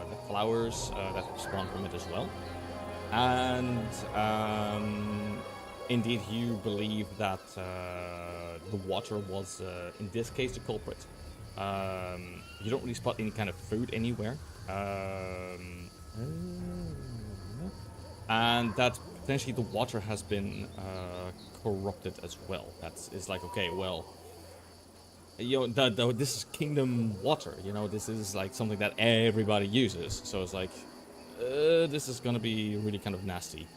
A: the flowers that spawn from it as well. And indeed, you believe that the water was, in this case, the culprit. You don't really spot any kind of food anywhere. And that potentially the water has been corrupted as well. It's like, okay, well, this is kingdom water. This is like something that everybody uses. So it's like, this is gonna be really kind of nasty.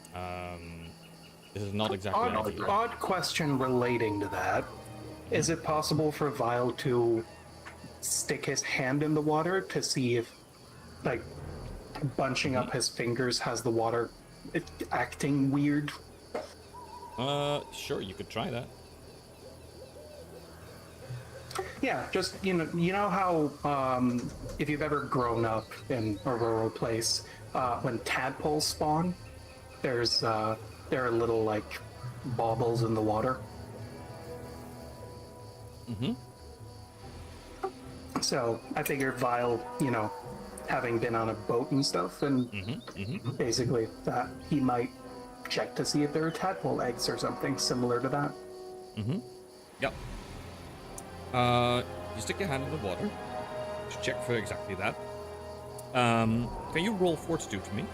A: This is not exactly ideal.
C: Odd question relating to that. Is it possible for Vile to stick his hand in the water to see if, like, bunching up his fingers has the water acting weird?
A: Sure, you could try that.
C: Yeah, just you know how if you've ever grown up in a rural place, when tadpoles spawn, there are little like baubles in the water.
A: Mm-hmm.
C: So I figured Vile, having been on a boat and stuff, and basically that he might check to see if there are tadpole eggs or something similar to that.
A: Mm-hmm. Yep. You stick your hand in the water to check for exactly that. Can you roll fortitude for me?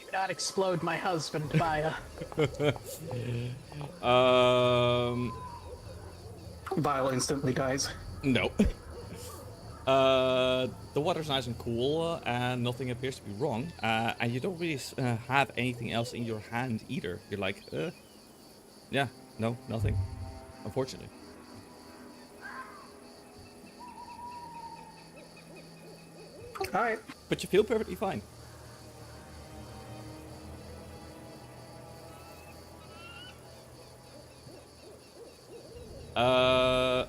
D: Do not explode my husband, Maya.
C: Vile instantly dies.
A: No. The water's nice and cool, and nothing appears to be wrong. And you don't really have anything else in your hand either. You're like, yeah, no, nothing. Unfortunately.
C: All right.
A: But you feel perfectly fine.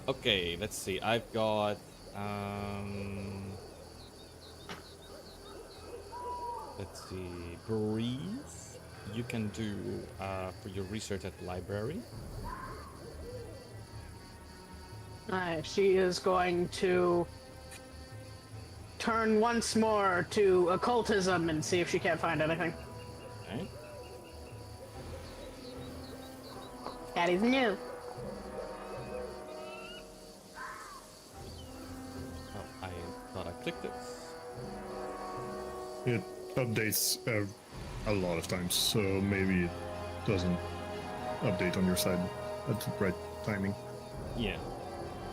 A: Okay, let's see. I've got, let's see, breathe. You can do for your research at the library.
D: She is going to turn once more to occultism and see if she can't find anything.
A: Okay.
D: That is new.
A: Oh, I thought I clicked it.
F: It updates a lot of times, so maybe it doesn't update on your side at the right timing.
A: Yeah.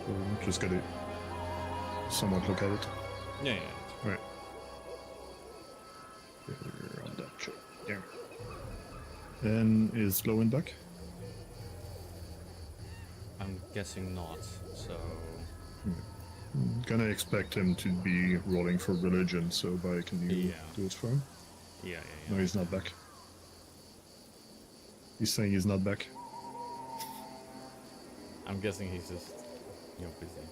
F: So just gotta somewhat look at it.
A: Yeah, yeah.
F: Right. We're on that shot. There. And is Lowen back?
A: I'm guessing not, so...
F: Gonna expect him to be rolling for religion, so Bai, can you
A: Yeah.
F: do it for him?
A: Yeah.
F: No, he's not back. He's saying he's not back.
A: I'm guessing he's just You're busy.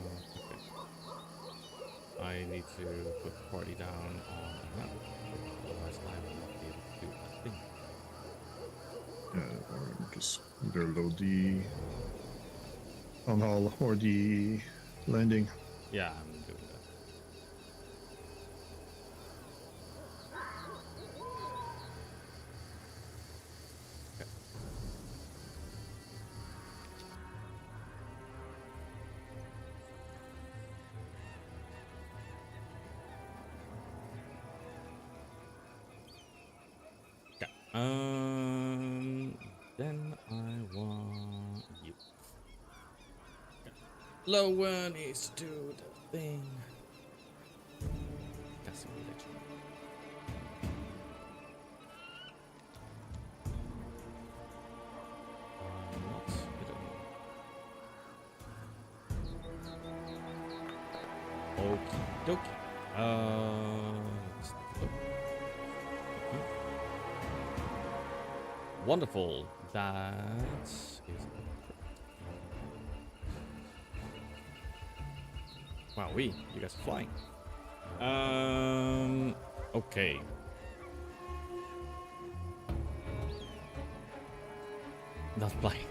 A: Okay. I need to put the party down on a map. Otherwise, I will not be able to do that thing.
F: Just either load the town hall or the landing.
A: Yeah, I'm doing that. Okay. Okay. Then I want you. Lower needs to do the thing. That's religion. I'm not hidden. Okie dokie. Let's go. Wonderful. That is. Wow, you guys are flying. Okay. Not flying.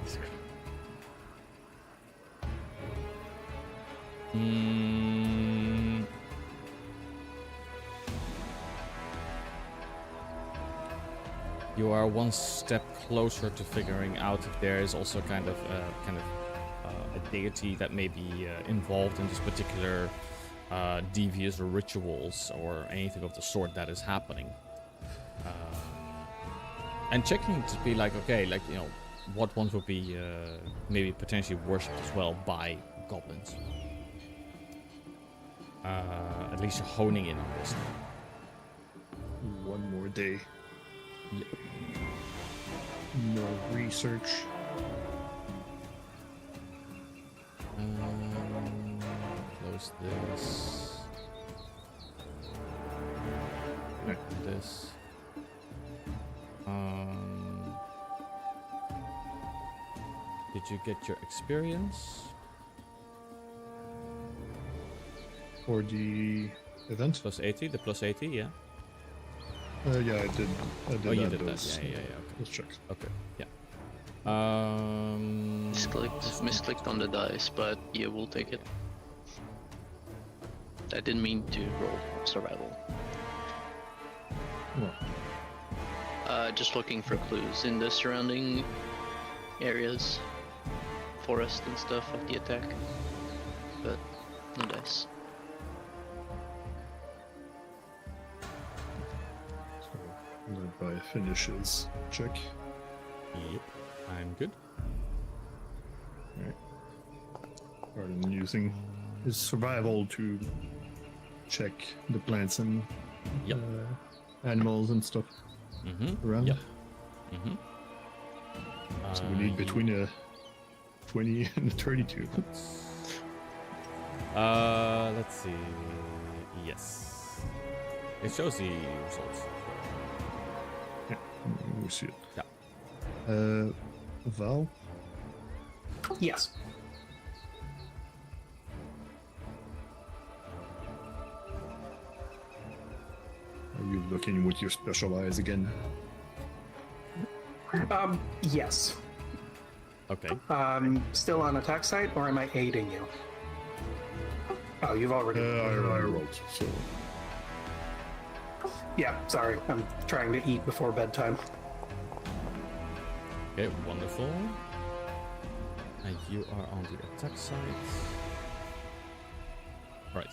A: You are one step closer to figuring out if there is also kind of a deity that may be involved in this particular devious rituals or anything of the sort that is happening. And checking to be like, okay, like, you know, what ones would be maybe potentially worshipped as well by goblins. At least you're honing in on this.
F: One more day.
A: Yep.
F: More research.
A: Close this.
F: Right.
A: This. Did you get your experience?
F: For the event?
A: Plus 80, the plus 80, yeah.
F: Yeah, I did.
A: Oh, you
F: add
A: did that.
F: those.
A: Yeah. Okay.
F: Let's check.
A: Okay. Yeah.
E: Misclicked on the dice, but yeah, we'll take it. I didn't mean to roll survival.
F: Well,
E: Just looking for clues in the surrounding areas, forest and stuff of the attack, but no dice.
F: led by finishes. Check.
A: Yep. I'm good.
F: Alright. Pardon using his survival to check the plants and
A: Yep.
F: animals and stuff around.
A: Yep. Mm-hmm.
F: So we need between a 20 and a 32.
A: Let's see. Yes. It shows the results.
F: Yeah, we see it.
A: Yeah.
F: Val?
C: Yes.
F: Are you looking with your special eyes again?
C: Yes.
A: Okay.
C: Still on attack site, or am I aiding you? Oh, you've already.
F: I rolled, so.
C: Yeah, sorry. I'm trying to eat before bedtime.
A: Okay, wonderful. And you are on the attack side. Right.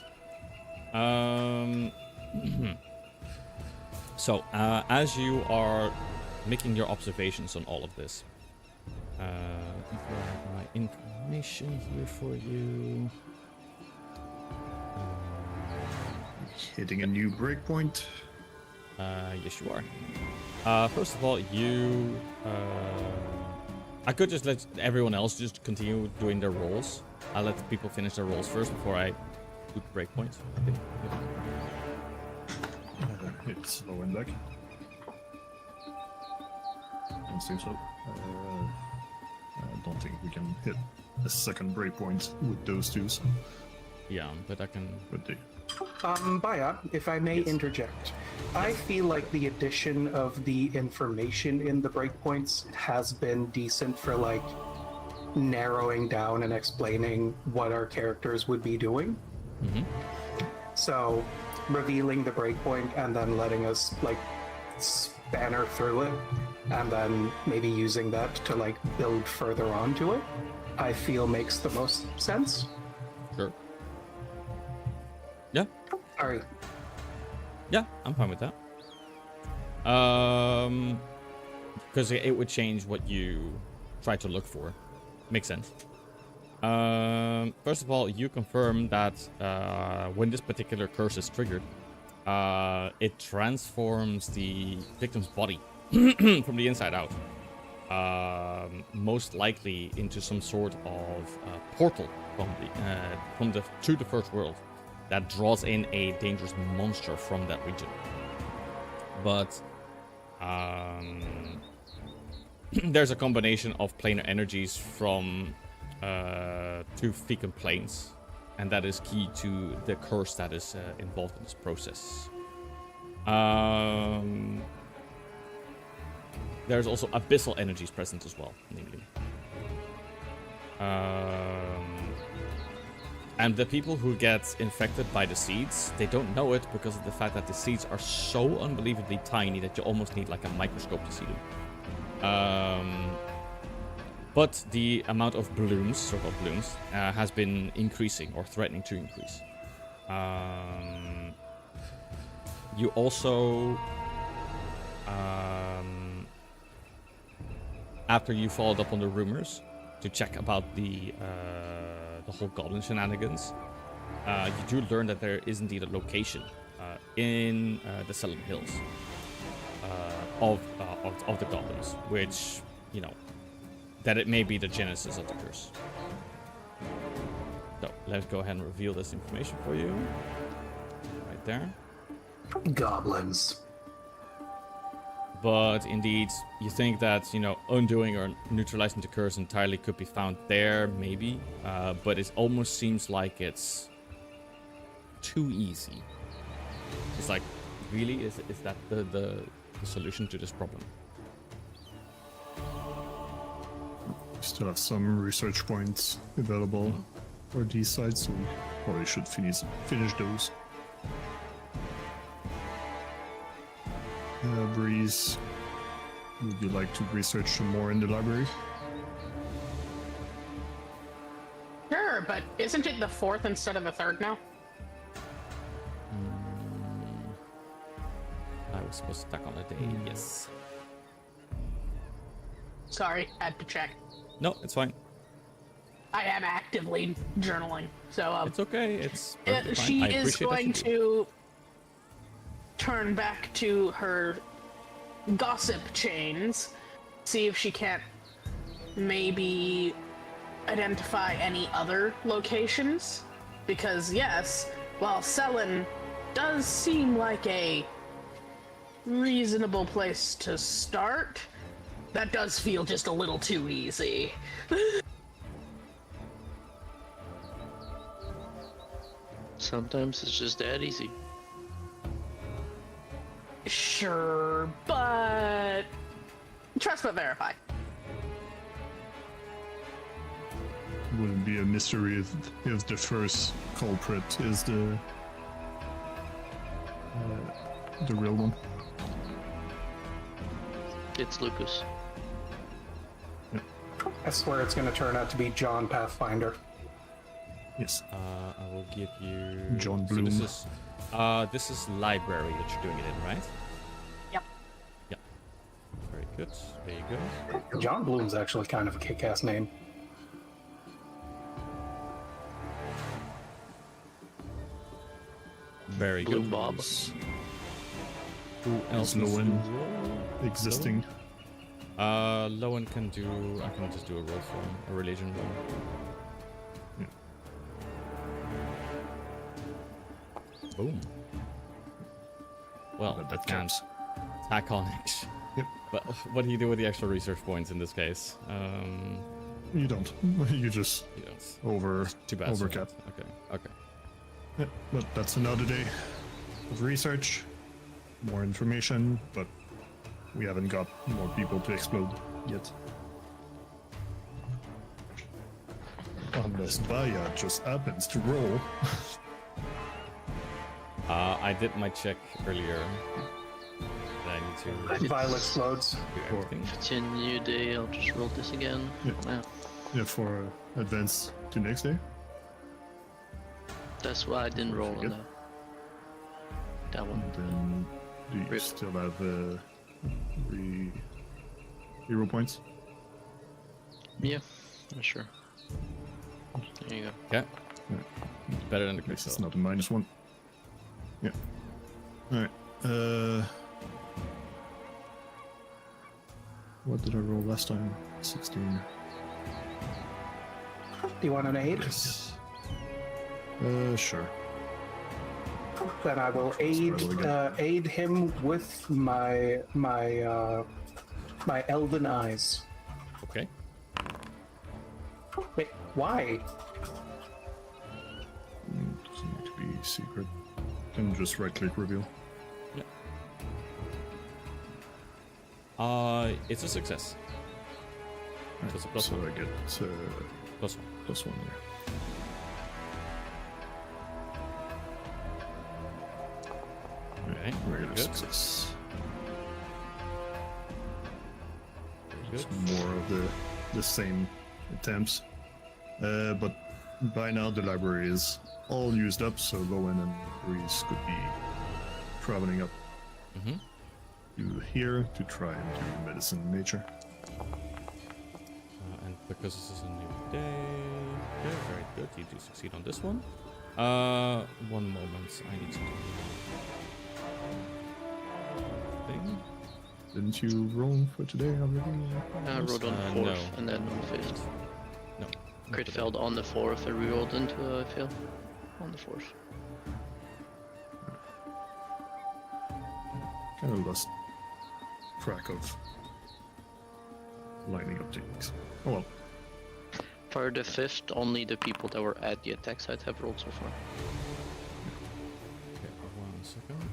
A: So, as you are making your observations on all of this, if I have my information here for you.
F: Hitting a new breakpoint.
A: Yes, you are. First of all, you. I could just let everyone else just continue doing their rolls. I'll let people finish their rolls first before I do the breakpoints. I think. Yeah.
F: It's low and back. I don't think so. I don't think we can hit a second breakpoint with those two. So,
A: Yeah, but I can.
F: but they,
C: Baya, if I may interject, I feel like the addition of the information in the breakpoints has been decent for like narrowing down and explaining what our characters would be doing. So, revealing the breakpoint and then letting us like spanner through it, and then maybe using that to like build further onto it, I feel makes the most sense.
A: Sure. Yeah.
C: Sorry.
A: Yeah, I'm fine with that. Because it would change what you try to look for. Makes sense. First of all, you confirm that when this particular curse is triggered, it transforms the victim's body from the inside out. Most likely into some sort of portal to the first world that draws in a dangerous monster from that region. But there's a combination of planar energies from two fecund planes, and that is key to the curse that is involved in this process. There's also abyssal energies present as well, namely. And the people who get infected by the seeds, they don't know it because of the fact that the seeds are so unbelievably tiny that you almost need like a microscope to see them. But the amount of blooms, so-called blooms, has been increasing or threatening to increase. You also, after you followed up on the rumors to check about the whole goblin shenanigans, you do learn that there is indeed a location in the Sullen Hills of the goblins, which, you know, that it may be the genesis of the curse. So let's go ahead and reveal this information for you. Right there.
C: Goblins.
A: But indeed, you think that, you know, undoing or neutralizing the curse entirely could be found there, maybe. But it almost seems like it's too easy. It's like, really? Is that the solution to this problem?
F: still have some research points available for these sites, so probably should finish those. Breeze, would you like to research some more in the library?
D: Sure, but isn't it the fourth instead of the third now?
A: I was supposed to tack on a day, yes.
D: Sorry, had to check.
A: No, it's fine.
D: I am actively journaling, so
A: It's okay. It's perfectly fine.
D: she
A: I
D: is
A: appreciate that
D: going
A: you do.
D: to turn back to her gossip chains, see if she can't maybe identify any other locations. Because yes, while Selin does seem like a reasonable place to start, that does feel just a little too easy.
E: Sometimes it's just that easy.
D: Sure, but trust but verify.
F: Wouldn't be a mystery if the first culprit is the real one.
E: It's Lucas.
C: I swear it's going to turn out to be John Pathfinder.
F: Yes.
A: I will give you
F: John
A: so
F: Bloom.
A: this is library that you're doing it in, right?
D: Yep.
A: Yeah. Very good. There you go.
C: John Bloom's actually kind of a kick-ass name.
A: Very
E: Blue
A: good.
E: Bob.
A: Who else
F: Is
A: needs to
F: Lowen
A: roll?
F: existing?
A: Lowen can do. I can just do a roll for him, a religion roll. Boom. Well,
F: But
A: I
F: that
A: can't
F: counts.
A: tack on it.
F: Yep.
A: But what do you do with the extra research points in this case?
F: You don't. You just
A: You don't.
F: over
A: Too bad.
F: overcap.
A: Okay. Okay.
F: Yeah, but that's another day of research, more information, but we haven't got more people to explode yet. Unless Baya just happens to roll.
A: I did my check earlier. I need to
C: Violet explodes.
A: do everything.
E: If it's a new day, I'll just roll this again.
F: Yeah.
E: Yeah.
F: Yeah, for advance to next day.
E: That's why I didn't roll on
F: Forget.
E: that one.
F: Then do you
E: Rip.
F: still have hero points?
E: Yeah, sure. There you go.
A: Okay. Better than the
F: At least it's
A: crystal.
F: not a -1. Yeah. Alright. What did I roll last time? 16.
C: Do you want an aid?
F: Yes. Sure.
C: Then I will aid him with my elven eyes.
A: Okay.
C: Wait, why?
F: Doesn't need to be secret. Can just right-click reveal.
A: It's a success. It's a plus
F: So
A: one.
F: I get
A: Plus one.
F: +1 here.
A: Alright.
F: Regular
A: Good.
F: success.
A: Good.
F: It's more of the same attempts. But by now the library is all used up, so Lowen and Reese could be traveling up
A: Mm-hmm.
F: to here to try and do medicine nature.
A: And because this is a new day, yeah, very good. You do succeed on this one. One moment. I need to do thing.
F: Didn't you roll for today already?
E: I rolled on the
A: Uh,
E: 4th
A: no.
E: and then on the 5th.
A: No.
E: Crit failed on the 4th, I rerolled into a fail on the 4th.
F: Kind of lost track of lining up things. Oh well.
E: For the 5th, only the people that were at the attack site have rolled so far.
A: Okay, 1 second.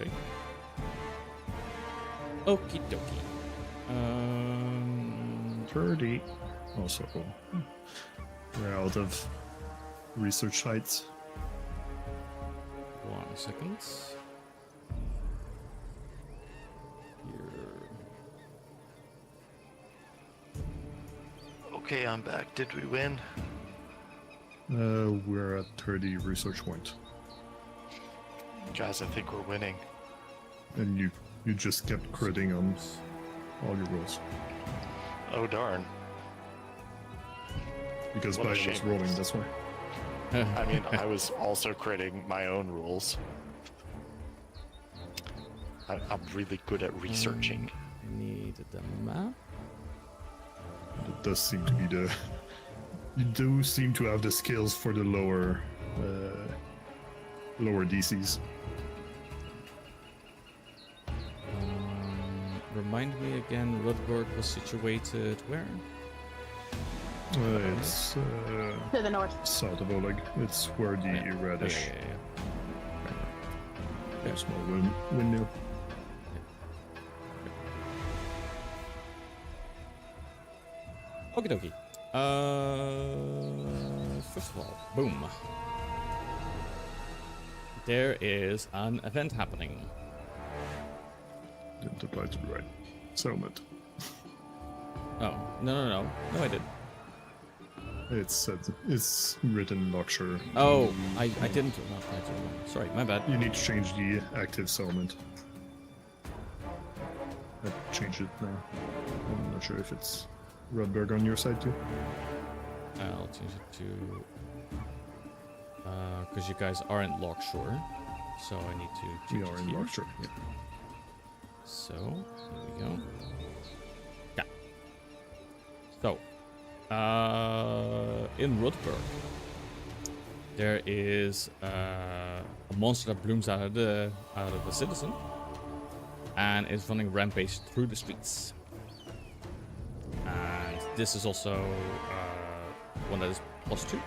A: Okay. Okie dokie.
F: 30. Also, we're out of research sites.
A: 1 second. Here.
B: Okay, I'm back. Did we win?
F: We're at 30 research point,
B: Guys, I think we're winning.
F: and you just kept critting on all your rolls
B: Oh darn.
F: because
B: What a
F: Bide was
B: shame.
F: rolling. That's why.
B: I mean, I was also critting my own rules. I'm really good at researching.
A: Need the map.
F: It does seem to be the. You do seem to have the skills for the lower DCs.
A: Remind me again, Rudberg was situated where?
F: It's
D: To the north.
F: south of Oleg. It's where the
A: Yeah.
F: radish,
A: Yeah.
F: small windmill.
A: Okie dokie. First of all, boom. There is an event happening.
F: Didn't apply to the right settlement.
A: Oh, no, I did.
F: It's written Lockshire.
A: Oh, I didn't. No, I didn't. Sorry, my bad.
F: You need to change the active settlement. I've changed it now. I'm not sure if it's Rudberg on your side too.
A: I'll change it to because you guys aren't Lockshore, so I need to
F: We
A: change
F: are
A: it
F: in
A: here.
F: Lockshire. Yeah.
A: So here we go. Yeah. In Rudberg, there is a monster that blooms out of the citizen, and is running rampage through the streets. And this is also one that is +2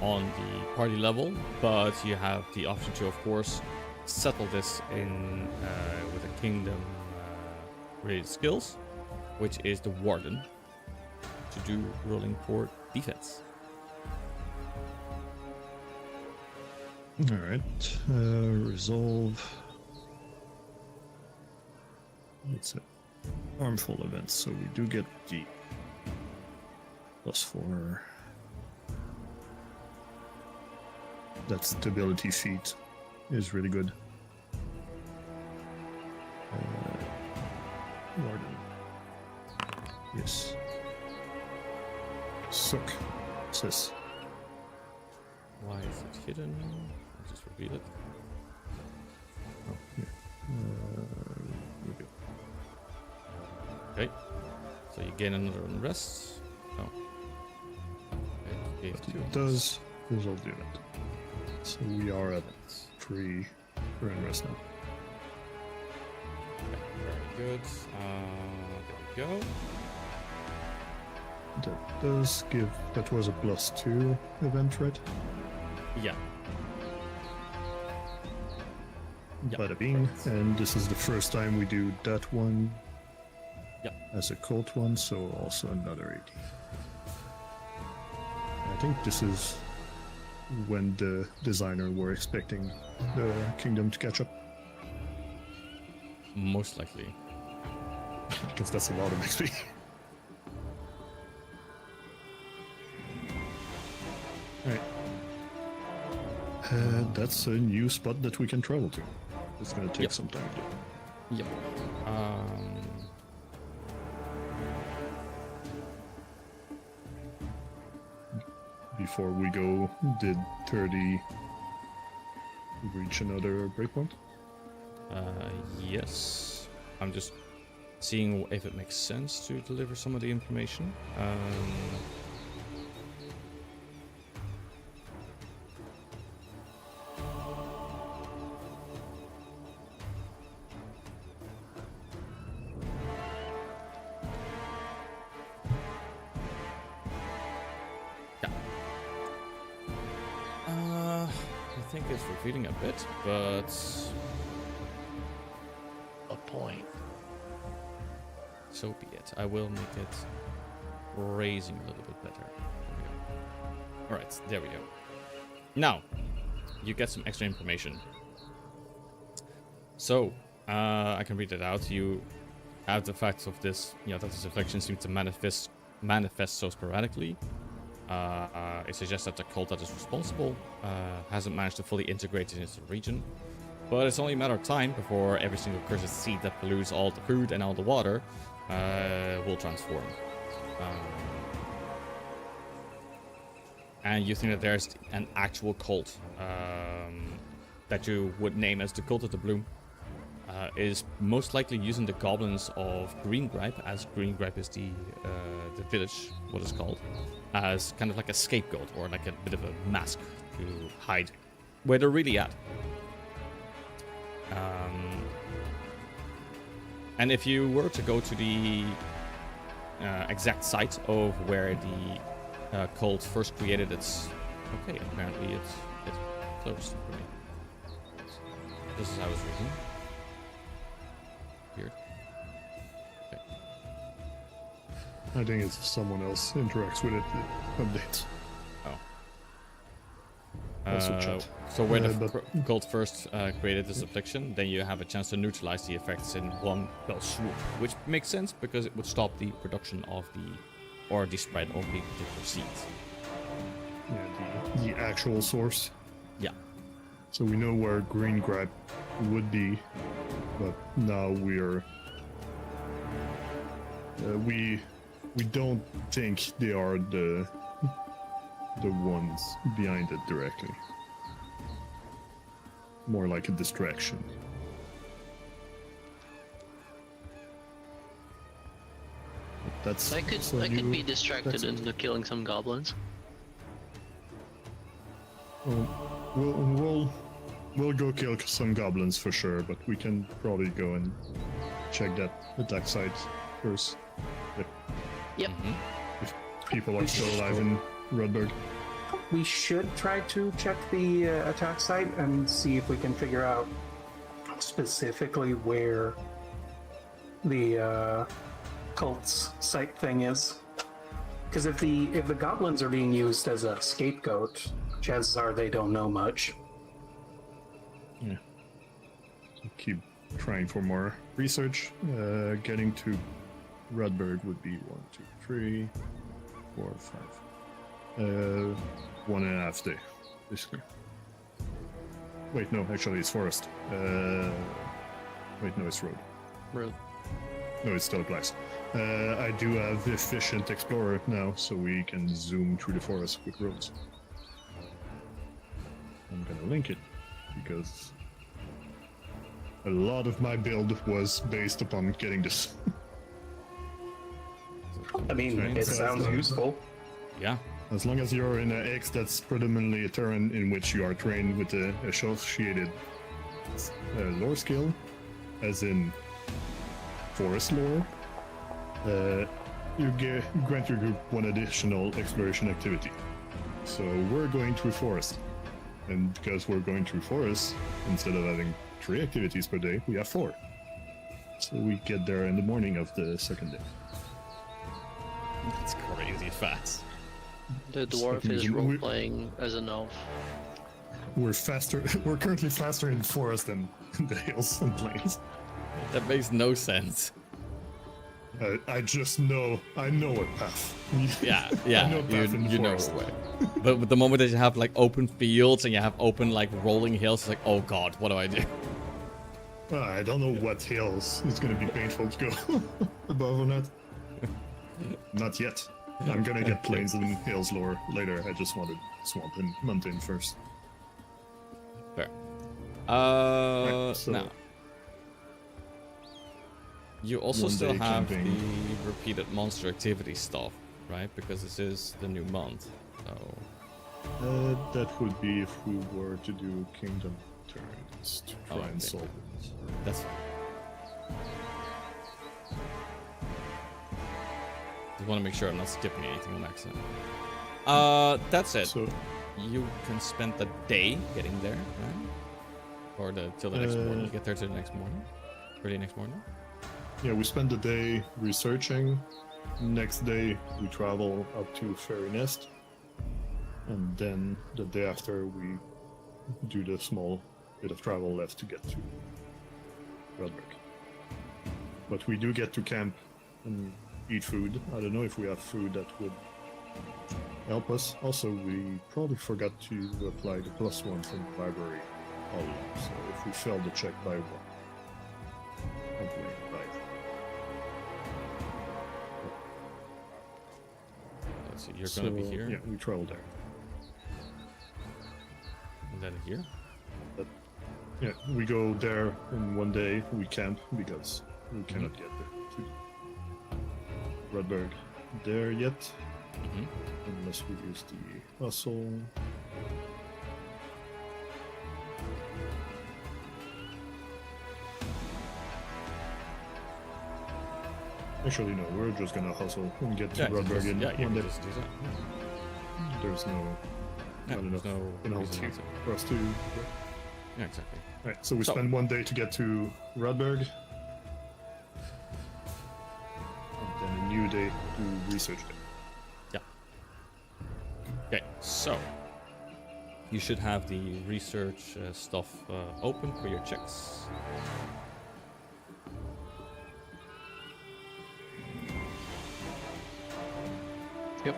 A: on the party level, but you have the option to, of course, settle this in with a kingdom related skills, which is the warden, to do rolling for defense.
F: All right. Resolve. It's a harmful event, so we do get the +4. That stability feat is really good. Warden. Yes. Suck. Says.
A: Why is it hidden? I'll just reveal it.
F: Oh, here. We go.
A: Okay. So you gain another unrest. No.
F: But it does resolve the event. So we are at 3 for unrest now.
A: Okay, very good. There we go.
F: That does give. That was a +2 event, right?
A: Yeah. Yep.
F: Bada bing. And this is the first time we do that one.
A: Yep.
F: As a cult one, so also another 80. I think this is when the designer were expecting the kingdom to catch up.
A: Most likely.
F: Because that's a lot of XP. Alright. That's a new spot that we can travel to. It's gonna take
A: Yep.
F: some time to do.
A: Yep.
F: Before we go, did 30 reach another breakpoint?
A: Yes. I'm just seeing if it makes sense to deliver some of the information. I think it's revealing a bit, but
B: A point.
A: so be it. I will make it raising a little bit better. Alright, there we go. Now, you get some extra information. So, I can read it out. You have the fact of this, that this affliction seems to manifest so sporadically. It suggests that the cult that is responsible hasn't managed to fully integrate it into the region. But it's only a matter of time before every single cursed seed that pollutes all the food and all the water will transform. And you think that there's an actual cult that you would name as the Cult of the Bloom. Is most likely using the goblins of Greengripe, as Greengripe is the village, what it's called, as kind of like a scapegoat or like a bit of a mask to hide where they're really at. And if you were to go to the exact site of where the cult first created its... Okay, apparently it's closed for me. This is how it's written. Weird. Okay.
F: I think if someone else interacts with it, it updates.
A: Oh.
F: Also chat.
A: So when the
F: but-
A: cult first created this affliction, then you have a chance to neutralize the effects in one fell swoop, which makes sense because it would stop the production of the spread of the particular seeds.
F: Yeah, the actual source.
A: Yeah.
F: So we know where Greengripe would be, but now we're we don't think they are the ones behind it directly. More like a distraction. That's
E: I could
F: so
E: I could
F: you-
E: be distracted
F: that's-
E: into killing some goblins.
F: We'll go kill some goblins for sure, but we can probably go and check that attack site first.
E: Yep.
F: If people are still alive in Rudberg.
C: We should try to check the attack site and see if we can figure out specifically where the cult's site thing is. Because if the goblins are being used as a scapegoat, chances are they don't know much.
F: Yeah. So keep trying for more research. Getting to Rudberg would be 1, 2, 3, 4, 5. 1.5 day, basically. Wait, no, actually it's forest. Wait, no, it's road.
E: Road.
F: No, it still applies. I do have efficient explorer now, so we can zoom through the forest with roads. I'm gonna link it because a lot of my build was based upon getting this.
C: I mean, it sounds useful.
A: Yeah.
F: As long as you're in an X that's predominantly a terrain in which you are trained with the associated lore skill, as in forest lore, you grant your group 1 additional exploration activity. So we're going through forest. And because we're going through forest, instead of having 3 activities per day, we have 4. So we get there in the morning of the second day.
A: That's crazy fast.
E: The dwarf is role playing as an elf.
F: We're faster. We're currently faster in forest than in the hills and plains.
A: That makes no sense.
F: I just know. I know a path.
A: Yeah,
F: I
A: yeah,
F: know a path in the
A: you know
F: forest.
A: a way. But with the moment that you have like open fields and you have open like rolling hills, it's like, oh god, what do I do?
F: I don't know what hills it's gonna be painful to go above or not. Not yet. I'm gonna get plains and hills lore later. I just wanted swamp and mountain first.
A: Fair.
F: Right, so-
A: Now. You also
F: 1
A: still
F: day
A: have
F: camping.
A: the repeated monster activity stuff, right? Because this is the new month. So
F: That would be if we were to do kingdom turns to try and
A: okay.
F: solve it.
A: that's fine. Just want to make sure I'm not skipping anything on accident. That's it.
F: So
A: You can spend the day getting there, right? Or till the next morning. You get there to the next morning. Early next morning.
F: yeah, we spend the day researching. Next day we travel up to Fairy Nest, and then the day after we do the small bit of travel left to get to Rudberg. But we do get to camp and eat food. I don't know if we have food that would help us. Also, we probably forgot to apply the +1 from the library all along. So if we fail the check by 1, hopefully by
A: Let's see. You're gonna be
F: So,
A: here,
F: Yeah, we travel there.
A: and then here.
F: Yeah, we go there in 1 day. We camp because we cannot get there to Rudberg there yet,
A: Mhm.
F: unless we use the hustle. Actually, no, we're just gonna hustle and get to Rudberg in
A: yeah, you
F: 1
A: can
F: day.
A: just do that.
F: There's no
A: Yeah,
F: not enough
A: there's no
F: in
A: reason not to.
F: for us to.
A: Yeah, exactly.
F: Right, so we
A: So-
F: spend 1 day to get to Rudberg, and then a new day to research it.
A: Okay, so you should have the research stuff open for your checks.
E: Yep.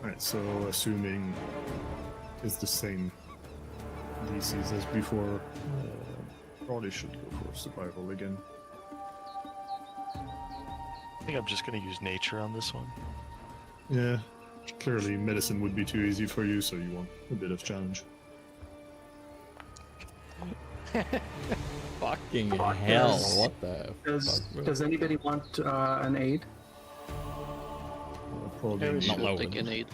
F: Alright, so assuming it's the same DCs as before, probably should go for survival again.
B: I think I'm just going to use nature on this one.
F: Yeah, clearly medicine would be too easy for you, so you want a bit of challenge.
A: Fucking
C: Fuck,
A: hell!
C: does-
A: What the
C: Does
A: fuck? bro?
C: Does anybody want an aid?
F: Probably
E: Eris
A: Not
F: need
E: will
A: low,
E: take
A: is
E: an
A: it?
E: aid.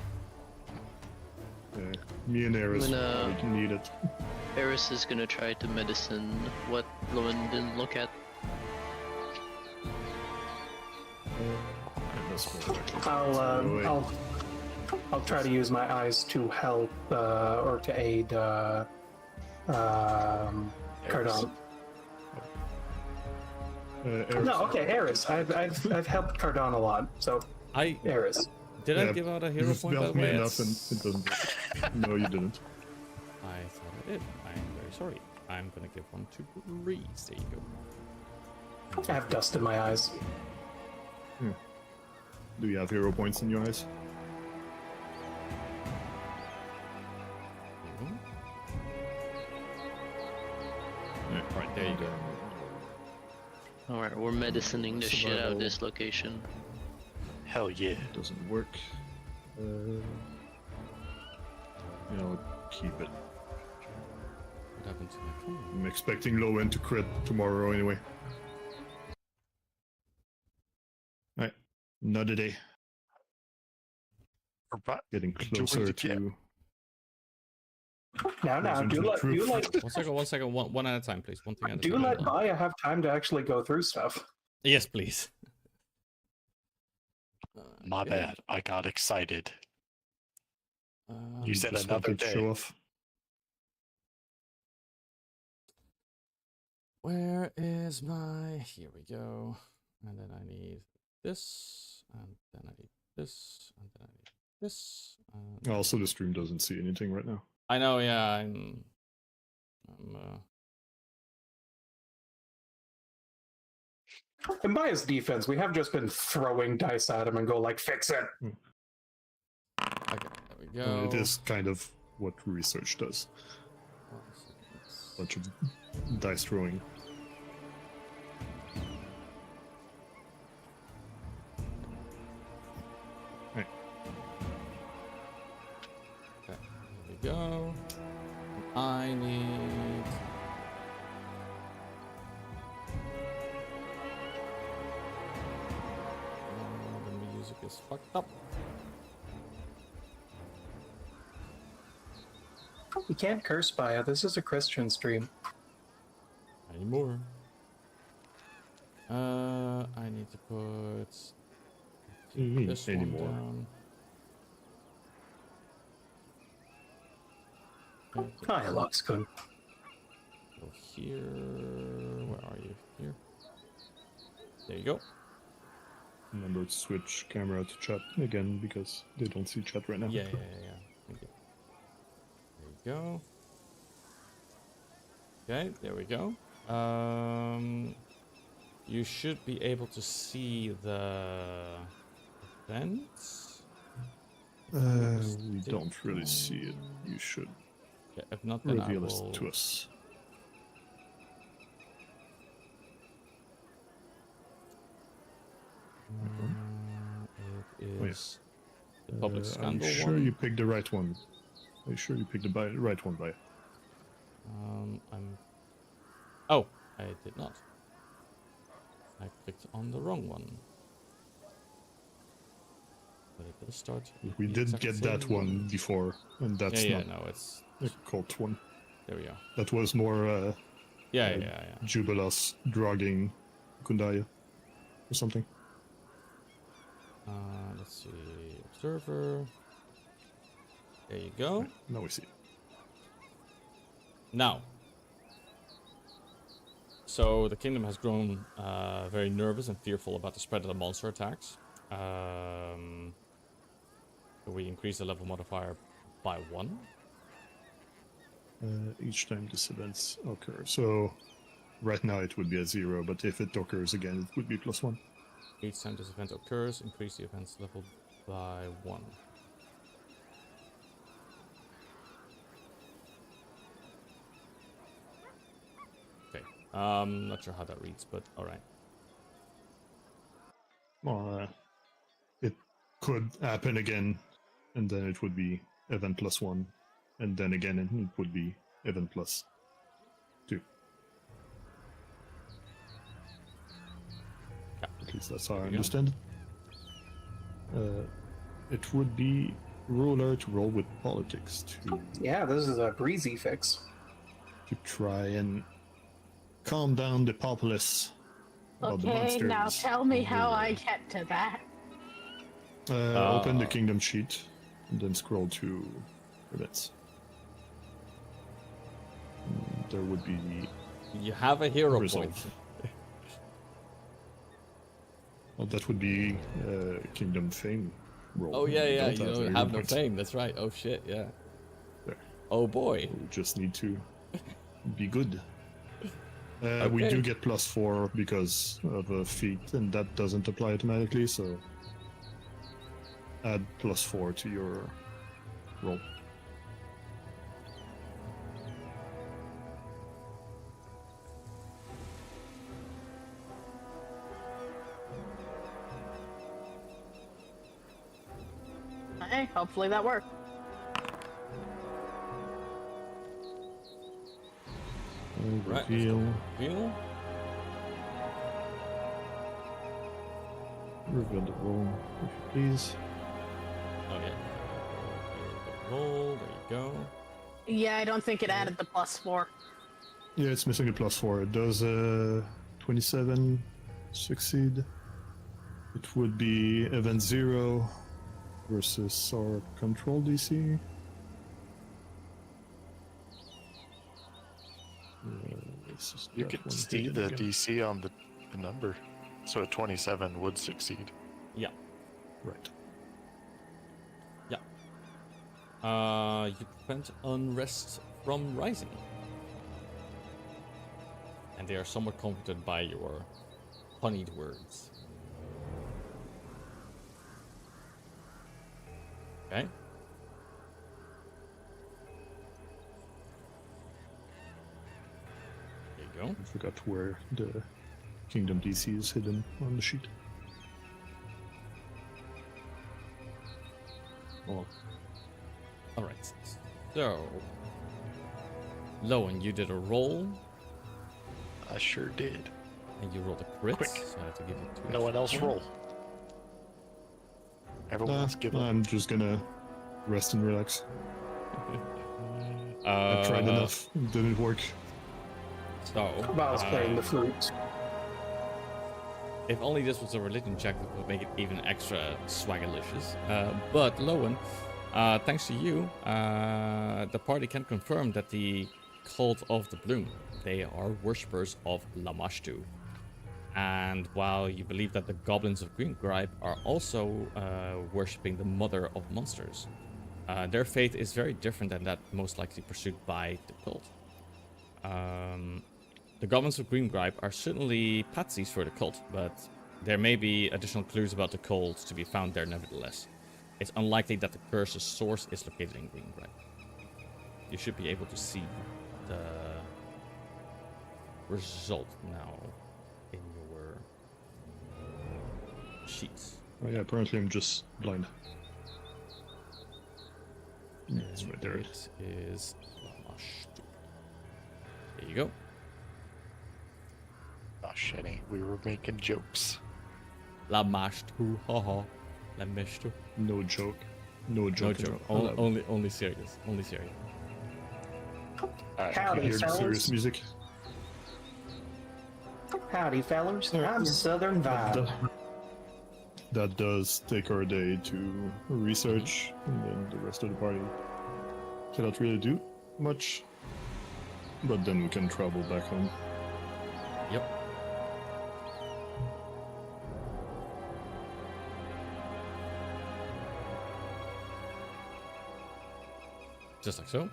F: me and Eris
E: gonna-
F: might need it.
E: Eris is gonna try to medicine what Lowen didn't look at.
F: And that's what I-
C: I'll try to use my eyes to help or to aid Cardon.
F: Eris,
C: No, okay, Eris. I've helped Cardon a lot, so
A: I
C: Eris.
A: did I
F: Yeah,
A: give out a hero
F: you've
A: point by the
F: helped me
A: way?
F: enough, and it doesn't. No, you didn't.
A: I thought I did. I'm very sorry. I'm gonna give one to Reese. There you go.
C: I have dust in my eyes.
F: Do you have hero points in your eyes?
A: Right, there you go.
E: Alright, we're medicining the shit out of
F: Survival.
E: this location.
B: Hell yeah.
F: Doesn't work. Keep it.
A: What happened to my phone?
F: I'm expecting low end to crit tomorrow anyway. Alright, another day.
B: But
F: Getting
B: Doing
F: closer
B: it, yeah.
F: to.
C: Now,
F: Closer
C: do
F: to
C: let
F: truth.
A: One second, one at a time, please. One thing at a
C: do
A: time.
C: let Maya have time to actually go through stuff.
A: Yes, please.
B: my
A: Okay.
B: bad. I got excited. You said
F: just
B: another
F: wanted to
B: day.
F: show off.
A: Where is my? Here we go. And then I need this, and then I need this, and then I need this. And...
F: Also, the stream doesn't see anything right now.
A: I know, yeah. I'm
C: In Maya's defense, we have just been throwing dice at him and go like, "Fix it."
A: okay, there we go.
F: It is kind of what research does. Bunch of dice throwing. Right.
A: Okay, here we go. I need. The music is fucked up.
C: You can't curse Maya. This is a Christian stream.
A: Anymore. I need to put this one
F: Anymore.
A: down. Okay,
C: Maya looks good.
A: go here. Where are you? Here. There you go.
F: Remember to switch camera to chat again because they don't see chat right now.
A: Yeah. Thank you. There you go. Okay, there we go. You should be able to see the events.
F: We don't really see it. You should
A: Okay, if not, then I
F: reveal
A: will...
F: it to us.
A: It
F: Oh, yeah.
A: is the public
F: Are
A: scandal
F: you sure
A: one.
F: you picked the right one? Are you sure you picked the right one, by?
A: I'm. Oh, I did not. I clicked on the wrong one. But it does start.
F: We
A: the
F: did
A: exact
F: get
A: same
F: that one before, and that's
A: Yeah,
F: not
A: no, it's.
F: a cult one.
A: There we are.
F: That was more
A: Yeah.
F: Jubilas drugging Kundaya or something.
A: Let's see. Observer. There you go.
F: Right, now we see it.
A: Now. So the kingdom has grown very nervous and fearful about the spread of the monster attacks. So we increase the level modifier by 1.
F: Each time this events occur. So right now it would be a 0, but if it occurs again, it would be +1.
A: Each time this event occurs, increase the event's level by 1. Okay. Not sure how that reads, but alright.
F: Well, it could happen again, and then it would be event +1, and then again it would be event +2. least that's how I
A: you go.
F: understand it. It would be ruler to roll with politics
C: Yeah, this is a breezy fix.
F: to try and calm down the populace of the
D: Okay,
F: monsters.
D: now tell me how I get to that.
F: Open the kingdom sheet and then scroll to events. There would be
A: You have a hero
F: Resolve.
A: point.
F: well, that would be kingdom fame roll.
A: Oh yeah,
F: We
A: yeah.
F: don't
A: You don't
F: hero
A: have no
F: points.
A: fame. That's right. Oh shit. Yeah.
F: There.
A: Oh boy.
F: We just need to be good. We
A: Okay.
F: do get +4 because of a feat, and that doesn't apply automatically, so add +4 to your roll.
D: Hey, hopefully that worked.
A: Right.
F: Reveal.
A: Real?
F: Reveal the roll, if you please.
A: Okay. Roll. There you go.
D: Yeah, I don't think it added the +4.
F: Yeah, it's missing a +4. It does 27 succeed. It would be event 0 versus our control DC. This is
B: You
F: that
B: could
F: one
B: see
F: hidden
B: the
F: again.
B: DC on the number. So a 27 would succeed.
A: Yeah.
F: Right.
A: Yeah. You prevent unrest from rising. And they are somewhat comforted by your honeyed words. Okay. There you go.
F: I forgot where the kingdom DC is hidden on the sheet.
A: Well, alright. So, Lowen, you did a roll,
B: I sure did.
A: and you rolled a crit.
B: Quick.
A: So I have to give you 2
B: No one
A: extra
B: else
A: points.
B: roll. Everyone else give up.
F: I'm just gonna rest and relax. I tried enough. It didn't work.
A: So,
C: Bob's playing the flute.
A: if only this was a religion check, that would make it even extra swagalicious. But Lowen, thanks to you, the party can confirm that the cult of the bloom, they are worshippers of Lamashtu. And while you believe that the goblins of Greengripe are also worshipping the mother of monsters, their faith is very different than that most likely pursued by the cult. The goblins of Greengripe are certainly patsies for the cult, but there may be additional clues about the cult to be found there nevertheless. It's unlikely that the curse's source is located in Greengripe. You should be able to see the result now in your sheets.
F: Oh yeah, apparently I'm just blind. It's right there.
A: It is Lamashtu. There you go.
B: Oh, shitty. We were making jokes.
A: Lamashtu, haha. Lamashtu.
F: No joke. No
A: No
F: joke.
A: joke.
F: allowed.
A: Only serious. Only serious.
B: Alright,
C: Howdy,
F: Hear the
C: fellas.
F: serious music.
C: Howdy, fellas. I'm Southern Vibe.
F: That does take our day to research, and then the rest of the party cannot really do much. But then we can travel back home.
A: Yep. Just like so.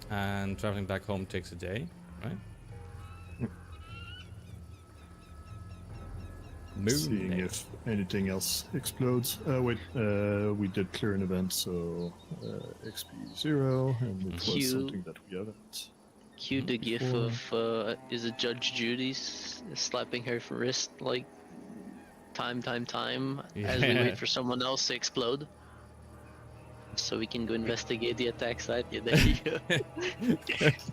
A: And traveling back home takes a day, right?
F: Seeing
A: Moon
F: if anything else explodes. Wait, we did clear an event, so XP 0, and it was
E: Q.
F: something that we haven't.
E: Cue the gif
F: Before-
E: of is it Judge Judy slapping her wrist like time as we
A: Yeah.
E: wait for someone else to explode. So we can go investigate the attack site. Yeah, there you go.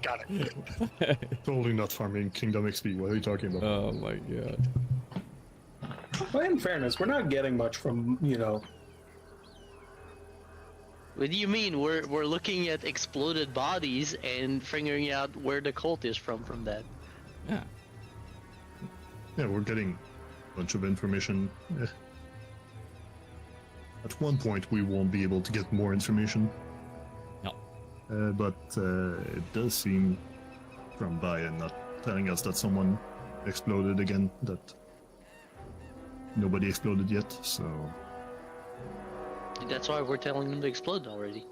B: Got it.
F: Totally not farming Kingdom XP. What are you talking about?
A: Oh my god.
C: Well, in fairness, we're not getting much from,
E: What do you mean? We're looking at exploded bodies and figuring out where the cult is from that.
A: Yeah.
F: Yeah, we're getting a bunch of information. At one point, we won't be able to get more information.
A: No.
F: But it does seem from Bayan not telling us that someone exploded again, that nobody exploded yet, so...
E: That's why we're telling them to explode already.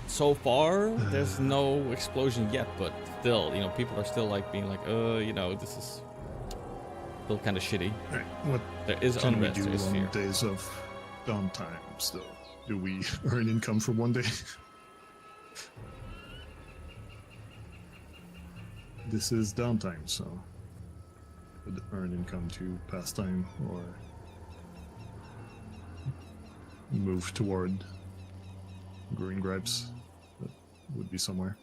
A: So far, there's no explosion yet, but still, people are still like being like, this is still kind of shitty.
F: Right, what
A: There is
F: can we
A: unrest,
F: do
A: there is
F: on
A: fear.
F: days of downtime still? Do we earn income for one day? This is downtime, so could earn income to pass time or move toward green gripes. That would be somewhere.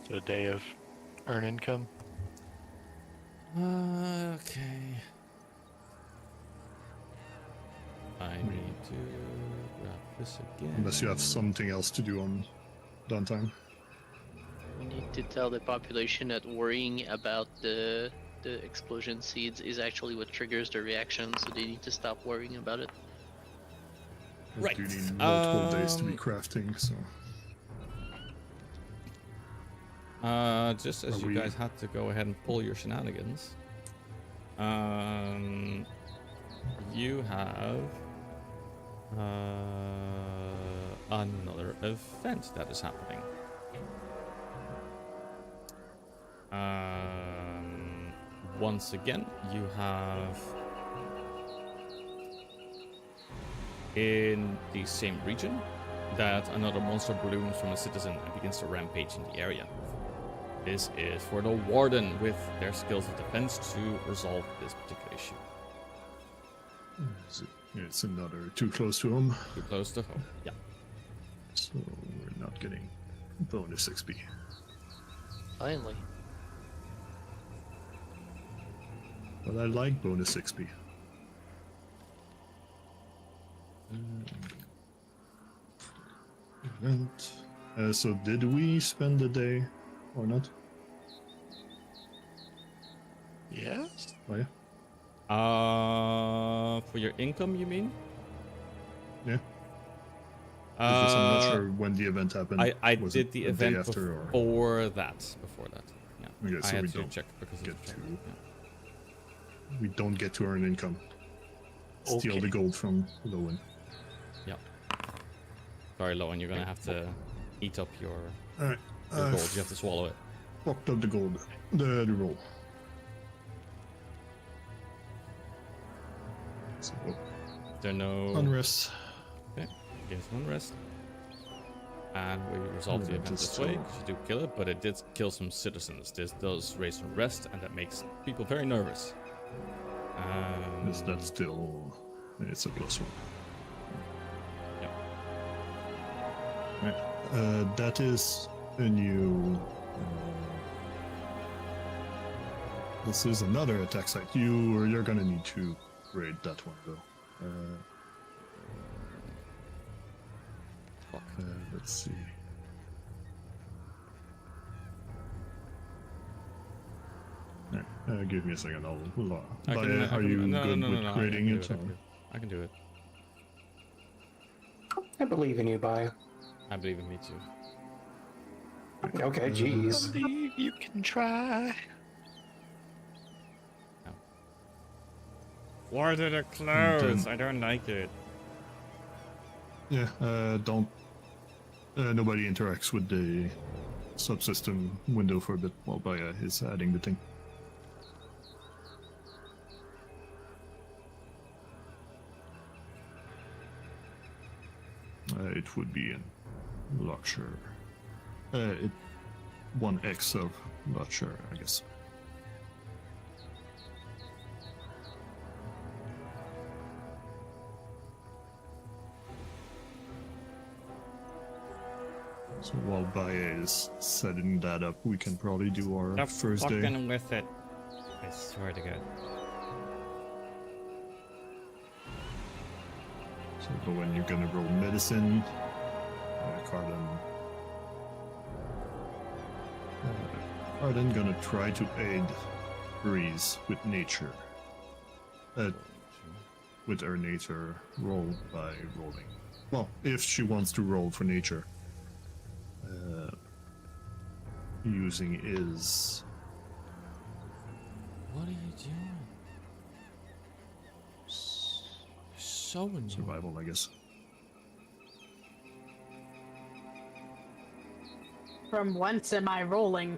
B: So a day of earn income.
A: Okay. I need to grab this again.
F: Unless you have something else to do on downtime.
E: We need to tell the population that worrying about the explosion seeds is actually what triggers the reaction, so they need to stop worrying about it.
A: Right.
F: Do need multiple days to be crafting, so...
A: Just as
F: Are
A: you
F: we-
A: guys had to go ahead and pull your shenanigans, you have another event that is happening. Once again, you have in the same region that another monster balloons from a citizen and begins to rampage in the area. This is for the warden with their skills of defense to resolve this particular issue.
F: It's another too close to home,
A: Too close to home. Yeah.
F: so we're not getting bonus XP.
E: Finally.
F: But I like bonus XP. Event. So did we spend the day or not?
B: Yes.
F: Oh yeah?
A: For your income, you mean?
F: Yeah. Because I'm not
A: Uh,
F: sure when the event happened.
A: I
F: Was
A: did
F: it
A: the
F: a day
A: event
F: after or
A: before that. Before that. Yeah.
F: Okay,
A: I
F: so
A: had
F: we
A: to
F: don't
A: check because of
F: get
A: the
F: to-
A: yeah.
F: we don't get to earn income. Steal
B: Okay.
F: the gold from Lowen.
A: Sorry, Lowen, you're gonna have to eat up your
F: Alright.
A: gold. You have to swallow it.
F: Fucked up the gold. The roll. So,
A: There are no
F: unrest.
A: gives one rest. And we resolve the
F: Yeah,
A: event
F: just
A: this way.
F: so-
A: You do kill it, but it did kill some citizens. This does raise unrest, and that makes people very nervous.
F: Is that still? It's a +1.
A: Yep.
F: Right. That is a new. This is another attack site. You're gonna need to raid that one though.
A: Fuck.
F: Let's see. Right, give me a second. I'll.
A: I can-
F: Are you
A: no,
F: good
A: no, no,
F: with
A: no, I
F: raiding
A: can do
F: it? or-
A: I can do it.
C: I believe in you, Baya.
A: I believe in me too.
C: Okay, jeez.
B: Believe you can try.
A: Why did it
F: close?
A: I don't like it.
F: Yeah, don't. Nobody interacts with the subsystem window for a bit while Baya is adding the thing. It would be in Luxure. 1x of Luxure, I guess. So while Baye is setting that up, we can probably do our
A: Stop
F: first day.
A: fucking with it. I swear to God.
F: So when you're gonna roll medicine, Carden gonna try to aid Breeze with nature. With her nature roll by rolling. Well, if she wants to roll for nature. Using is
A: What are you doing? So annoying.
F: survival, I guess.
D: From whence am I rolling?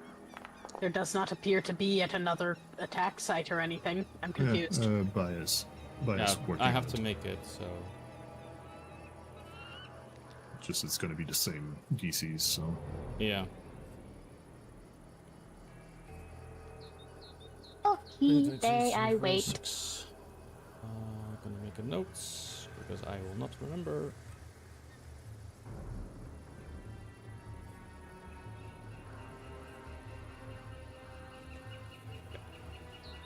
D: There does not appear to be yet another attack site or anything. I'm confused.
F: Bias.
A: Yeah,
F: Working
A: I have
F: on
A: to
F: it.
A: make it, so...
F: Just it's gonna be the same DCs, so.
A: Yeah.
D: Okay, day I wait.
A: 6. Gonna make a note, because I will not remember.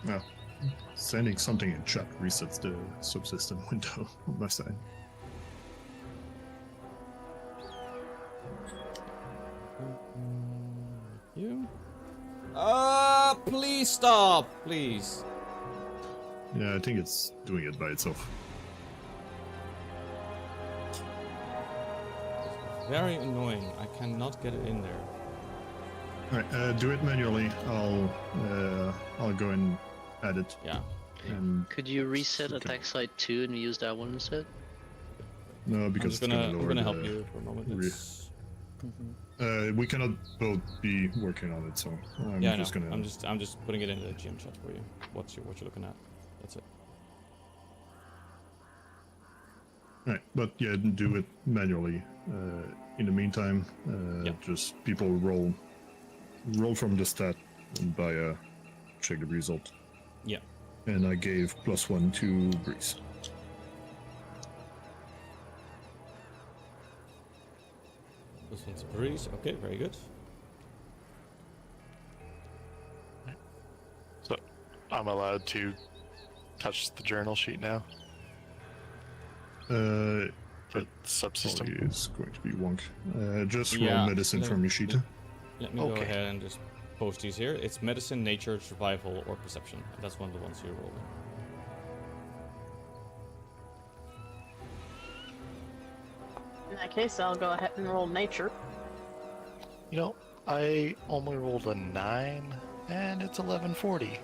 F: Well, sending something in chat resets the subsystem window on my side.
A: You? Please stop, please.
F: Yeah, I think it's doing it by itself.
A: Very annoying. I cannot get it in there.
F: Alright, do it manually. I'll go and add it.
A: Yeah.
F: And
E: Could you reset
F: Okay.
E: attack site 2 and use that one instead?
F: no,
A: I'm
F: because
A: just
F: it's
A: gonna,
F: lower
A: I'm gonna help
F: the-
A: you for a moment.
F: re-
A: It's...
F: we cannot both be working on it, so I'm
A: Yeah,
F: just
A: no.
F: gonna.
A: I'm just putting it in the GM chat for you. What you're looking at. That's it.
F: Alright, but yeah, do it manually. In the meantime,
A: Yep.
F: just people roll from the stat and by check the result.
A: Yeah.
F: And I gave +1 to Breeze.
A: This one's a breeze. Okay, very good.
B: So I'm allowed to touch the journal sheet now.
F: Uh,
B: For subsystem.
F: probably is going to be wonk. Just roll
A: Yeah,
F: medicine
A: let-
F: from Yoshita.
A: Let me go
B: Okay.
A: ahead and just post these here. It's medicine, nature, survival, or perception. That's one of the ones you're rolling.
D: In that case, I'll go ahead and roll nature.
B: You know, I only rolled a 9, and it's 1140.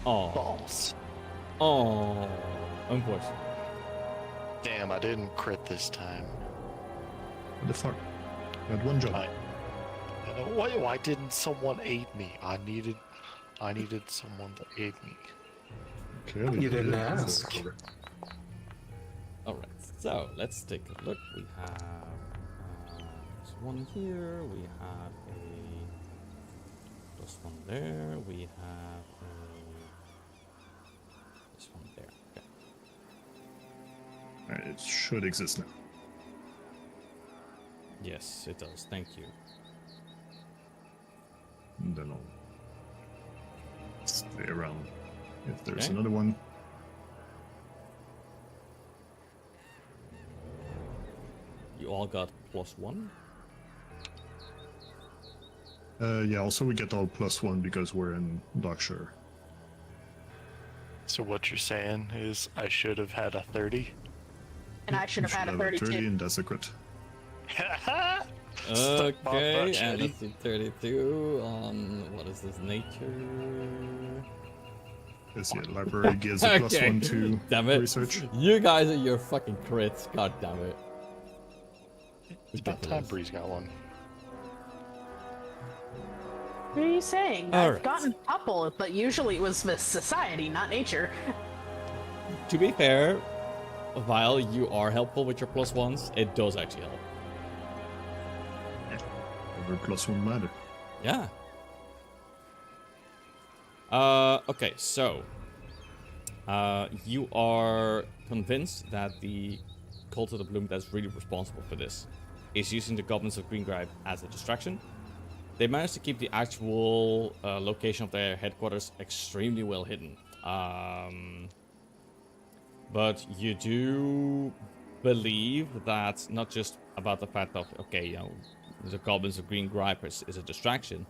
A: Oh,
B: Balls.
A: oh, unfortunate.
B: Damn, I didn't crit this time.
F: What the fuck? I had one job.
B: Why didn't someone aid me? I needed someone to aid me.
F: Clearly
C: You didn't
F: did.
C: ask.
A: All right, so let's take a look. We have this one here. We have a +1 there. We have this one there. Okay.
F: Alright, it should exist now.
A: Yes, it does. Thank you.
F: And then I'll stay around. If there's
A: Okay.
F: another one.
A: You all got +1.
F: Yeah, also we get all +1 because we're in Darkshire.
B: So what you're saying is I should have had a 30?
D: And I should have had a 32.
F: 30 and that's a crit.
B: Stuck my
A: Okay,
B: butt,
A: and
B: Shady.
A: let's see 32 on what is this, nature?
F: Yes, yeah, library gives a
A: Okay,
F: +1 to
A: damn it.
F: research.
A: You guys are your fucking crits. God damn it.
B: It's about time
A: Ridiculous.
B: Breeze got one.
D: What are you saying?
A: All
D: I've
A: right.
D: gotten a couple, but usually it was with society, not nature.
A: To be fair, while you are helpful with your +1s, it does actually help.
F: Every +1 matter.
A: Yeah. Okay, so you are convinced that the Cult of the Bloom that's really responsible for this is using the Goblins of Greengripe as a distraction. They managed to keep the actual location of their headquarters extremely well hidden. But you do believe that not just about the fact of, okay, you know, the Goblins of Greengripe is a distraction,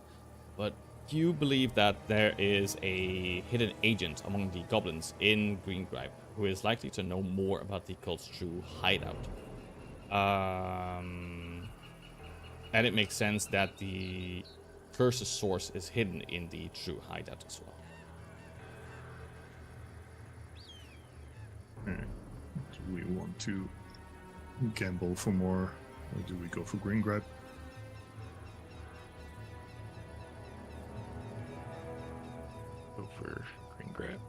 A: but you believe that there is a hidden agent among the goblins in Greengripe who is likely to know more about the cult's true hideout. And it makes sense that the curse's source is hidden in the true hideout as well.
F: Do we want to gamble for more, or do we go for Greengripe?
B: Go for green grab.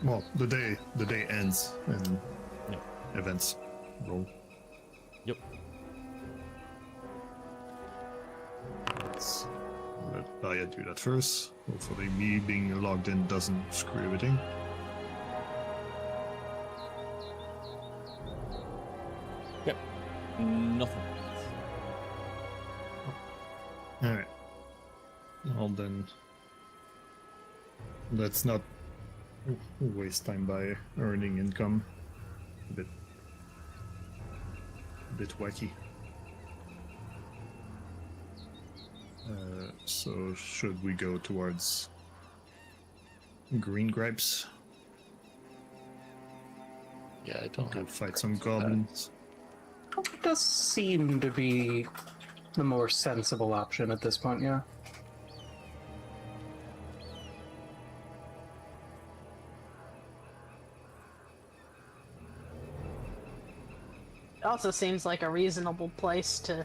F: Well, the day ends and
A: Yep.
F: events roll.
A: Yep.
F: Let's let Baya do that first. Hopefully me being logged in doesn't screw everything.
A: Yep. Nothing.
F: Alright. Well then, let's not waste time by earning income. A bit wacky. So should we go towards Greengripes?
B: Yeah, I don't
F: Go
B: have
F: fight some
B: cards for that.
F: goblins.
C: It does seem to be the more sensible option at this point, yeah.
D: It also seems like a reasonable place to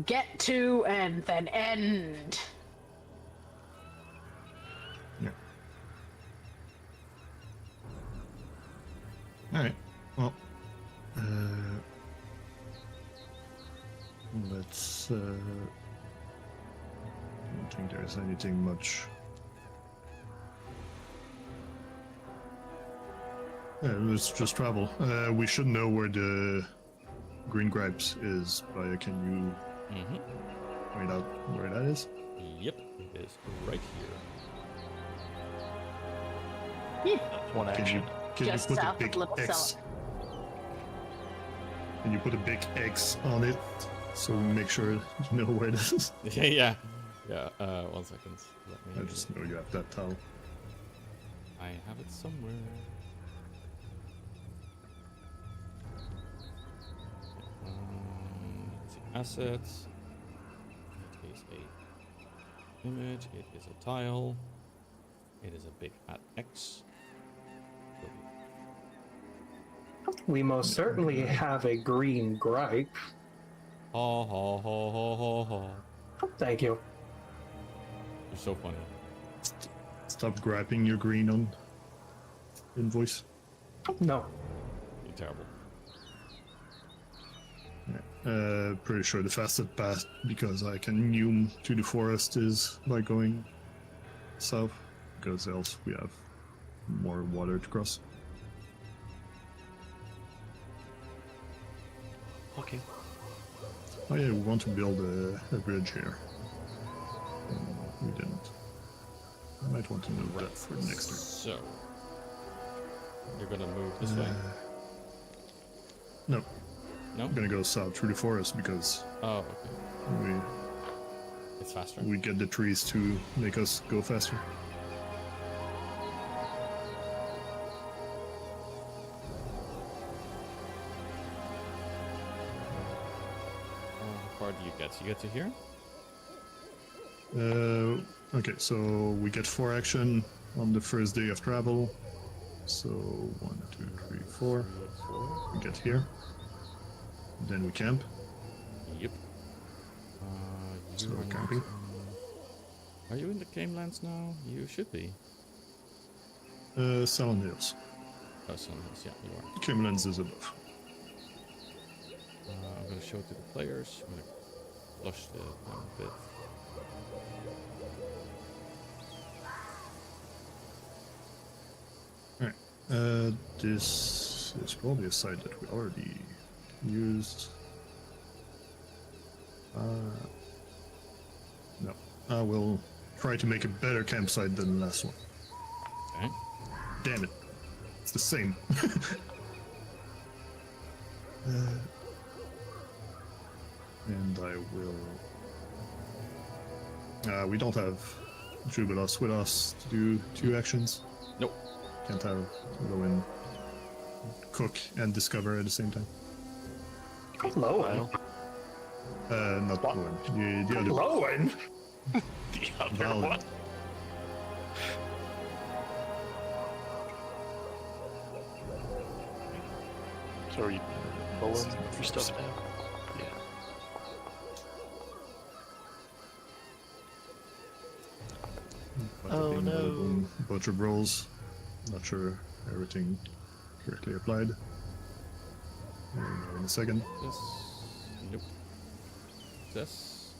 D: get to and then end.
F: Yeah. Alright. Well, let's. I don't think there's anything much. Yeah, let's just travel. We should know where the Greengripes is. Baya, can you point out where that is?
A: Yep. It is right here.
B: One
F: Can you
B: action.
F: can
D: Just
F: you put a
D: south of
F: big
D: Little
F: X?
D: Cellar.
F: Can you put a big X on it so we make sure you know where it is?
A: Yeah. 1 second. Let me.
F: I just know you have that towel.
A: I have it somewhere. Let's see. Assets. It is a image. It is a tile. It is a big fat X.
C: We most certainly have a green gripe.
A: Ha ha ha ha ha ha.
C: Thank you.
A: You're so funny.
F: Stop grabbing your green on invoice.
C: No.
A: You're terrible.
F: Pretty sure the fastest path, because I can noom to the forest, is by going south, because else we have more water to cross.
B: Okay.
F: Oh yeah, we want to build a bridge here. We didn't. I might want to move that for next turn.
A: So, you're gonna move this way?
F: No,
A: No?
F: I'm gonna go south through the forest because
A: Oh, okay. It's faster.
F: we get the trees to make us go faster.
A: How far do you get? You get to here?
F: Okay, so we get 4 action on the first day of travel. So 1, 2, 3, 4. We get here. Then we camp.
A: Yep.
F: So
A: You
F: we're
A: are
F: camping.
A: Are you in the Camelands now? You should be.
F: Salon Hills.
A: Oh, sometimes, yeah, you are.
F: Camelands is above.
A: I'm gonna show it to the players. I'm gonna flush the time a bit.
F: Alright. This There's probably a site that we already used. No. I will try to make a better campsite than the last one.
A: Okay.
F: Damn it. It's the same. And I will... we don't have Jubilos with us to do 2 actions.
A: Nope.
F: Can't have Lowen cook and discover at the same time.
C: Lowen.
F: Not Lowen. The other
C: Lowen?
B: The other
F: Val.
B: one. So are you pulling your stuff down? Yeah.
F: Bada
E: Oh,
F: bing, bada
E: no.
F: boom. Bunch of rolls. Not sure everything correctly applied. In a second.
A: This. Nope. This.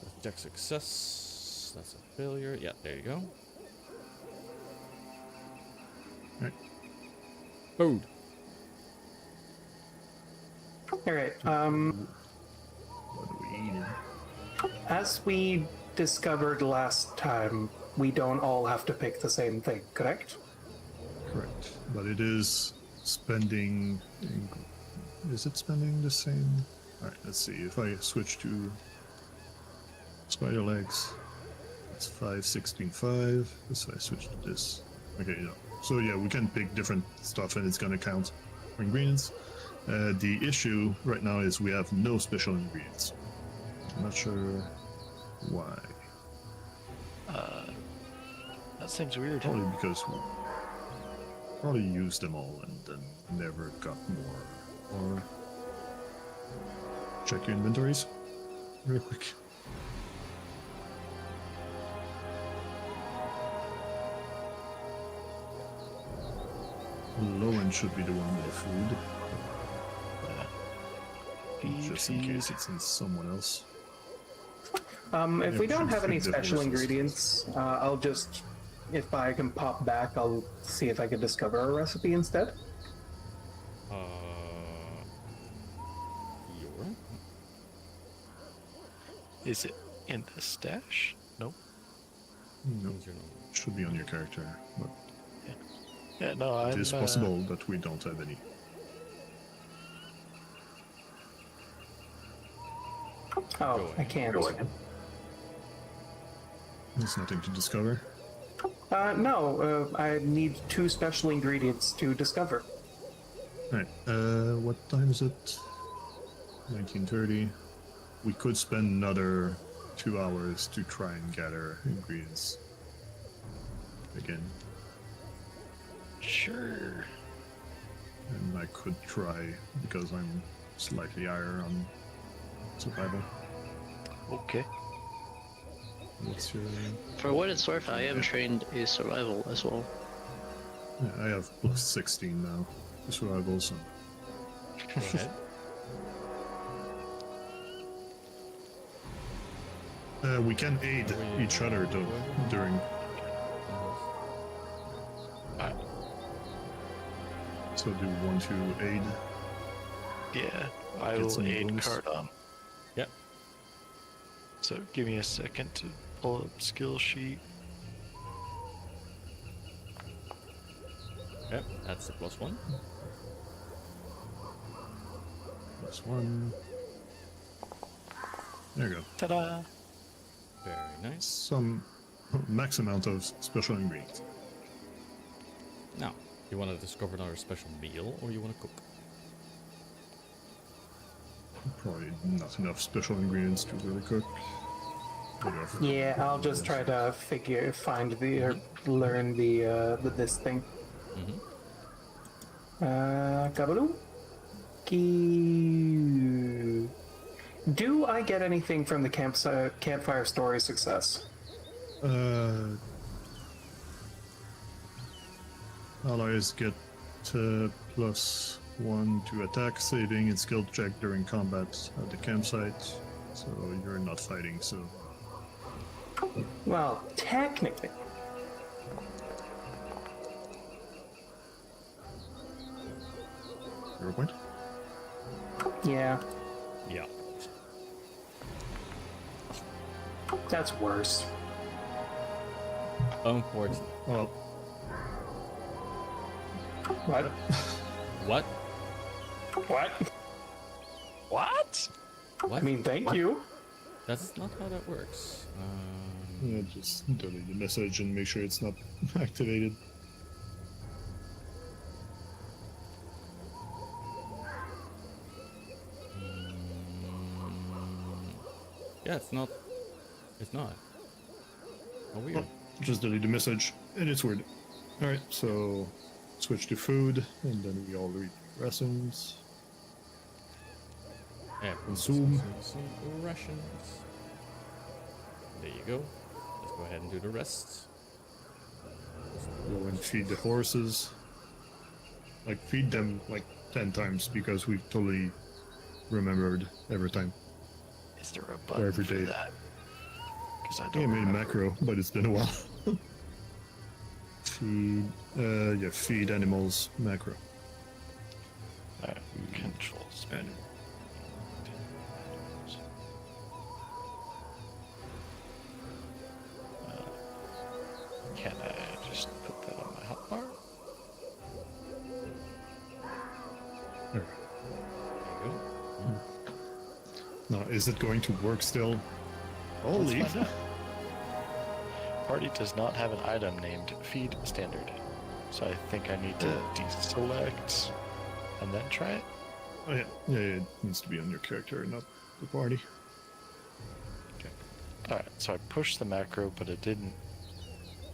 A: That's check success. That's a failure. Yeah, there you go.
F: Right.
A: Food.
C: All right.
F: What are we eating?
C: As we discovered last time, we don't all have to pick the same thing, correct?
F: Correct. But it is spending... Is it spending the same? Alright, let's see. If I switch to spider legs, it's 5, 16, 5. So I switch to this. Okay, yeah. So yeah, we can pick different stuff and it's gonna count for ingredients. The issue right now is we have no special ingredients. I'm not sure why.
B: That seems weird.
F: Probably because we probably used them all and then never got more. Or check your inventories real quick. Lowen should be the one with the food. Just in case it's in someone else.
C: If we
F: Yeah,
C: don't
F: should
C: have any
F: feed the
C: special
F: horses.
C: ingredients, I'll just, if I can pop back, I'll see if I can discover a recipe instead.
A: Your?
B: Is it in the stash? Nope.
F: No,
A: Means you're not-
F: should be on your character, but
B: Yeah, no,
F: it is possible that we don't have any.
C: Oh, I can't.
F: There's nothing to discover.
C: No, I need 2 special ingredients to discover.
F: Alright, what time is it? 19:30. We could spend another 2 hours to try and gather ingredients. Again.
B: Sure.
F: And I could try, because I'm slightly higher on survival.
B: Okay.
F: What's your...
E: For what it's worth, I am trained in survival as well.
F: Yeah, I have plus 16 now for survival, so...
A: Go ahead.
F: we can aid each other though during... So do you want to aid?
B: Yeah, I
F: Get
B: will
F: some
B: aid
F: bonus.
B: Cardon.
A: Yep.
B: So give me a second to pull up skill sheet.
A: Yep, that's the +1.
F: +1. There you go.
B: Ta-da!
A: Very nice.
F: Some max amount of special ingredients.
A: Now, you want to discover another special meal, or you want to cook?
F: Probably not enough special ingredients to really cook. Enough.
C: Yeah, I'll just try to find the, or learn the this thing. Kabaloo? Do I get anything from the campfire story success?
F: Allies get +1 to attack, saving, and skill check during combat at the campsite. So you're not fighting, so
C: Well, technically.
F: 0 point.
C: Yeah,
A: Yeah.
C: that's worse.
A: Unfortunately.
F: Well,
C: What?
A: What?
C: What?
B: What?
A: What?
C: I mean, thank you.
A: That's not how that works.
F: yeah, just delete the message and make sure it's not activated.
A: Yeah, it's not. It's not. How weird.
F: Oh, just delete the message, and it's weird. Alright, so switch to food, and then we all read rations.
A: Yeah,
F: Consume.
A: some rations. There you go. Let's go ahead and do the rest.
F: Go and feed the horses. Like, feed them like 10 times because we totally remembered every time.
B: Is there a button
F: every
B: for
F: day.
B: that? Because I
F: I
B: don't
F: think I made a
B: remember.
F: macro, but it's been a while. Feed animals macro.
B: Alright, controls.
F: Animal.
B: Can I just put that on my hotbar?
F: There.
A: There you go.
F: Now, is it going to work still? I'll
B: Let's
F: leave.
B: find out. Party does not have an item named Feed Standard, so I think I need to deselect and then try it.
F: Oh, yeah. Yeah, it needs to be on your character, not the party.
B: Alright, so I pushed the macro, but it didn't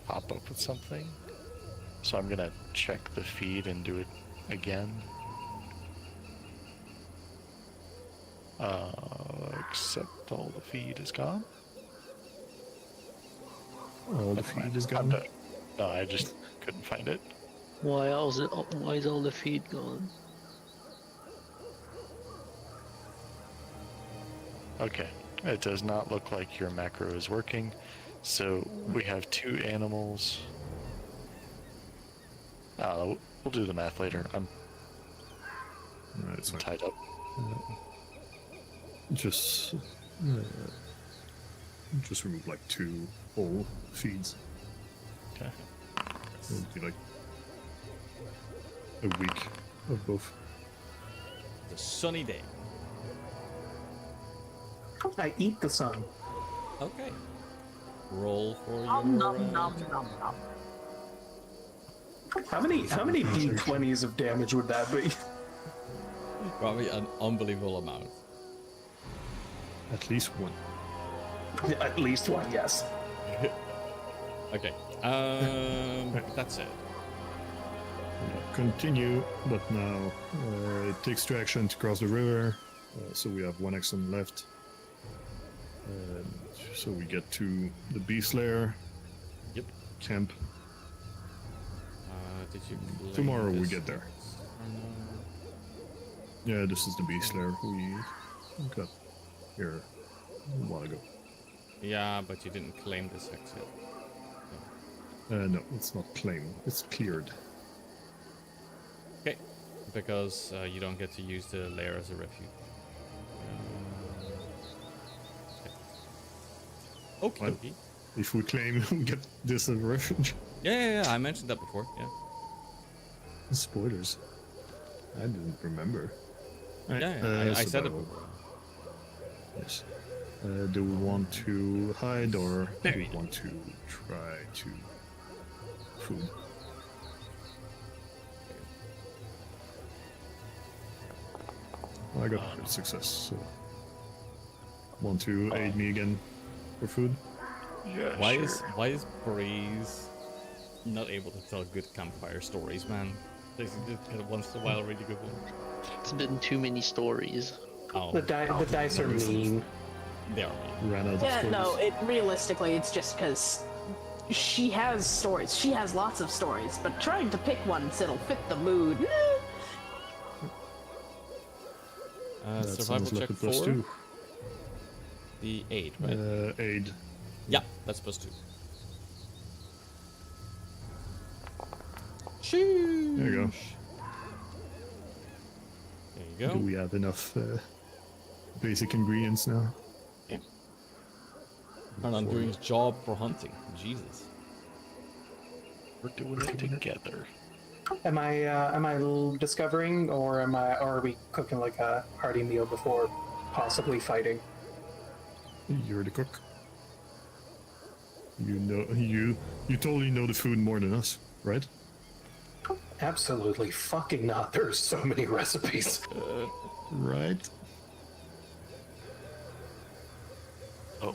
B: pop up with something. So I'm gonna check the feed and do it again. Except all the feed is gone.
F: All the
B: That's
F: feed
B: fine.
F: is
B: I'm
F: gone.
B: done. No, I just couldn't find it.
E: Why is all the feed gone?
B: Okay, it does not look like your macro is working. So we have 2 animals. We'll do the math later. I'm
F: It's fine.
B: tied up.
F: Just remove like 2 whole feeds.
B: Okay.
F: It would be like a week of both.
A: It's a sunny day.
C: I eat the sun.
A: Okay. Roll for
D: Nom
A: your.
D: nom nom nom nom.
C: How many d20s of damage would that be?
A: Probably an unbelievable amount.
F: At least 1.
C: At least one, yes.
A: Okay. That's it.
F: Continue, but now it takes 2 action to cross the river, so we have 1 action left. So we get to the Beast Lair
A: Yep.
F: camp.
A: Did you claim
F: Tomorrow we
A: this
F: get there.
A: or no?
F: Yeah, this is the Beast Lair we got here a while ago.
A: Yeah, but you didn't claim this exit.
F: No, it's not claimed. It's cleared.
A: Okay. Because you don't get to use the lair as a refuge. Okay.
F: What?
A: Okay.
F: If we claim, we get this as a refuge.
A: Yeah. I mentioned that before. Yeah.
F: Spoilers. I didn't remember. Right,
A: Yeah. I said it
F: survival.
A: before.
F: Yes. Do we want to hide or do
A: There
F: we
A: you go.
F: want to try to food? Well, I got a good success, so want to aid me again for food?
B: Yeah,
A: Why
B: sure.
A: is Breeze not able to tell good campfire stories, man? Like, he just get once in a while a really good one.
E: It's been too many stories.
A: Oh,
C: The dice are mean.
A: they are mean.
F: Ran out of
D: Yeah,
F: stories.
D: no, realistically, it's just because she has stories. She has lots of stories, but trying to pick one that'll fit the mood.
F: That
A: Survival
F: sounds like
A: check
F: a plus
A: 4.
F: 2.
A: The 8, right?
F: Aid.
A: Yeah, that's plus 2.
F: There you go.
A: you
F: Do
A: go.
F: we have enough basic ingredients now?
A: And I'm doing his job for hunting. Jesus.
B: We're doing it together.
C: Am I discovering, or are we cooking like a hearty meal before possibly fighting?
F: You're the cook. You totally know the food more than us, right?
C: Absolutely fucking not. There's so many recipes.
F: Right.
B: Oh,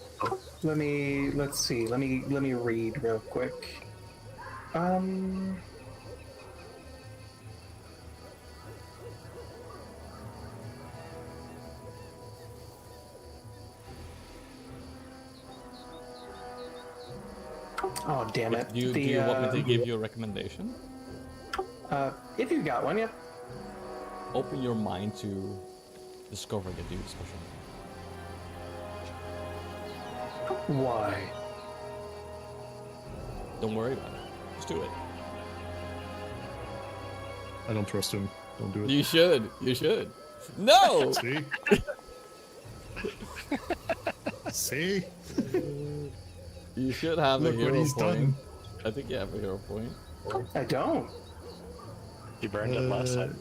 C: Let's see. Let me read real quick. Oh damn it.
A: Do you want me to give you a recommendation?
C: If you got one, yeah.
A: Open your mind to discover the dude's special.
C: Why?
A: Don't worry about it. Just do it.
F: I don't trust him. Don't do it.
A: You should. You should. No!
F: See? See?
A: You should have
F: Look
A: a
F: what
A: hero
F: he's
A: point.
F: done.
A: I think you have a hero point.
C: I don't.
B: you burned it last time.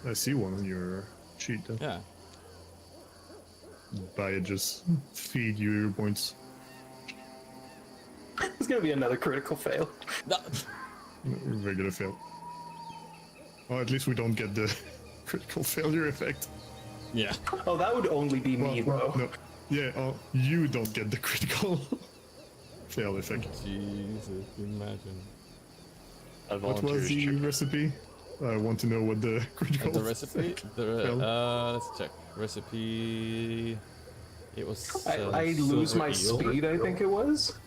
F: I see one on your sheet.
A: Yeah.
F: Buy it, just feed you your points.
C: It's gonna be another critical fail.
A: No.
F: Regular fail. Well, at least we don't get the critical failure effect.
A: Yeah.
C: Oh, that would only be me, though.
F: No. Yeah, you don't get the critical fail effect.
A: Jesus, imagine.
B: I
F: What was
B: volunteers
F: the
B: chicken.
F: recipe? I want to know what the critical
A: The recipe? Let's check. Recipe. It was.
C: I lose
A: silver
C: my
A: eel.
C: speed, I think it was.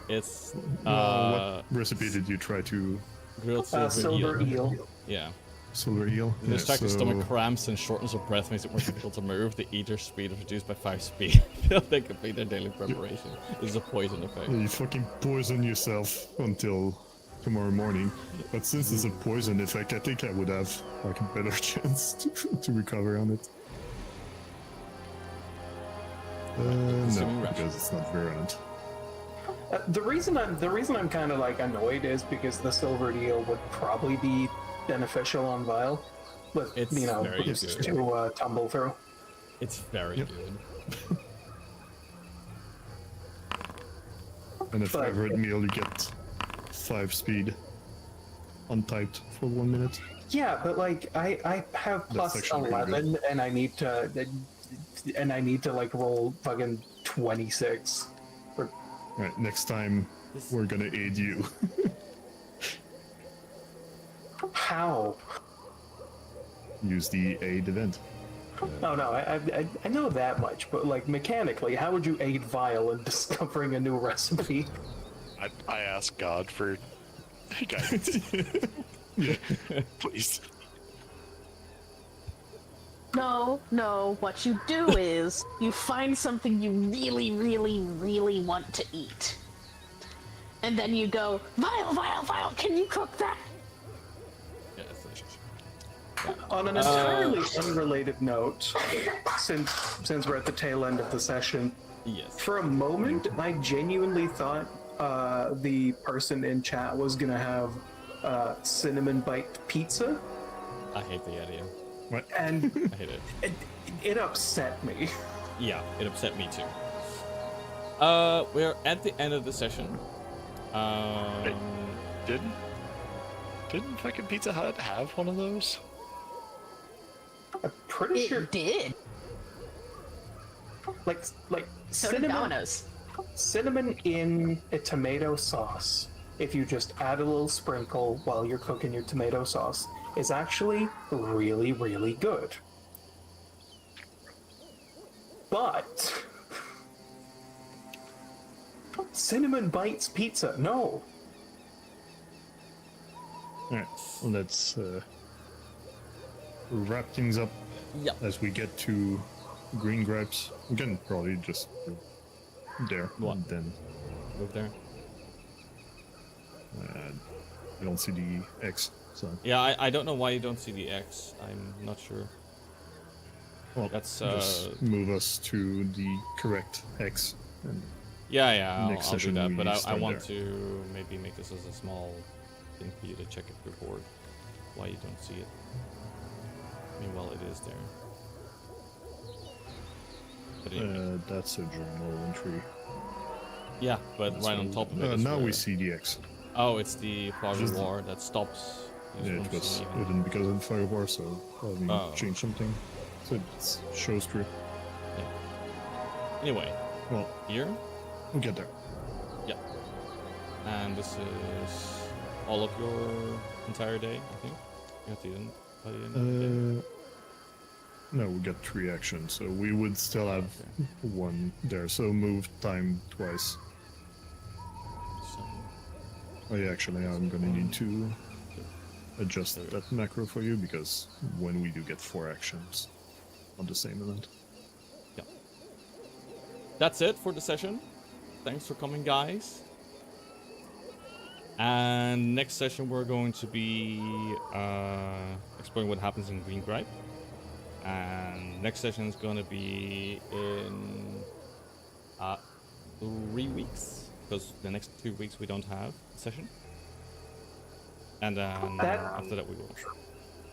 A: It's
F: what recipe did you try to?
A: grilled silver,
C: Silver eel.
A: Yeah.
F: Silver eel?
A: The distracted
F: so-
A: stomach cramps and shortness of breath makes it more difficult to move. The eater's speed is reduced by 5 speed until they complete their daily preparation. This is a poison effect.
F: You fucking poison yourself until tomorrow morning. But since it's a poison effect, I think I would have like a better chance to recover on it.
A: Consuming
F: No,
A: rash.
F: because it's not virulent.
C: The reason I'm kind of like annoyed is because the silver eel would probably be beneficial on Vile, with
A: It's very
C: just
A: good.
C: to tumble through.
A: It's very
F: Yep.
A: good.
F: And if
C: But-
F: favorite meal, you get 5 speed untyped for 1 minute.
C: Yeah, but like I have plus
F: actually really
C: 11, and I need to like roll fucking 26.
F: Right, next time we're gonna aid you.
C: How?
F: Use the aid event.
C: Oh no, I know that much, but like mechanically, how would you aid Vile in discovering a new recipe?
B: I asked God for guidance. Please.
D: No, what you do is you find something you really, really, really want to eat. And then you go, Vile, can you cook that?
A: Yeah, it's delicious.
C: On an entirely unrelated note, since we're at the tail end of the session,
A: Yes.
C: for a moment I genuinely thought the person in chat was gonna have cinnamon bite pizza,
A: I hate the idea.
F: What?
C: and
A: I hate it.
C: it upset me.
A: Yeah, it upset me too. We're at the end of the session.
B: Didn't fucking Pizza Hut have one of those?
C: I'm pretty sure,
D: It did.
C: like
D: So did Domino's.
C: cinnamon in a tomato sauce, if you just add a little sprinkle while you're cooking your tomato sauce, is actually really, really good. But cinnamon bites pizza, no.
F: Alright, let's wrap things up
A: Yeah.
F: as we get to green grapes. We can probably just go there.
A: What?
F: And then
A: Move there.
F: I don't see the X, so
A: Yeah, I don't know why you don't see the X. I'm not sure.
F: Well,
A: That's
F: just move us to the correct hex. And
A: yeah,
F: Next
A: I'll do
F: session
A: that.
F: we
A: But I
F: start
A: want
F: there.
A: to maybe make this as a small thing for you to check if you're bored. Why you don't see it? Meanwhile, it is there. But anyway.
F: that's a journal entry.
A: Yeah, but right on top of it is
F: now we
A: where-
F: see the X.
A: Oh, it's the Plaza
F: Just-
A: War that stops.
F: Yeah, it was hidden because of the fire war, so probably
A: Oh.
F: change something. So it shows through.
A: Anyway,
F: Well,
A: here,
F: we'll get there.
A: and this is all of your entire day, I think. You have to end by the end of the day.
F: No, we got 3 actions, so we would still have
A: Okay.
F: 1 there. So move time twice.
A: So,
F: Oh yeah, actually, I'm gonna need to adjust that macro for you because when we do get 4 actions on the same event.
A: yeah. That's it for the session. Thanks for coming, guys. And next session we're going to be exploring what happens in Green Gripe. And next session is going to be in 3 weeks, because the next 2 weeks we don't have a session. And then
C: That-
A: after that we will.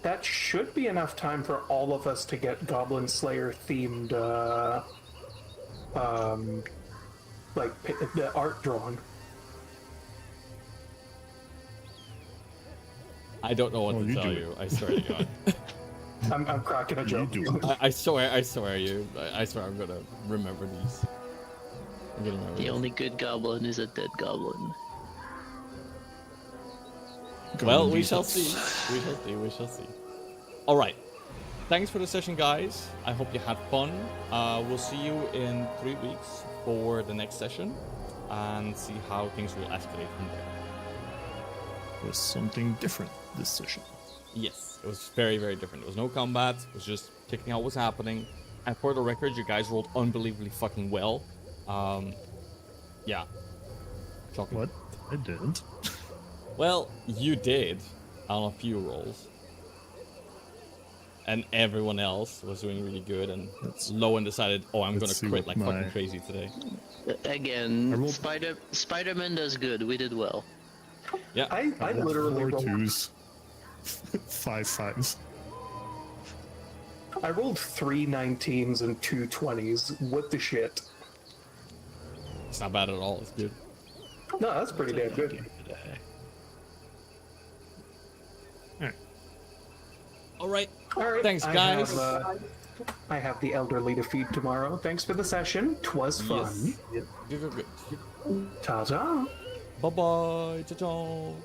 C: That should be enough time for all of us to get Goblin Slayer themed, the art drawn.
A: I don't know what
F: Oh,
A: to
F: you
A: tell
F: do
A: you. I swear to God.
C: I'm cracking a
F: You
C: joke.
F: do it.
A: I swear you. I swear I'm gonna remember these. I'm gonna remember
E: The
A: these.
E: only good goblin is a dead goblin.
A: Well, we
F: Goblin
A: shall
F: defense.
A: see. We shall see. We shall see. All right. Thanks for the session, guys. I hope you had fun. We'll see you in 3 weeks for the next session and see how things will escalate from there.
F: Was something different this session.
A: Yes, it was very, very different. There was no combat. It was just checking out what's happening. And for the record, you guys rolled unbelievably fucking well. Yeah. Shocking.
F: What? I didn't.
A: Well, you did on a few rolls. And everyone else was doing really good, and
F: Let's-
A: Lowen decided, oh, I'm gonna
F: let's see
A: crit
F: what
A: like
F: my-
A: fucking crazy today.
E: Again,
F: I rolled-
E: Spider-Man does good. We did well.
A: Yeah.
C: I literally
F: 4
C: rolled,
F: 2s, 5 5s.
C: I rolled 3 19s and 2 20s. What the shit?
A: It's not bad at all. It's good.
C: No, that's pretty damn good.
A: All right.
C: All right.
A: Thanks, guys.
C: I have the elderly to feed tomorrow. Thanks for the session. 'Twas fun.
A: Yes. Good.
C: Ta-ta.
A: Bye bye. Ciao.